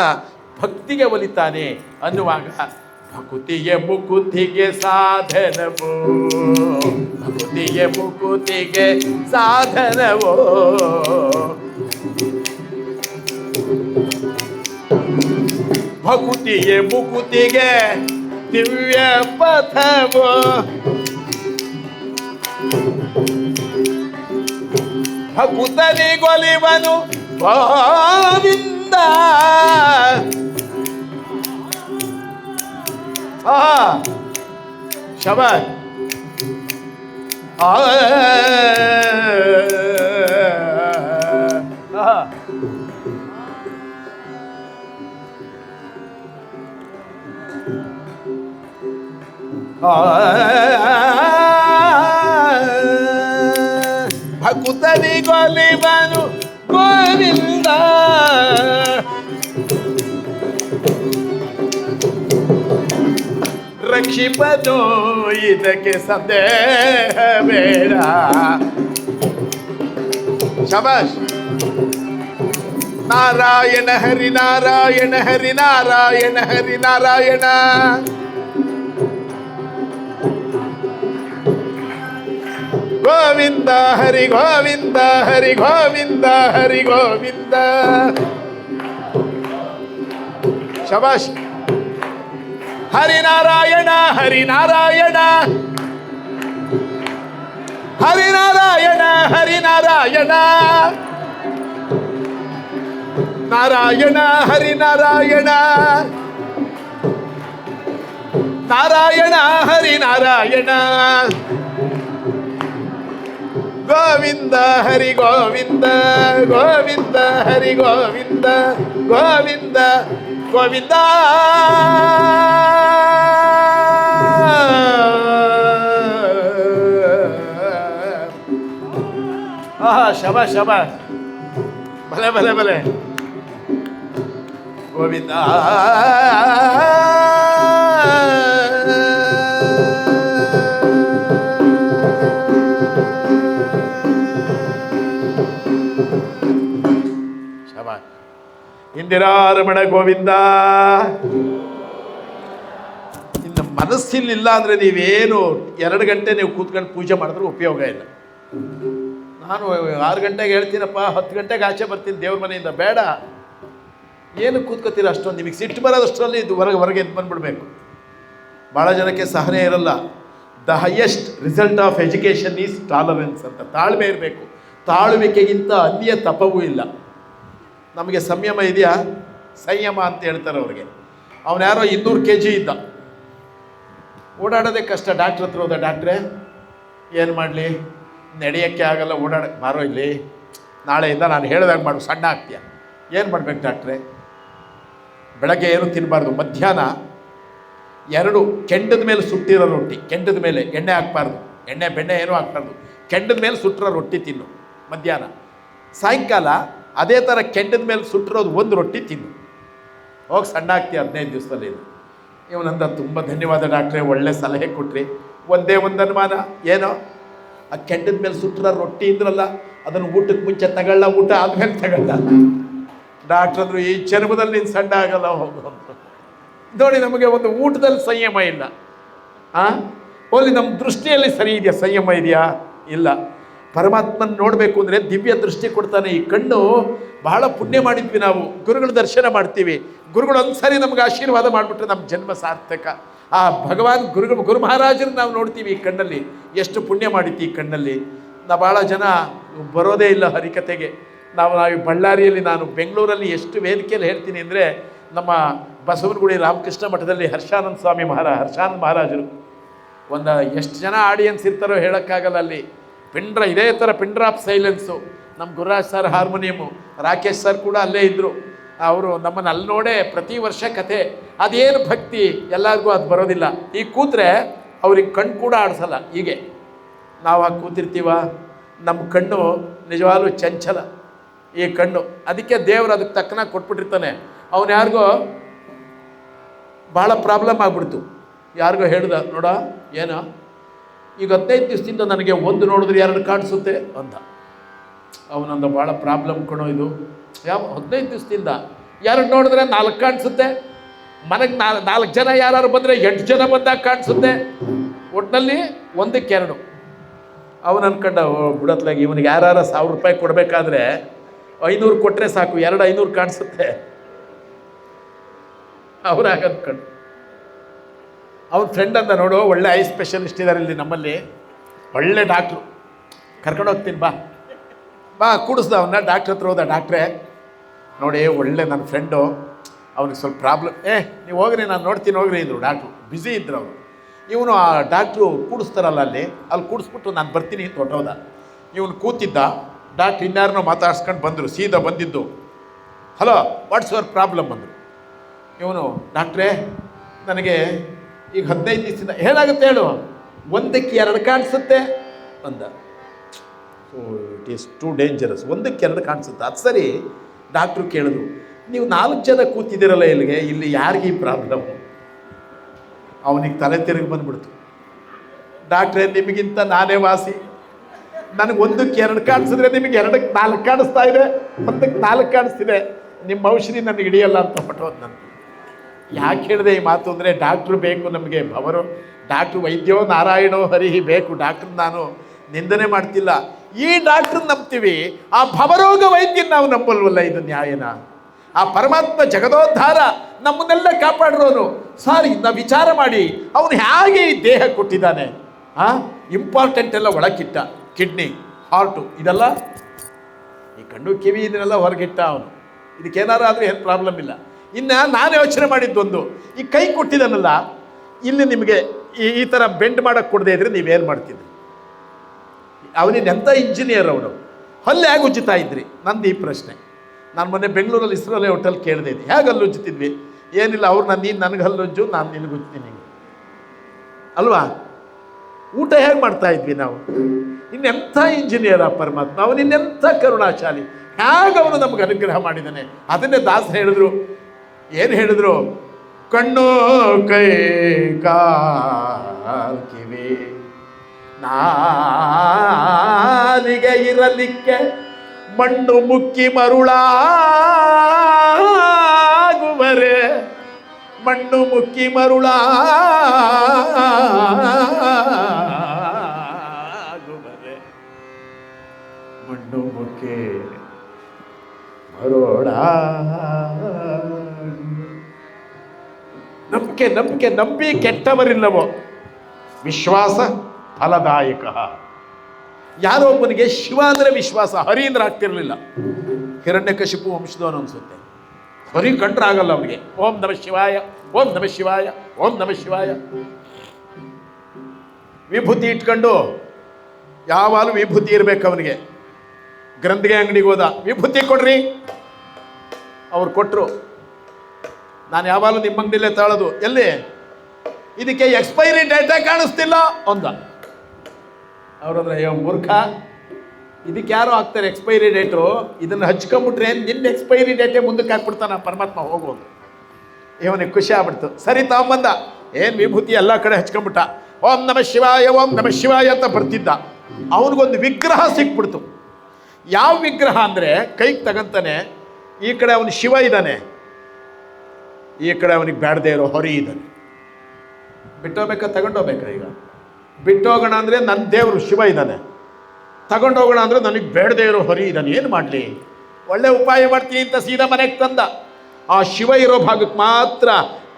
ಭಕ್ತಿಗೆ ಒಲಿತಾನೆ ಅನ್ನುವಾಗ ಭಕುತಿಯ ಮುಕುತಿಗೆ ಸಾಧನವೋ, ಭಕುತಿಯ ಮುಕುತಿಗೆ ಸಾಧನವೋ, ಭಕುತಿಯ ಮುಕುತಿಗೆ ದಿವ್ಯ ಪಥವೋ, ಭಕುತನಿಗೊಲಿವನು ಗೋವಿಂದ. ಶಬಾಷ್. ಭಕುತನಿಗೊಲಿವನು ಗೋವಿಂದ, ರಕ್ಷಿಪನು ಇದಕ್ಕೆ ಸಂದೇಹ ಬೇಡ. ಶಬಾಷ್. ನಾರಾಯಣ ಹರಿ ನಾರಾಯಣ ಹರಿ ನಾರಾಯಣ ಹರಿ ನಾರಾಯಣ, ಗೋವಿಂದ ಹರಿ ಗೋವಿಂದ ಹರಿ ಗೋವಿಂದ ಹರಿ ಗೋವಿಂದ. ಶಬಾಷ್. ಹರಿನಾರಾಯಣ ಹರಿನಾರಾಯಣ ಹರಿನಾರಾಯಣ ಹರಿನಾರಾಯಣ, ನಾರಾಯಣ ಹರಿನಾರಾಯಣ ನಾರಾಯಣ ಹರಿನಾರಾಯಣ, ಗೋವಿಂದ ಹರಿ ಗೋವಿಂದ ಗೋವಿಂದ ಹರಿ ಗೋವಿಂದ ಗೋವಿಂದ ಗೋವಿಂದ. ಶಬ ಶಬ, ಭಲೆ ಭಲೆ ಭಲೆ, ಗೋವಿಂದ. ಇಂದಿರಾರಮಣ ಗೋವಿಂದ. ಇನ್ನು ಮನಸ್ಸಿಲ್ಲ ಅಂದರೆ ನೀವೇನು 2 ಗಂಟೆ ನೀವು ಕೂತ್ಕೊಂಡು ಪೂಜೆ ಮಾಡಿದ್ರೆ ಉಪಯೋಗ ಇಲ್ಲ. ನಾನು 6 ಗಂಟೆಗೆ ಹೇಳ್ತೀನಪ್ಪ, 10 ಗಂಟೆಗೆ ಆಚೆ ಬರ್ತೀನಿ ದೇವ್ರ ಮನೆಯಿಂದ. ಬೇಡ, ಏನು ಕೂತ್ಕೋತೀರ ಅಷ್ಟೊಂದು? ನಿಮಗೆ ಸಿಟ್ಟು ಬರೋದಷ್ಟರಲ್ಲಿ ಇದು ಹೊರಗೆ ಎದ್ದು ಬಂದುಬಿಡ್ಬೇಕು. ಭಾಳ ಜನಕ್ಕೆ ಸಹನೆ ಇರಲ್ಲ. The highest result of education is tolerance ಅಂತ. ತಾಳ್ಮೆ ಇರಬೇಕು. ತಾಳುವಿಕೆಗಿಂತ ಅನ್ಯ ತಪವೂ ಇಲ್ಲ. ನಮಗೆ ಸಂಯಮ ಇದೆಯಾ? ಸಂಯಮ ಅಂತ ಹೇಳ್ತಾರೆ ಅವ್ರಿಗೆ. ಅವನು ಯಾರೋ 200 kg ಇದ್ದ, ಓಡಾಡೋದೇ ಕಷ್ಟ. ಡಾಕ್ಟ್ರ್ ಹತ್ರ ಹೋದ, ಡಾಕ್ಟ್ರೇ ಏನು ಮಾಡಲಿ, ನಡೆಯೋಕ್ಕೆ ಆಗಲ್ಲ, ಬಾರೋ ಇಲ್ಲಿ, ನಾಳೆಯಿಂದ ನಾನು ಹೇಳಿದಾಗ ಮಾಡು, ಸಣ್ಣ ಆಗ್ತೀಯ. ಏನು ಮಾಡ್ಬೇಕು ಡಾಕ್ಟ್ರೇ? ಬೆಳಗ್ಗೆ ಏನು ತಿನ್ನಬಾರ್ದು, ಮಧ್ಯಾಹ್ನ 2 ಕೆಂಡದ ಮೇಲೆ ಸುಟ್ಟಿರೋ ರೊಟ್ಟಿ, ಕೆಂಡದ ಮೇಲೆ ಎಣ್ಣೆ ಹಾಕ್ಬಾರ್ದು, ಎಣ್ಣೆ ಬೆಣ್ಣೆ ಏನೂ ಹಾಕ್ಬಾರ್ದು, ಕೆಂಡದ ಮೇಲೆ ಸುಟ್ಟಿರೋ ರೊಟ್ಟಿ ತಿನ್ನು ಮಧ್ಯಾಹ್ನ. ಸಾಯಂಕಾಲ ಅದೇ ಥರ ಕೆಂಡದ ಮೇಲೆ ಸುಟ್ಟಿರೋದು 1 ರೊಟ್ಟಿ ತಿನ್ನು, ಹೋಗಿ ಸಣ್ಣ ಆಗ್ತೀಯ 15 ದಿವಸದಲ್ಲಿ. ಇವನಂದ, ತುಂಬ ಧನ್ಯವಾದ ಡಾಕ್ಟ್ರೇ, ಒಳ್ಳೆ ಸಲಹೆ ಕೊಟ್ರಿ. ಒಂದೇ ಒಂದು ಅನುಮಾನ, ಏನೋ ಆ ಕೆಂಡದ ಮೇಲೆ ಸುಟ್ಟಿರೋ ರೊಟ್ಟಿ ಇದ್ರಲ್ಲ, ಅದನ್ನು ಊಟಕ್ಕೆ ಮುಂಚೆ ತಗೊಳ್ಳ, ಊಟ ಆದ್ಮೇಲೆ ತಗೊಳ್ಳ. ಡಾಕ್ಟ್ರ್ ಅಂದರು, ಈ ಚರ್ಮದಲ್ಲಿ ನೀನು ಸಣ್ಣ ಆಗಲ್ಲ, ಹೋಗು ಅಂತ. ನೋಡಿ, ನಮಗೆ ಒಂದು ಊಟದಲ್ಲಿ ಸಂಯಮ ಇಲ್ಲ. ಓಲಿ ನಮ್ಮ ದೃಷ್ಟಿಯಲ್ಲಿ ಸರಿ ಇದೆಯಾ, ಸಂಯಮ ಇದೆಯಾ? ಇಲ್ಲ. ಪರಮಾತ್ಮನ ನೋಡಬೇಕು ಅಂದರೆ ದಿವ್ಯ ದೃಷ್ಟಿ ಕೊಡ್ತಾನೆ. ಈ ಕಣ್ಣು ಬಹಳ ಪುಣ್ಯ ಮಾಡಿದ್ವಿ ನಾವು, ಗುರುಗಳ ದರ್ಶನ ಮಾಡ್ತೀವಿ, ಗುರುಗಳು ಒಂದ್ಸರಿ ನಮ್ಗೆ ಆಶೀರ್ವಾದ ಮಾಡಿಬಿಟ್ರೆ ನಮ್ಮ ಜನ್ಮ ಸಾರ್ಥಕ. ಆ ಭಗವಾನ್ ಗುರು ಮಹಾರಾಜರನ್ನ ನಾವು ನೋಡ್ತೀವಿ ಈ ಕಣ್ಣಲ್ಲಿ, ಎಷ್ಟು ಪುಣ್ಯ ಮಾಡಿತ್ತು ಈ ಕಣ್ಣಲ್ಲಿ. ಭಾಳ ಜನ ಬರೋದೇ ಇಲ್ಲ ಹರಿಕತೆಗೆ. ನಾವು ಬಳ್ಳಾರಿಯಲ್ಲಿ, ನಾನು ಬೆಂಗಳೂರಲ್ಲಿ ಎಷ್ಟು ವೇದಿಕೆಯಲ್ಲಿ ಹೇಳ್ತೀನಿ ಅಂದರೆ, ನಮ್ಮ ಬಸವನಗುಡಿ ರಾಮಕೃಷ್ಣ ಮಠದಲ್ಲಿ ಹರ್ಷಾನಂದ ಮಹಾರಾಜರು ಒಂದು ಎಷ್ಟು ಜನ ಆಡಿಯನ್ಸ್ ಇರ್ತಾರೋ ಹೇಳೋಕ್ಕಾಗಲ್ಲ. ಅಲ್ಲಿ ಇದೇ ಥರ ಪಿನ್ ಡ್ರಾಪ್ ಸೈಲೆನ್ಸು. ನಮ್ಮ Gururaj sir harmonium, Rakesh sir ಕೂಡ ಅಲ್ಲೇ ಇದ್ದರು. ಅವರು ನಮ್ಮನ್ನು ಅಲ್ಲಿ ನೋಡೇ ಪ್ರತಿ ವರ್ಷ ಕತೆ. ಅದೇನು ಭಕ್ತಿ, ಎಲ್ಲರಿಗೂ ಅದು ಬರೋದಿಲ್ಲ. ಈಗ ಕೂತ್ರೆ ಅವ್ರಿಗೆ ಕಣ್ಣು ಕೂಡ ಆಡಿಸಲ್ಲ. ಹೀಗೆ ನಾವು ಆಗ ಕೂತಿರ್ತೀವ, ನಮ್ಮ ಕಣ್ಣು ನಿಜವಾಗ್ಲೂ ಚಂಚಲ ಈ ಕಣ್ಣು. ಅದಕ್ಕೆ ದೇವರು ಅದಕ್ಕೆ ತಕ್ಕನಾಗಿ ಕೊಟ್ಬಿಟ್ಟಿರ್ತಾನೆ. ಅವನು ಯಾರಿಗೋ ಭಾಳ ಪ್ರಾಬ್ಲಮ್ ಆಗ್ಬಿಡ್ತು, ಯಾರಿಗೋ ಹೇಳ್ದ, ನೋಡ ಏನೋ ಈಗ 15 ದಿವಸದಿಂದ ನನಗೆ ಒಂದು ನೋಡಿದ್ರೆ 2 ಕಾಣಿಸುತ್ತೆ ಅಂತ. ಅವನೊಂದು ಭಾಳ ಪ್ರಾಬ್ಲಮ್ ಕೊಡೋ ಇದು. 15 ದಿವಸದಿಂದ 2 ನೋಡಿದ್ರೆ 4 ಕಾಣಿಸುತ್ತೆ. ಮನೆಗೆ 4 ಜನ ಯಾರು ಬಂದರೆ 8 ಜನ ಬಂದಾಗ ಕಾಣಿಸುತ್ತೆ. ಒಟ್ಟಿನಲ್ಲಿ 1ಕ್ಕೆ 2. ಅವನು ಅನ್ಕೊಂಡ, ಬಿಡತ್ಲಾಗಿ ಇವನಿಗೆ ಯಾರು 1000 ರೂಪಾಯಿ ಕೊಡಬೇಕಾದ್ರೆ 500 ಕೊಟ್ಟರೆ ಸಾಕು, 500 ಕಾಣಿಸುತ್ತೆ. ಅವ್ರಾಗ ಅಂದ್ಕೊಂಡು ಅವ್ನ ಫ್ರೆಂಡ್ ಅಂತ, ನೋಡು ಒಳ್ಳೆ ಐ ಸ್ಪೆಷಲಿಸ್ಟ್ ಇದ್ದಾರೆ ಇಲ್ಲಿ ನಮ್ಮಲ್ಲಿ, ಒಳ್ಳೆ ಡಾಕ್ಟ್ರು, ಕರ್ಕೊಂಡು ಹೋಗ್ತೀನಿ ಬಾ ಕೂಡಿಸ್ದ ಅವನ್ನ. ಡಾಕ್ಟ್ರ್ ಹತ್ರ ಹೋದ. ಡಾಕ್ಟ್ರೇ ನೋಡಿ, ಒಳ್ಳೆ ನನ್ನ ಫ್ರೆಂಡು, ಅವ್ನಿಗೆ ಸ್ವಲ್ಪ ಪ್ರಾಬ್ಲಮ್. ನೀವು ಹೋಗ್ರಿ, ನಾನು ನೋಡ್ತೀನಿ ಹೋಗ್ರಿ ಇದ್ರು. ಡಾಕ್ಟ್ರು ಬ್ಯುಸಿ ಇದ್ರು ಅವರು. ಇವನು ಆ ಡಾಕ್ಟ್ರು ಕೂಡಿಸ್ತಾರಲ್ಲ ಅಲ್ಲಿ ಕೂಡಿಸ್ಬಿಟ್ಟು ನಾನು ಬರ್ತೀನಿ ಅಂತ ಹೊಟ್ಟೋದ. ಇವನು ಕೂತಿದ್ದ. ಡಾಕ್ಟ್ರ್ ಇನ್ಯಾರನ್ನೋ ಮಾತಾಡ್ಸ್ಕೊಂಡು ಬಂದರು. ಸೀದಾ ಬಂದಿದ್ದು, ಹಲೋ ವಾಟ್ಸ್ ಯುವರ್ ಪ್ರಾಬ್ಲಮ್ ಅಂದರು. ಇವನು, ಡಾಕ್ಟ್ರೇ ನನಗೆ ಈಗ 15 ದಿವಸದಿಂದ, ಹೇಳಾಗುತ್ತೆ ಹೇಳು, 1ಕ್ಕೆ 2 ಕಾಣಿಸುತ್ತೆ ಅಂದ. So it is too dangerous. 1ಕ್ಕೆ 2 ಕಾಣಿಸುತ್ತೆ. ಅದು ಸರಿ. ಡಾಕ್ಟ್ರು ಕೇಳಿದ್ರು, ನೀವು 4 ಜನ ಕೂತಿದ್ದೀರಲ್ಲ ಇಲ್ಲಿಗೆ, ಇಲ್ಲಿ ಯಾರಿಗೆ ಈ ಪ್ರಾಬ್ಲಮ್ಮು? ಅವನಿಗೆ ತಲೆ ತಿರುಗಿ ಬಂದ್ಬಿಡ್ತು. ಡಾಕ್ಟ್ರೇ ನಿಮಗಿಂತ ನಾನೇ ವಾಸಿ, ನನಗೆ 1ಕ್ಕೆ 2 ಕಾಣಿಸಿದ್ರೆ ನಿಮಗೆ 2ಕ್ಕೆ 4 ಕಾಣಿಸ್ತಾ ಇದೆ, 1ಕ್ಕೆ 4 ಕಾಣಿಸ್ತಿದೆ, ನಿಮ್ಮ ಔಷಧಿ ನನಗೆ ಹಿಡಿಯಲ್ಲ ಅಂತ ಹೊಟ್ಟೋದು. ನನಗೆ ಯಾಕೆ ಹೇಳಿದೆ ಈ ಮಾತು ಅಂದರೆ, ಡಾಕ್ಟ್ರು ಬೇಕು ನಮಗೆ, ಡಾಕ್ಟ್ರು ವೈದ್ಯೋ ನಾರಾಯಣೋ ಹರಿಹಿ ಬೇಕು. ಡಾಕ್ಟ್ರ್ ನಾನು ನಿಂದನೆ ಮಾಡ್ತಿಲ್ಲ, ಈ ಡಾಕ್ಟ್ರನ್ನ ನಂಬ್ತೀವಿ, ಆ ಭವರೋಗ ವೈದ್ಯನ ನಾವು ನಂಬಲ್ವಲ್ಲ. ಇದು ನ್ಯಾಯನ? ಆ ಪರಮಾತ್ಮ ಜಗದೋದ್ಧಾರ ನಮ್ಮನ್ನೆಲ್ಲ ಕಾಪಾಡಿರೋನು. ಸಾರಿ, ನಾವು ವಿಚಾರ ಮಾಡಿ ಅವನು ಹೇಗೆ ಈ ದೇಹ ಕೊಟ್ಟಿದ್ದಾನೆ. ಇಂಪಾರ್ಟೆಂಟ್ ಎಲ್ಲ ಒಳಗಿಟ್ಟ, ಕಿಡ್ನಿ, ಹಾರ್ಟು, ಇದೆಲ್ಲ ಈ ಕಣ್ಣು ಕಿವಿ ಇದನ್ನೆಲ್ಲ ಹೊರಗಿಟ್ಟ ಅವನು. ಇದಕ್ಕೇನಾರು ಆದರೆ ಏನು ಪ್ರಾಬ್ಲಮ್ ಇಲ್ಲ. ಇನ್ನು ನಾನು ಯೋಚನೆ ಮಾಡಿದ್ದೊಂದು, ಈ ಕೈ ಕೊಟ್ಟಿದ್ದಾನಲ್ಲ, ಇಲ್ಲಿ ನಿಮಗೆ ಈ ಥರ ಬೆಂಡ್ ಮಾಡೋಕ್ಕೆ ಕೊಡದೇ ಇದ್ರೆ ನೀವೇನು ಮಾಡ್ತಿದ್ರಿ? ಅವನಿಗೆಂಥ ಇಂಜಿನಿಯರ್ ಅವನು, ಹಲ್ಲು ಹೇಗೆ ಉಜ್ಜುತ್ತಾ ಇದ್ರಿ? ನಂದು ಈ ಪ್ರಶ್ನೆ. ನಾನು ಮೊನ್ನೆ ಬೆಂಗಳೂರಲ್ಲಿ ಇಸ್ರೋಲೆ ಹೋಟೆಲ್ ಕೇಳಿದೆ, ಇದು ಹೇಗೆ ಹಲ್ಲು ಉಜ್ಜುತ್ತಿದ್ವಿ? ಏನಿಲ್ಲ, ನೀನು ನನಗೆ ಹಲ್ಲು ಉಜ್ಜು, ನಾನು ನಿನಗೆ ಉಜ್ತೀನಿ ಅಲ್ವಾ? ಊಟ ಹೇಗೆ ಮಾಡ್ತಾ ಇದ್ವಿ ನಾವು? ಇನ್ನೆಂಥ ಇಂಜಿನಿಯರ್ ಆ ಪರಮಾತ್ಮ, ಅವನಿನ್ನೆಂಥ ಕರುಣಾಶಾಲಿ, ಹೇಗೆ ಅವನು ನಮ್ಗೆ ಅನುಗ್ರಹ ಮಾಡಿದ್ದಾನೆ. ಅದನ್ನೇ ದಾಸರು ಹೇಳಿದ್ರು. ಏನು ಹೇಳಿದ್ರು? ಕಣ್ಣು ಕೈ ಕಾಲ್ ಕಿವಿ ನಾಲಿಗೆ ಇರಲಿಕ್ಕೆ ಮಣ್ಣು ಮುಕ್ಕಿ ಮರುಳಾಗುವರೆ, ಮಣ್ಣು ಮುಕ್ಕಿ ಮರುಳಾಗುವರೆ, ಮಣ್ಣು ಮುಕ್ಕಿ ಮರುಳ. ನಂಬಿಕೆ ನಂಬಿಕೆ ನಂಬಿ ಕೆಟ್ಟವರಿಲ್ಲವೋ ವಿಶ್ವಾಸ ಫಲದಾಯಕ. ಯಾರೋ ಒಬ್ಬನಿಗೆ ಶಿವ ಅಂದರೆ ವಿಶ್ವಾಸ, ಹರಿ ಅಂದ್ರೆ ಆಗ್ತಿರ್ಲಿಲ್ಲ. ಹಿರಣ್ಯಕಶಿಪು ವಂಶದವನು ಅನಿಸುತ್ತೆ. ಹರಿ ಕಂಡ್ರೆ ಆಗಲ್ಲ ಅವನಿಗೆ. ಓಂ ನಮಃ ಶಿವಾಯ, ಓಂ ನಮಃ ಶಿವಾಯ, ಓಂ ನಮಃ ಶಿವಾಯ. ವಿಭೂತಿ ಇಟ್ಕೊಂಡು ಯಾವಾಗಲೂ ವಿಭೂತಿ ಇರಬೇಕು ಅವನಿಗೆ. ಗ್ರಂಥಿಗೆ ಅಂಗಡಿಗೆ ಹೋದ, ವಿಭೂತಿ ಕೊಡ್ರಿ. ಅವ್ರು ಕೊಟ್ಟರು. ನಾನು ಯಾವಾಗಲೂ ನಿಮ್ಮ ಅಂಗಡಿಲೇ ತಾಳೋದು. ಎಲ್ಲಿ? ಇದಕ್ಕೆ ಎಕ್ಸ್ಪೈರಿ ಡೇಟೇ ಕಾಣಿಸ್ತಿಲ್ಲ ಅಂದ. ಅವ್ರಂದ್ರೆ, ಅಯ್ಯೋ ಮೂರ್ಖ, ಇದಕ್ಕೆ ಯಾರು ಹಾಕ್ತಾರೆ ಎಕ್ಸ್ಪೈರಿ ಡೇಟು? ಇದನ್ನು ಹಚ್ಕೊಂಬಿಟ್ರೆ ನಿನ್ನ ಎಕ್ಸ್ಪೈರಿ ಡೇಟೇ ಮುಂದಕ್ಕೆ ಹಾಕ್ಬಿಡ್ತಾನೆ ಪರಮಾತ್ಮ. ಹೋಗೋದು. ಇವನಿಗೆ ಖುಷಿ ಆಗ್ಬಿಡ್ತು. ಸರಿ ತಗೊಂಬಂದ. ಏನು ವಿಭೂತಿ ಎಲ್ಲ ಕಡೆ ಹಚ್ಕೊಂಬಿಟ್ಟ. ಓಂ ನಮಃ ಶಿವಾಯ, ಓಂ ನಮಃ ಶಿವಾಯ ಅಂತ ಬರ್ತಿದ್ದ. ಅವನಿಗೊಂದು ವಿಗ್ರಹ ಸಿಕ್ಬಿಡ್ತು. ಯಾವ ವಿಗ್ರಹ ಅಂದರೆ, ಕೈಗೆ ತಗಂತಾನೆ, ಈ ಕಡೆ ಅವನು ಶಿವ ಇದ್ದಾನೆ, ಈ ಕಡೆ ಅವನಿಗೆ ಬೇಡದೇ ಇರೋ ಹೊರಿ ಇದ್ದಾನೆ. ಬಿಟ್ಟೋಗ್ಬೇಕಾ ತಗೊಂಡೋಗ್ಬೇಕಾ? ಈಗ ಬಿಟ್ಟೋಗೋಣ ಅಂದರೆ ನನ್ನ ದೇವರು ಶಿವ ಇದ್ದಾನೆ, ತಗೊಂಡೋಗೋಣ ಅಂದರೆ ನನಗೆ ಬೇಡದೇ ಇರೋ ಹೊರಿ ಇದ್ದಾನೆ, ಏನು ಮಾಡಲಿ? ಒಳ್ಳೆ ಉಪಾಯ ಮಾಡ್ತೀನಿ ಅಂತ ಸೀದಾ ಮನೆಗೆ ತಂದ. ಆ ಶಿವ ಇರೋ ಭಾಗಕ್ಕೆ ಮಾತ್ರ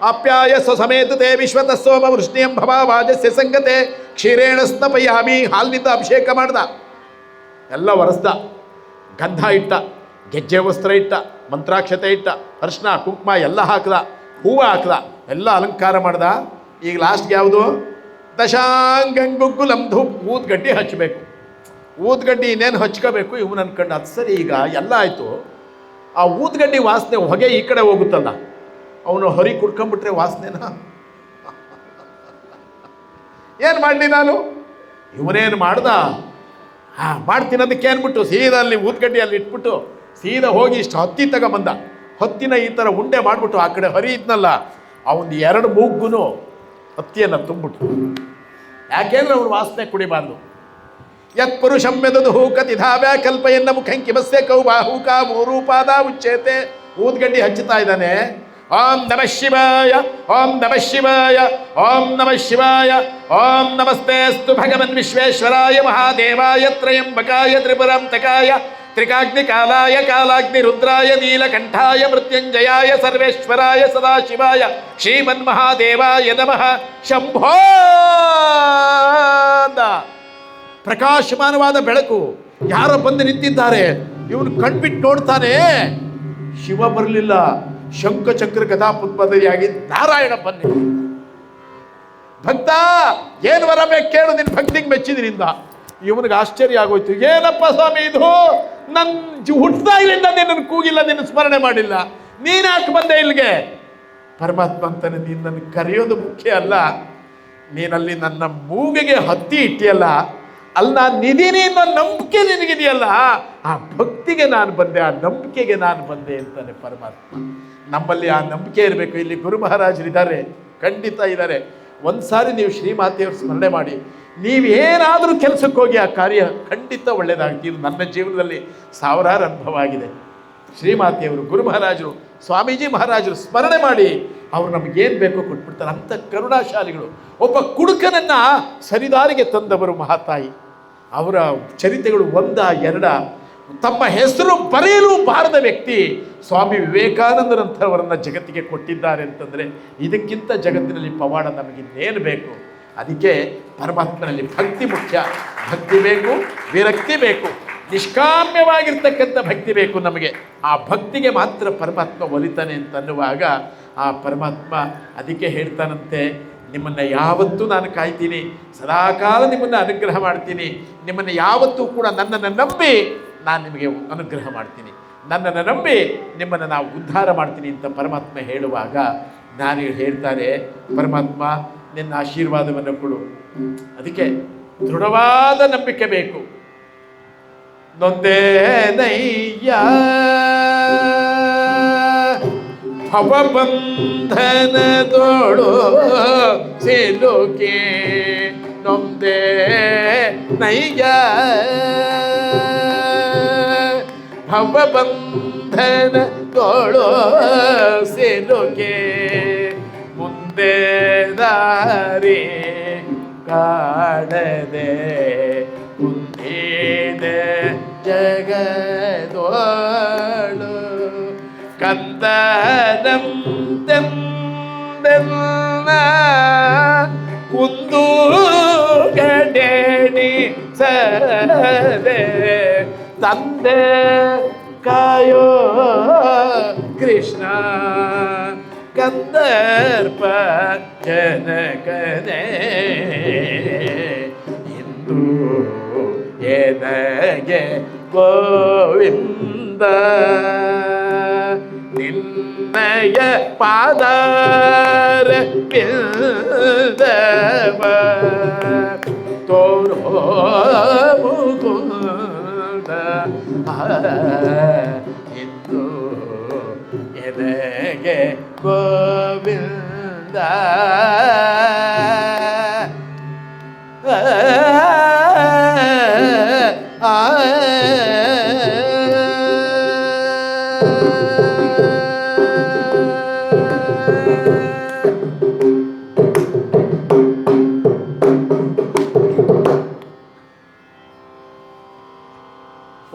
ಆಪ್ಯಾಯ ಸ್ವಸಮೇತತೆ ವಿಶ್ವತ ಸೋಮ ವೃಷ್ಣಿಯಂ ಭವ ವಾಜಸ್ಯ ಸಂಗತೆ ಕ್ಷೀರೇಣ ಸ್ನಪಯಾಮಿ, ಹಾಲಿನಿಂದ ಅಭಿಷೇಕ ಮಾಡ್ದ, ಎಲ್ಲ ಒರೆಸ್ದ, ಗಂಧ ಇಟ್ಟ, ಗೆಜ್ಜೆ ವಸ್ತ್ರ ಇಟ್ಟ, ಮಂತ್ರಾಕ್ಷತೆ ಇಟ್ಟ, ಅರ್ಶಿನ ಕುಂಕುಮ ಎಲ್ಲ ಹಾಕ್ದ, ಹೂವು ಹಾಕ್ದ, ಎಲ್ಲ ಅಲಂಕಾರ ಮಾಡ್ದ. ಈಗ ಲಾಸ್ಟ್ಗೆ ಯಾವುದು? ದಶಾಂಗಂಗುಗ್ಗುಲಂ ಧೂಪ್, ಊದ್ಗಡ್ಡಿ ಹಚ್ಚಬೇಕು. ಊದ್ಗಡ್ಡಿ ಇನ್ನೇನು ಹಚ್ಕೋಬೇಕು ಇವನು ಅನ್ಕೊಂಡು, ಅದು ಸರಿ ಈಗ ಎಲ್ಲ ಆಯಿತು. ಆ ಊದ್ಗಡ್ಡಿ ವಾಸನೆ ಹೊಗೆ ಈ ಕಡೆ ಹೋಗುತ್ತಲ್ಲ, ಅವನು ಹೊರಿ ಕುಡ್ಕೊಂಬಿಟ್ರೆ ವಾಸನೆನ ಏನು ಮಾಡಲಿ ನಾನು? ಇವನೇನು ಮಾಡ್ದ? ಮಾಡ್ತೀನಿ ಅದಕ್ಕೆ ಅಂದ್ಬಿಟ್ಟು ಸೀದಾ ಅಲ್ಲಿ ಊದ್ಗಡ್ಡಿ ಅಲ್ಲಿ ಇಟ್ಬಿಟ್ಟು ಸೀದಾ ಹೋಗಿ ಇಷ್ಟು ಹತ್ತಿ ತಗೊಂಬಂದ. ಹತ್ತಿನ ಈ ಥರ ಉಂಡೆ ಮಾಡಿಬಿಟ್ಟು ಆ ಕಡೆ ಹೊರಿ ಇದ್ನಲ್ಲ ಅವನು 2 ಮೂಗ್ಗೂ ಹತ್ತಿಯನ್ನು ತುಂಬಿಟ್ಟು, ಯಾಕೆಂದ್ರೆ ಅವನು ವಾಸನೆ ಕುಡಿಬಾರ್ದು. ಯತ್ ಪುರುಷಂ ಮೆದದು ಹೂಕತಿ ಧಾವ್ಯ ಕಲ್ಪೆಯನ್ನ ಮುಖಂಕಿಮಸ್ಯ ಕೌ ಬಾಹುಕ ಮೂರೂಪಾದ ಉಚ್ಚೇತೆ. ಊದ್ಗಡ್ಡಿ ಹಚ್ಚುತ್ತಾ ಇದ್ದಾನೆ. ಓಂ ನಮಃ ಶಿವಾಯ, ಓಂ ನಮಃ ಶಿವಾಯ, ಓಂ ನಮಃ ಶಿವಾಯ, ಓಂ ನಮಸ್ತೆಸ್ತು ಭಗವನ್ ವಿಶ್ವೇಶ್ವರಾಯ ಮಹಾದೇವಾಯ ತ್ರಯಂಬಕಾಯ ತ್ರಿಪುರಾಂತಕಾಯ ತ್ರಿಕಾಗ್ನಿ ಕಾಲಾಯ ಕಾಲಾಗ್ನಿ ರುದ್ರಾಯ ನೀಲಕಂಠಾಯ ಮೃತ್ಯುಂಜಯಾಯ ಸರ್ವೇಶ್ವರಾಯ ಸದಾಶಿವಾಯ ಶ್ರೀಮನ್ಮಹಾದೇವಾಯ ನಮಃ. ಶಂಭೋ! ಪ್ರಕಾಶಮಾನವಾದ ಬೆಳಕು, ಯಾರೋ ಬಂದು ನಿಂತಿದ್ದಾರೆ. ಇವನು ಕಣ್ಬಿಟ್ಟು ನೋಡ್ತಾನೆ, ಶಿವ ಬರಲಿಲ್ಲ, ಶಂಖಚಕ್ರ ಗದಾ ಪುಷ್ಪಧಾರಿಯಾಗಿ ನಾರಾಯಣ ಬನ್ನಿ. ಭಕ್ತ ಏನು ವರ ಬೇಕು ಕೇಳು, ನಿನ್ನ ಭಕ್ತಿಗೆ ಮೆಚ್ಚಿದ್ರಿಂದ. ಇವನಿಗೆ ಆಶ್ಚರ್ಯ ಆಗೋಯ್ತು. ಏನಪ್ಪ ಸ್ವಾಮಿ ಇದು? ನನ್ನ ಹುಟ್ಟಿದಾಗಲಿಂದ ನಿನ್ನನ್ನು ಕೂಗಿಲ್ಲ, ನಿನ್ನ ಸ್ಮರಣೆ ಮಾಡಿಲ್ಲ, ನೀನು ಯಾಕೆ ಬಂದೆ ಇಲ್ಲಿಗೆ? ಪರಮಾತ್ಮ ಅಂತಾನೆ, ನೀನು ನನಗೆ ಕರೆಯೋದು ಮುಖ್ಯ ಅಲ್ಲ, ನೀನಲ್ಲಿ ನನ್ನ ಮೂಗಿಗೆ ಹತ್ತಿ ಇಟ್ಟಿಯಲ್ಲ, ಅಲ್ಲಿ ನಾನು ನಿಧೀನಿ ಅನ್ನೋ ನಂಬಿಕೆ ನಿನಗಿದೆಯಲ್ಲ, ಆ ಭಕ್ತಿಗೆ ನಾನು ಬಂದೆ, ಆ ನಂಬಿಕೆಗೆ ನಾನು ಬಂದೆ ಅಂತಾನೆ ಪರಮಾತ್ಮ. ನಮ್ಮಲ್ಲಿ ಆ ನಂಬಿಕೆ ಇರಬೇಕು. ಇಲ್ಲಿ ಗುರು ಮಹಾರಾಜರಿದ್ದಾರೆ, ಖಂಡಿತ ಇದ್ದಾರೆ. ಒಂದು ಸಾರಿ ನೀವು ಶ್ರೀಮಾತೆಯವ್ರ ಸ್ಮರಣೆ ಮಾಡಿ, ನೀವೇನಾದರೂ ಕೆಲಸಕ್ಕೆ ಹೋಗಿ ಆ ಕಾರ್ಯ ಖಂಡಿತ ಒಳ್ಳೆಯದಾಗ್ತೀವಿ. ನನ್ನ ಜೀವನದಲ್ಲಿ ಸಾವಿರಾರು ಅನುಭವ ಆಗಿದೆ. ಶ್ರೀಮಾತೆಯವರು, ಗುರು ಮಹಾರಾಜರು, ಸ್ವಾಮೀಜಿ ಮಹಾರಾಜರು ಸ್ಮರಣೆ ಮಾಡಿ ಅವರು ನಮಗೇನು ಬೇಕೋ ಕೊಟ್ಬಿಡ್ತಾರೆ. ಅಂಥ ಕರುಣಾಶಾಲಿಗಳು. ಒಬ್ಬ ಕುಡುಕನನ್ನು ಸರಿದಾರಿಗೆ ತಂದವರು ಮಹಾತಾಯಿ. ಅವರ ಚರಿತೆಗಳು 1 2, ತಮ್ಮ ಹೆಸರು ಬರೆಯಲು ಬಾರದ ವ್ಯಕ್ತಿ ಸ್ವಾಮಿ ವಿವೇಕಾನಂದರಂಥವರನ್ನು ಜಗತ್ತಿಗೆ ಕೊಟ್ಟಿದ್ದಾರೆ ಅಂತಂದರೆ ಇದಕ್ಕಿಂತ ಜಗತ್ತಿನಲ್ಲಿ ಪವಾಡ ನಮಗಿನ್ನೇನು ಬೇಕು? ಅದಕ್ಕೆ ಪರಮಾತ್ಮನಲ್ಲಿ ಭಕ್ತಿ ಮುಖ್ಯ. ಭಕ್ತಿ ಬೇಕು, ವಿರಕ್ತಿ ಬೇಕು, ನಿಷ್ಕಾಮ್ಯವಾಗಿರ್ತಕ್ಕಂಥ ಭಕ್ತಿ ಬೇಕು ನಮಗೆ. ಆ ಭಕ್ತಿಗೆ ಮಾತ್ರ ಪರಮಾತ್ಮ ಒಲಿತಾನೆ ಅಂತನ್ನುವಾಗ ಆ ಪರಮಾತ್ಮ ಅದಕ್ಕೆ ಹೇಳ್ತಾನಂತೆ, ನಿಮ್ಮನ್ನು ಯಾವತ್ತೂ ನಾನು ಕಾಯ್ತೀನಿ, ಸದಾಕಾಲ ನಿಮ್ಮನ್ನು ಅನುಗ್ರಹ ಮಾಡ್ತೀನಿ, ನಿಮ್ಮನ್ನು ಯಾವತ್ತೂ ಕೂಡ ನನ್ನನ್ನು ನಂಬಿ ನಾನು ನಿಮಗೆ ಅನುಗ್ರಹ ಮಾಡ್ತೀನಿ, ನನ್ನನ್ನು ನಂಬಿ ನಿಮ್ಮನ್ನು ನಾವು ಉದ್ಧಾರ ಮಾಡ್ತೀನಿ ಅಂತ ಪರಮಾತ್ಮ ಹೇಳುವಾಗ ನಾನು ಹೇಳ್ತಾರೆ, ಪರಮಾತ್ಮ ನಿನ್ನ ಆಶೀರ್ವಾದವನ್ನು ಕೊಡು. ಅದಕ್ಕೆ ದೃಢವಾದ ನಂಬಿಕೆ ಬೇಕು. ನೊಂದೇನಯ್ಯ ಭವಬಂಧನದೋಳು ಸಿಲುಕಿ ನೊಂದೇ ನಯ್ಯ ಭವಬಂಧನದೋಳು ಸಿಲುಕಿ ಮುಂದೆ ದಾರಿ ಕಾಣದೆ ಕುಂದಿದೆ ಜಗದೋಳು ಕಂದನಂದೆಲ್ಲ ಕುಂದು ಗಡೇಣಿ ಸದೆ ತಂದೆ ಕಾಯೋ ಕೃಷ್ಣ ಕಂದರ್ಪ ಜನಕನೇ ಇಂದು ಎನಗೆ ಗೋವಿಂದ ನಿನ್ನಯ ಪಾದಾರ ಪಿಲ್ದವ ತೋರೋ ಮುಕುಂದ ಇಂದು ಎನಗೆ ಗೋವಿಂದ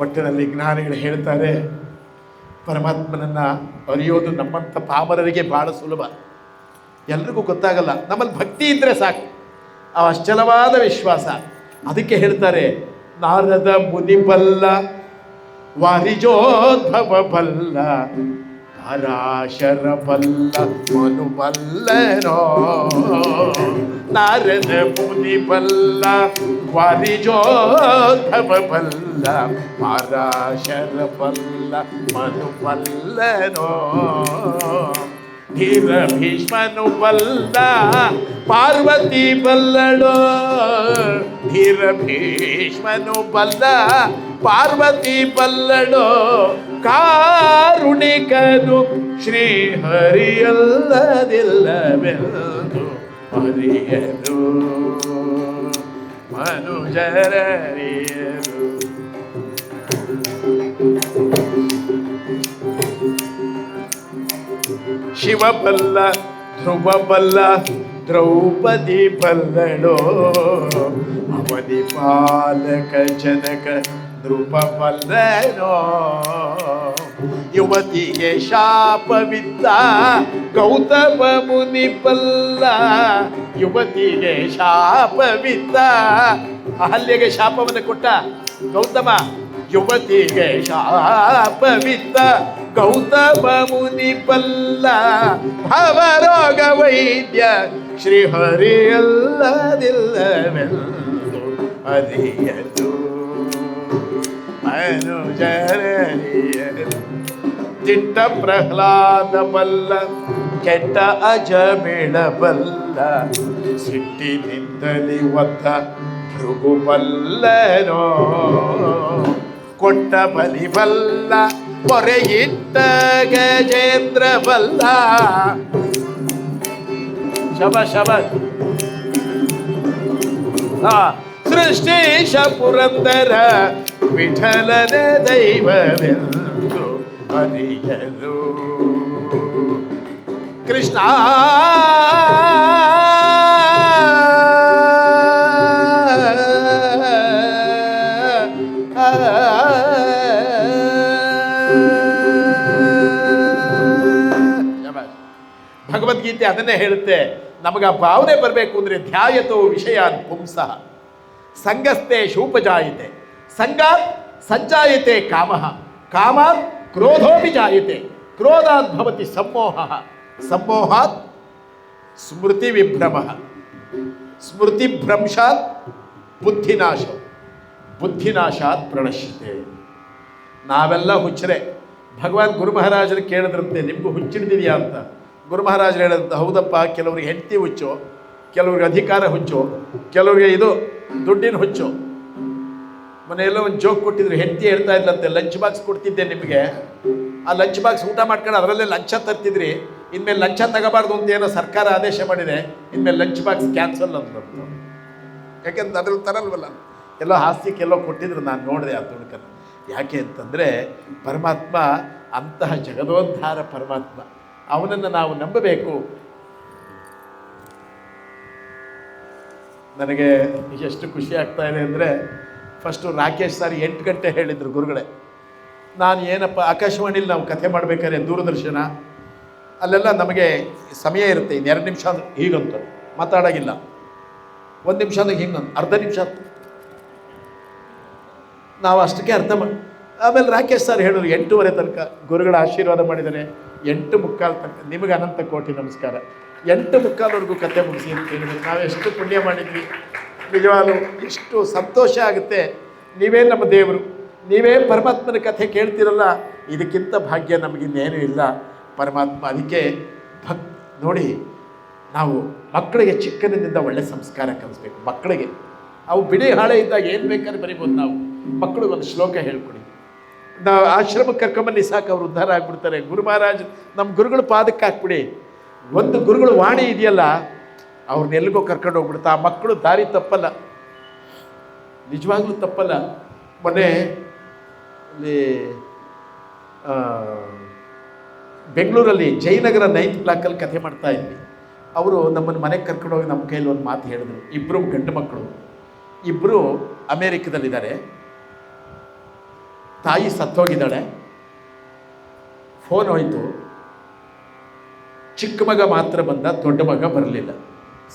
ಒಟ್ಟಿನಲ್ಲಿ ಜ್ಞಾನಿಗಳು ಹೇಳ್ತಾರೆ, ಪರಮಾತ್ಮನನ್ನು ಅರಿಯೋದು ನಮ್ಮಂಥ ಪಾಮರರಿಗೆ ಭಾಳ ಸುಲಭ, ಎಲ್ರಿಗೂ ಗೊತ್ತಾಗಲ್ಲ. ನಮ್ಮಲ್ಲಿ ಭಕ್ತಿ ಇದ್ದರೆ ಸಾಕು, ಅಶ್ಚಲವಾದ ವಿಶ್ವಾಸ. ಅದಕ್ಕೆ ಹೇಳ್ತಾರೆ, ನಾರದ ಮುನಿ ಬಲ್ಲ, ವಾರಿಜೋದ್ಭವ ಬಲ್ಲ, ಪರಾಶರ ಬಲ್ಲ, ಮನು ಬಲ್ಲನೋ. ನಾರದ ಮುನಿ ಬಲ್ಲ, ವಾರಿಜೋದ್ಭವ ಬಲ್ಲ, ಪರಾಶರ ಬಲ್ಲ, ಮನು ಬಲ್ಲನೋ. ಧೀರ ಭೀಷ್ಮನು ಬಲ್ಲ, ಪಾರ್ವತಿ ಬಲ್ಲಳೋ. ಧೀರ ಭೀಷ್ಮನು ಬಲ್ಲ, ಪಾರ್ವತಿ ಬಲ್ಲಳೋ. ಕಾರುಣಿಕನು ಶ್ರೀಹರಿಯಲ್ಲದಿಲ್ಲವೆಂದು ಅರಿಯರು ಮನುಜರರಿಯರು. ಶಿವ ಬಲ್ಲ, ಧ್ರುವ ಬಲ್ಲ, ದ್ರೌಪದಿ ಬಲ್ಲಳೋ. ಅವಧಿ ಪಾಲಕ ಜನಕ ನೃಪ ಬಲ್ಲನೋ. ಯುವತಿಗೆ ಶಾಪವಿದ್ದ ಗೌತಮ ಮುನಿ ಬಲ್ಲ. ಯುವತಿಗೆ ಶಾಪವಿದ್ದ, ಅಹಲ್ಯೆಗೆ ಶಾಪವನ್ನು ಕೊಟ್ಟ ಗೌತಮ. ಯುವತಿಗೆ ಶಾಪವಿದ್ದ ಗೌತಮ ಮುನಿ ಬಲ್ಲ. ಭವರೋಗ ವೈದ್ಯ ಶ್ರೀಹರಿಯಲ್ಲದಿಲ್ಲವೆಂದು ಅರಿಯದು ಮನುಜರರಿಯರು. ದಿಟ್ಟ ಪ್ರಹ್ಲಾದ ಬಲ್ಲ, ಕೆಟ್ಟ ಅಜಮಿಳ ಬಲ್ಲ. ಸಿಟ್ಟಿನಿಂದಲಿ ಒತ್ತ ಭೃಗು ಬಲ್ಲನೋ. ಕೊಟ್ಟ ಬಲಿ ಬಲ್ಲ, ಮೊರೆಯಿಟ್ಟ ಗಜೇಂದ್ರ ಬಲ್ಲ. ಶಬ ಶಬ. ಸೃಷ್ಟೀಶ ಪುರಂದರ ವಿಠಲನ ದೈವವೆಂದು ಅರಿಯರು. ಕೃಷ್ಣ ಭಗವದ್ಗೀತೆ ಅದನ್ನೇ ಹೇಳುತ್ತೆ. ನಮಗೆ ಆ ಭಾವನೆ ಬರಬೇಕು ಅಂದರೆ ಧ್ಯಾಯತೋ ವಿಷಯಾನ್ ಪುಂಸಃ ಸಂಗಸ್ತೆ ಶೂಪಜಾಯತೆ, ಸಂಗಾತ್ ಸಂಜಾಯತೆ ಕಾಮಃ, ಕಾಮಾತ್ ಕ್ರೋಧೋಪಿ ಜಾಯತೆ, ಕ್ರೋಧಾತ್ ಭವತಿ ಸಮ್ಮೋಹಃ, ಸಮ್ಮೋಹಾತ್ ಸ್ಮೃತಿ ವಿಭ್ರಮಃ, ಸ್ಮೃತಿ ಭ್ರಂಶಾತ್ ಬುದ್ಧಿನಾಶ, ಬುದ್ಧಿನಾಶಾತ್ ಪ್ರಣಶ್ಯತೆ. ನಾವೆಲ್ಲ ಹುಚ್ಚರೆ. ಭಗವಾನ್ ಗುರು ಮಹಾರಾಜರು ಕೇಳಿದ್ರಂತೆ, ನಿಮಗೂ ಹುಚ್ಚಿಡ್ದಿದೆಯಾ ಅಂತ. ಗುರು ಮಹಾರಾಜರು ಹೇಳಿದಂತ, ಹೌದಪ್ಪ, ಕೆಲವ್ರಿಗೆ ಹೆಂಡತಿ ಹುಚ್ಚು, ಕೆಲವ್ರಿಗೆ ಅಧಿಕಾರ ಹುಚ್ಚು, ಕೆಲವ್ರಿಗೆ ಇದು ದುಡ್ಡಿನ ಹುಚ್ಚು. ಮನೆಯೆಲ್ಲ ಒಂದು ಜೋಕ್ ಕೊಟ್ಟಿದ್ರು, ಹೆಂಡತಿ ಹೇಳ್ತಾ ಇದ್ಲಂತೆ, ಲಂಚ್ ಬಾಕ್ಸ್ ಕೊಡ್ತಿದ್ದೆ ನಿಮಗೆ, ಆ ಲಂಚ್ ಬಾಕ್ಸ್ ಊಟ ಮಾಡ್ಕೊಂಡು ಅದರಲ್ಲೇ ಲಂಚ ತರ್ತಿದ್ರಿ, ಇನ್ಮೇಲೆ ಲಂಚ ತಗೋಬಾರ್ದು ಅಂತ ಏನೋ ಸರ್ಕಾರ ಆದೇಶ ಮಾಡಿದೆ, ಇನ್ಮೇಲೆ ಲಂಚ್ ಬಾಕ್ಸ್ ಕ್ಯಾನ್ಸಲ್ ಅಂದ್ರಂತ. ಯಾಕೆಂದ್ರೆ ಅದ್ರಲ್ಲಿ ತರಲ್ವಲ್ಲ, ಎಲ್ಲೋ ಹಾಸ್ಯಕ್ಕೆಲ್ಲೋ ಕೊಟ್ಟಿದ್ರು, ನಾನು ನೋಡಿದೆ ಆ ತುಣುಕನ್ನು. ಯಾಕೆ ಅಂತಂದರೆ ಪರಮಾತ್ಮ ಅಂತಹ ಜಗದೋದ್ಧಾರ ಪರಮಾತ್ಮ, ಅವನನ್ನು ನಾವು ನಂಬಬೇಕು. ನನಗೆ ಎಷ್ಟು ಖುಷಿ ಆಗ್ತಾ ಇದೆ ಅಂದರೆ, ಫಸ್ಟು ರಾಕೇಶ್ ಸರ್ 8 ಗಂಟೆ ಹೇಳಿದರು ಗುರುಗಳೇ. ನಾನು ಏನಪ್ಪ, ಆಕಾಶವಾಣಿಲಿ ನಾವು ಕಥೆ ಮಾಡಬೇಕಾದ್ರೆ ದೂರದರ್ಶನ ಅಲ್ಲೆಲ್ಲ ನಮಗೆ ಸಮಯ ಇರುತ್ತೆ, ಇನ್ನು 2 ನಿಮಿಷ ಹೀಗಂತ ಮಾತಾಡೋಗಿಲ್ಲ, 1 ನಿಮಿಷ ಹಿಂಗಂತ, ಅರ್ಧ ನಿಮಿಷ ನಾವು ಅಷ್ಟಕ್ಕೆ ಅರ್ಥ ಮಾಡಿ. ಆಮೇಲೆ ರಾಕೇಶ್ ಸರ್ ಹೇಳಿದ್ರು 8:30 ತನಕ ಗುರುಗಳ ಆಶೀರ್ವಾದ ಮಾಡಿದ್ದಾರೆ, 8:45 ತನಕ. ನಿಮಗೆ ಅನಂತ ಕೋಟಿ ನಮಸ್ಕಾರ. 8:45ವರೆಗೂ ಕತೆ ಮುಗಿಸಿ ಅಂತ ಹೇಳಿದ್ರು. ನಾವೆಷ್ಟು ಪುಣ್ಯ ಮಾಡಿದ್ವಿ, ನಿಜವಾಗ್ಲೂ ಎಷ್ಟು ಸಂತೋಷ ಆಗುತ್ತೆ. ನೀವೇ ನಮ್ಮ ದೇವರು, ನೀವೇ ಪರಮಾತ್ಮನ ಕಥೆ ಕೇಳ್ತಿರಲ್ಲ, ಇದಕ್ಕಿಂತ ಭಾಗ್ಯ ನಮಗಿನ್ನೇನೂ ಇಲ್ಲ ಪರಮಾತ್ಮ. ಅದಕ್ಕೆ ನೋಡಿ, ನಾವು ಮಕ್ಕಳಿಗೆ ಚಿಕ್ಕನಿಂದ ಒಳ್ಳೆ ಸಂಸ್ಕಾರ ಕಲಿಸ್ಬೇಕು. ಮಕ್ಕಳಿಗೆ ಅವು ಬಿಡಿ ಹಾಳೆ ಇದ್ದಾಗ ಏನು ಬೇಕಾದ್ರೆ ಬರಿಬೋದು. ನಾವು ಮಕ್ಕಳಿಗೆ ಒಂದು ಶ್ಲೋಕ ಹೇಳ್ಕೊಡಿ. ನಾವು ಆಶ್ರಮಕ್ಕೆ ಕರ್ಕೊಂಬನ್ನಿ ಸಾಕು, ಅವ್ರು ಉದ್ಧಾರ ಆಗ್ಬಿಡ್ತಾರೆ. ಗುರು ಮಹಾರಾಜ್ ನಮ್ಮ ಗುರುಗಳು ಪಾದಕ್ಕೆ ಹಾಕ್ಬಿಡಿ. ಒಂದು ಗುರುಗಳು ವಾಣಿ ಇದೆಯಲ್ಲ, ಅವ್ರನ್ನೆಲ್ಲಿಗೋ ಕರ್ಕೊಂಡು ಹೋಗ್ಬಿಡ್ತಾ. ಆ ಮಕ್ಕಳು ದಾರಿ ತಪ್ಪಲ್ಲ, ನಿಜವಾಗ್ಲೂ ತಪ್ಪಲ್ಲ. ಮೊನ್ನೆ ಅಲ್ಲಿ ಬೆಂಗಳೂರಲ್ಲಿ ಜಯನಗರ 9th ಬ್ಲಾಕಲ್ಲಿ ಕಥೆ ಮಾಡ್ತಾ ಇದ್ವಿ. ಅವರು ನಮ್ಮನ್ನು ಮನೆಗೆ ಕರ್ಕೊಂಡು ಹೋಗಿ ನಮ್ಮ ಕೈಯಲ್ಲಿ ಒಂದು ಮಾತು ಹೇಳಿದ್ರು. 2 ಗಂಡು ಮಕ್ಕಳು, 2 ಅಮೇರಿಕದಲ್ಲಿದ್ದಾರೆ. ತಾಯಿ ಸತ್ತೋಗಿದ್ದಾಳೆ, ಫೋನ್ ಹೋಯಿತು. ಚಿಕ್ಕ ಮಗ ಮಾತ್ರ ಬಂದ, ದೊಡ್ಡ ಮಗ ಬರಲಿಲ್ಲ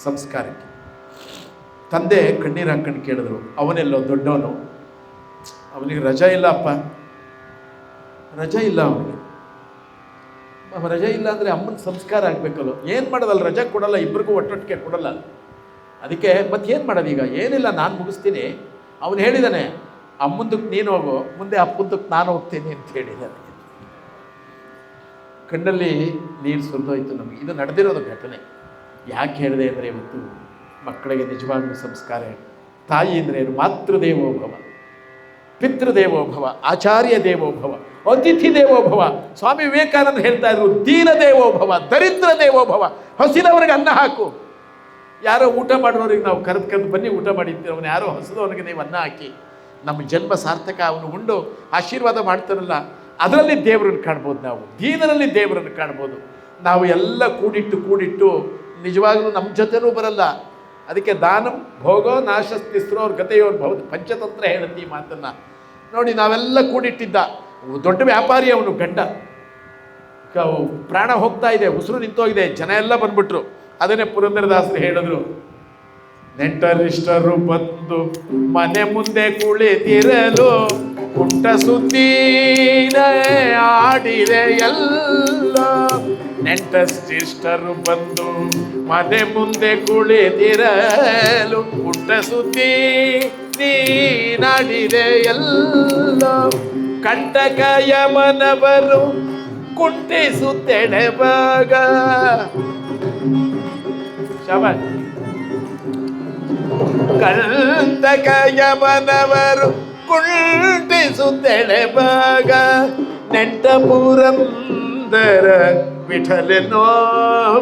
ಸಂಸ್ಕಾರಕ್ಕೆ. ತಂದೆ ಕಣ್ಣೀರು ಹಾಕೊಂಡು ಕೇಳಿದ್ರು, ಅವನೆಲ್ಲೋ ದೊಡ್ಡವನು, ಅವನಿಗೆ ರಜಾ ಇಲ್ಲ ಅಪ್ಪ, ರಜಾ ಇಲ್ಲ ಅವನಿಗೆ. ರಜಾ ಇಲ್ಲ ಅಂದರೆ ಅಮ್ಮನ ಸಂಸ್ಕಾರ ಆಗಬೇಕಲ್ಲ, ಏನು ಮಾಡೋದಲ್ಲ, ರಜಾ ಕೊಡಲ್ಲ, ಇಬ್ಬರಿಗೂ ಒಟ್ಟೊಟ್ಟಿಗೆ ಕೊಡಲ್ಲ. ಅದಕ್ಕೆ ಮತ್ತೇನು ಮಾಡೋದು ಈಗ? ಏನಿಲ್ಲ, ನಾನು ಮುಗಿಸ್ತೀನಿ. ಅವನು ಹೇಳಿದ್ದಾನೆ, ಅಮ್ಮಂದಕ್ಕೆ ನೀನು ಹೋಗು, ಮುಂದೆ ಅಪ್ಪಂದಕ್ಕೆ ನಾನು ಹೋಗ್ತೀನಿ ಅಂತ ಹೇಳಿದ್ದಾನೆ. ಕಣ್ಣಲ್ಲಿ ನೀರು ಸುರಿದೋಯ್ತು ನಮಗೆ. ಇದು ನಡೆದಿರೋದು ಘಟನೆ. ಯಾಕೆ ಹೇಳಿದೆ ಅಂದರೆ, ಇವತ್ತು ಮಕ್ಕಳಿಗೆ ನಿಜವಾಗ್ಲೂ ಸಂಸ್ಕಾರ. ತಾಯಿ ಅಂದರೆ ಏನು? ಮಾತೃದೇವೋಭವ, ಪಿತೃದೇವೋಭವ, ಆಚಾರ್ಯ ದೇವೋಭವ, ಅತಿಥಿ ದೇವೋಭವ. ಸ್ವಾಮಿ ವಿವೇಕಾನಂದ ಹೇಳ್ತಾ ಇದ್ರು, ದೀನ ದೇವೋಭವ, ದರಿದ್ರ ದೇವೋಭವ. ಹಸಿದವರಿಗೆ ಅನ್ನ ಹಾಕು. ಯಾರೋ ಊಟ ಮಾಡೋರಿಗೆ ನಾವು ಕರೆದು ಬನ್ನಿ ಊಟ ಮಾಡಿರ್ತೀವಿ, ಅವನು ಯಾರೋ ಹಸಿದವನಿಗೆ ನೀವು ಅನ್ನ ಹಾಕಿ. ನಮ್ಮ ಜನ್ಮ ಸಾರ್ಥಕ. ಅವನು ಉಂಡು ಆಶೀರ್ವಾದ ಮಾಡ್ತಾನಲ್ಲ, ಅದರಲ್ಲಿ ದೇವರನ್ನು ಕಾಣ್ಬೋದು. ನಾವು ದೀನರಲ್ಲಿ ದೇವರನ್ನು ಕಾಣ್ಬೋದು. ನಾವು ಎಲ್ಲ ಕೂಡಿಟ್ಟು ನಿಜವಾಗ್ಲೂ ನಮ್ಮ ಜೊತೆನೂ ಬರಲ್ಲ. ಅದಕ್ಕೆ ದಾನಂ ಭೋಗೋ ನಾಶಸ್ತಿಸ್ರೋರ್ ಗತೆಯೋರ್ ಭವತಿ, ಪಂಚತಂತ್ರ ಹೇಳುತ್ತೆ ಈ ಮಾತನ್ನು. ನೋಡಿ, ನಾವೆಲ್ಲ ಕೂಡಿಟ್ಟಿದ್ದ ದೊಡ್ಡ ವ್ಯಾಪಾರಿ ಅವನು, ಗಂಡ. ಪ್ರಾಣ ಹೋಗ್ತಾ ಇದೆ, ಉಸಿರು ನಿಂತೋಗಿದೆ, ಜನ ಎಲ್ಲ ಬಂದ್ಬಿಟ್ರು. ಅದನ್ನೇ ಪುರಂದರದಾಸರು ಹೇಳಿದ್ರು, ನೆಂಟರಿಷ್ಟರು ಬಂದು ಮನೆ ಮುಂದೆ ಕುಳಿತಿರಲು ಕುಂಟ ಸುದ್ದಿನ ಆಡಿದೆ ಎಲ್ಲ. ನೆಂಟರಿಷ್ಟರು ಬಂದು ಮನೆ ಮುಂದೆ ಕುಳಿತಿರಲು ಕುಂಟ ಸುದ್ದಿ ನೀನಾಡಿದೆ ಎಲ್ಲ. ಕಂಟಕ ಯಮನವರು ಕುಂಟಿಸುತ್ತೆಡೆಬಾಗ. ಶಬಾಷ್. ಕಂಟಕ ಯಮನವರು ಕುಂಟಿಸುತ್ತೆಡೆಬಾಗ. ನೆಂಟ ಪುರಂದರ ವಿಠಲನೋ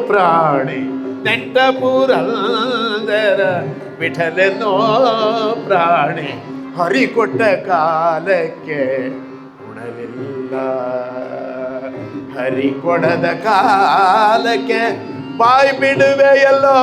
ಪ್ರಾಣಿ. ನೆಂಟ ಪುರಂದರ ವಿಠಲನೋ ಪ್ರಾಣಿ. ಹರಿಕೊಟ್ಟ ಕಾಲಕ್ಕೆ ಉಣಲಿಲ್ಲ, ಹರಿಕೊಡದ ಕಾಲಕ್ಕೆ ಬಾಯಿ ಬಿಡುವೆಯಲ್ಲೋ.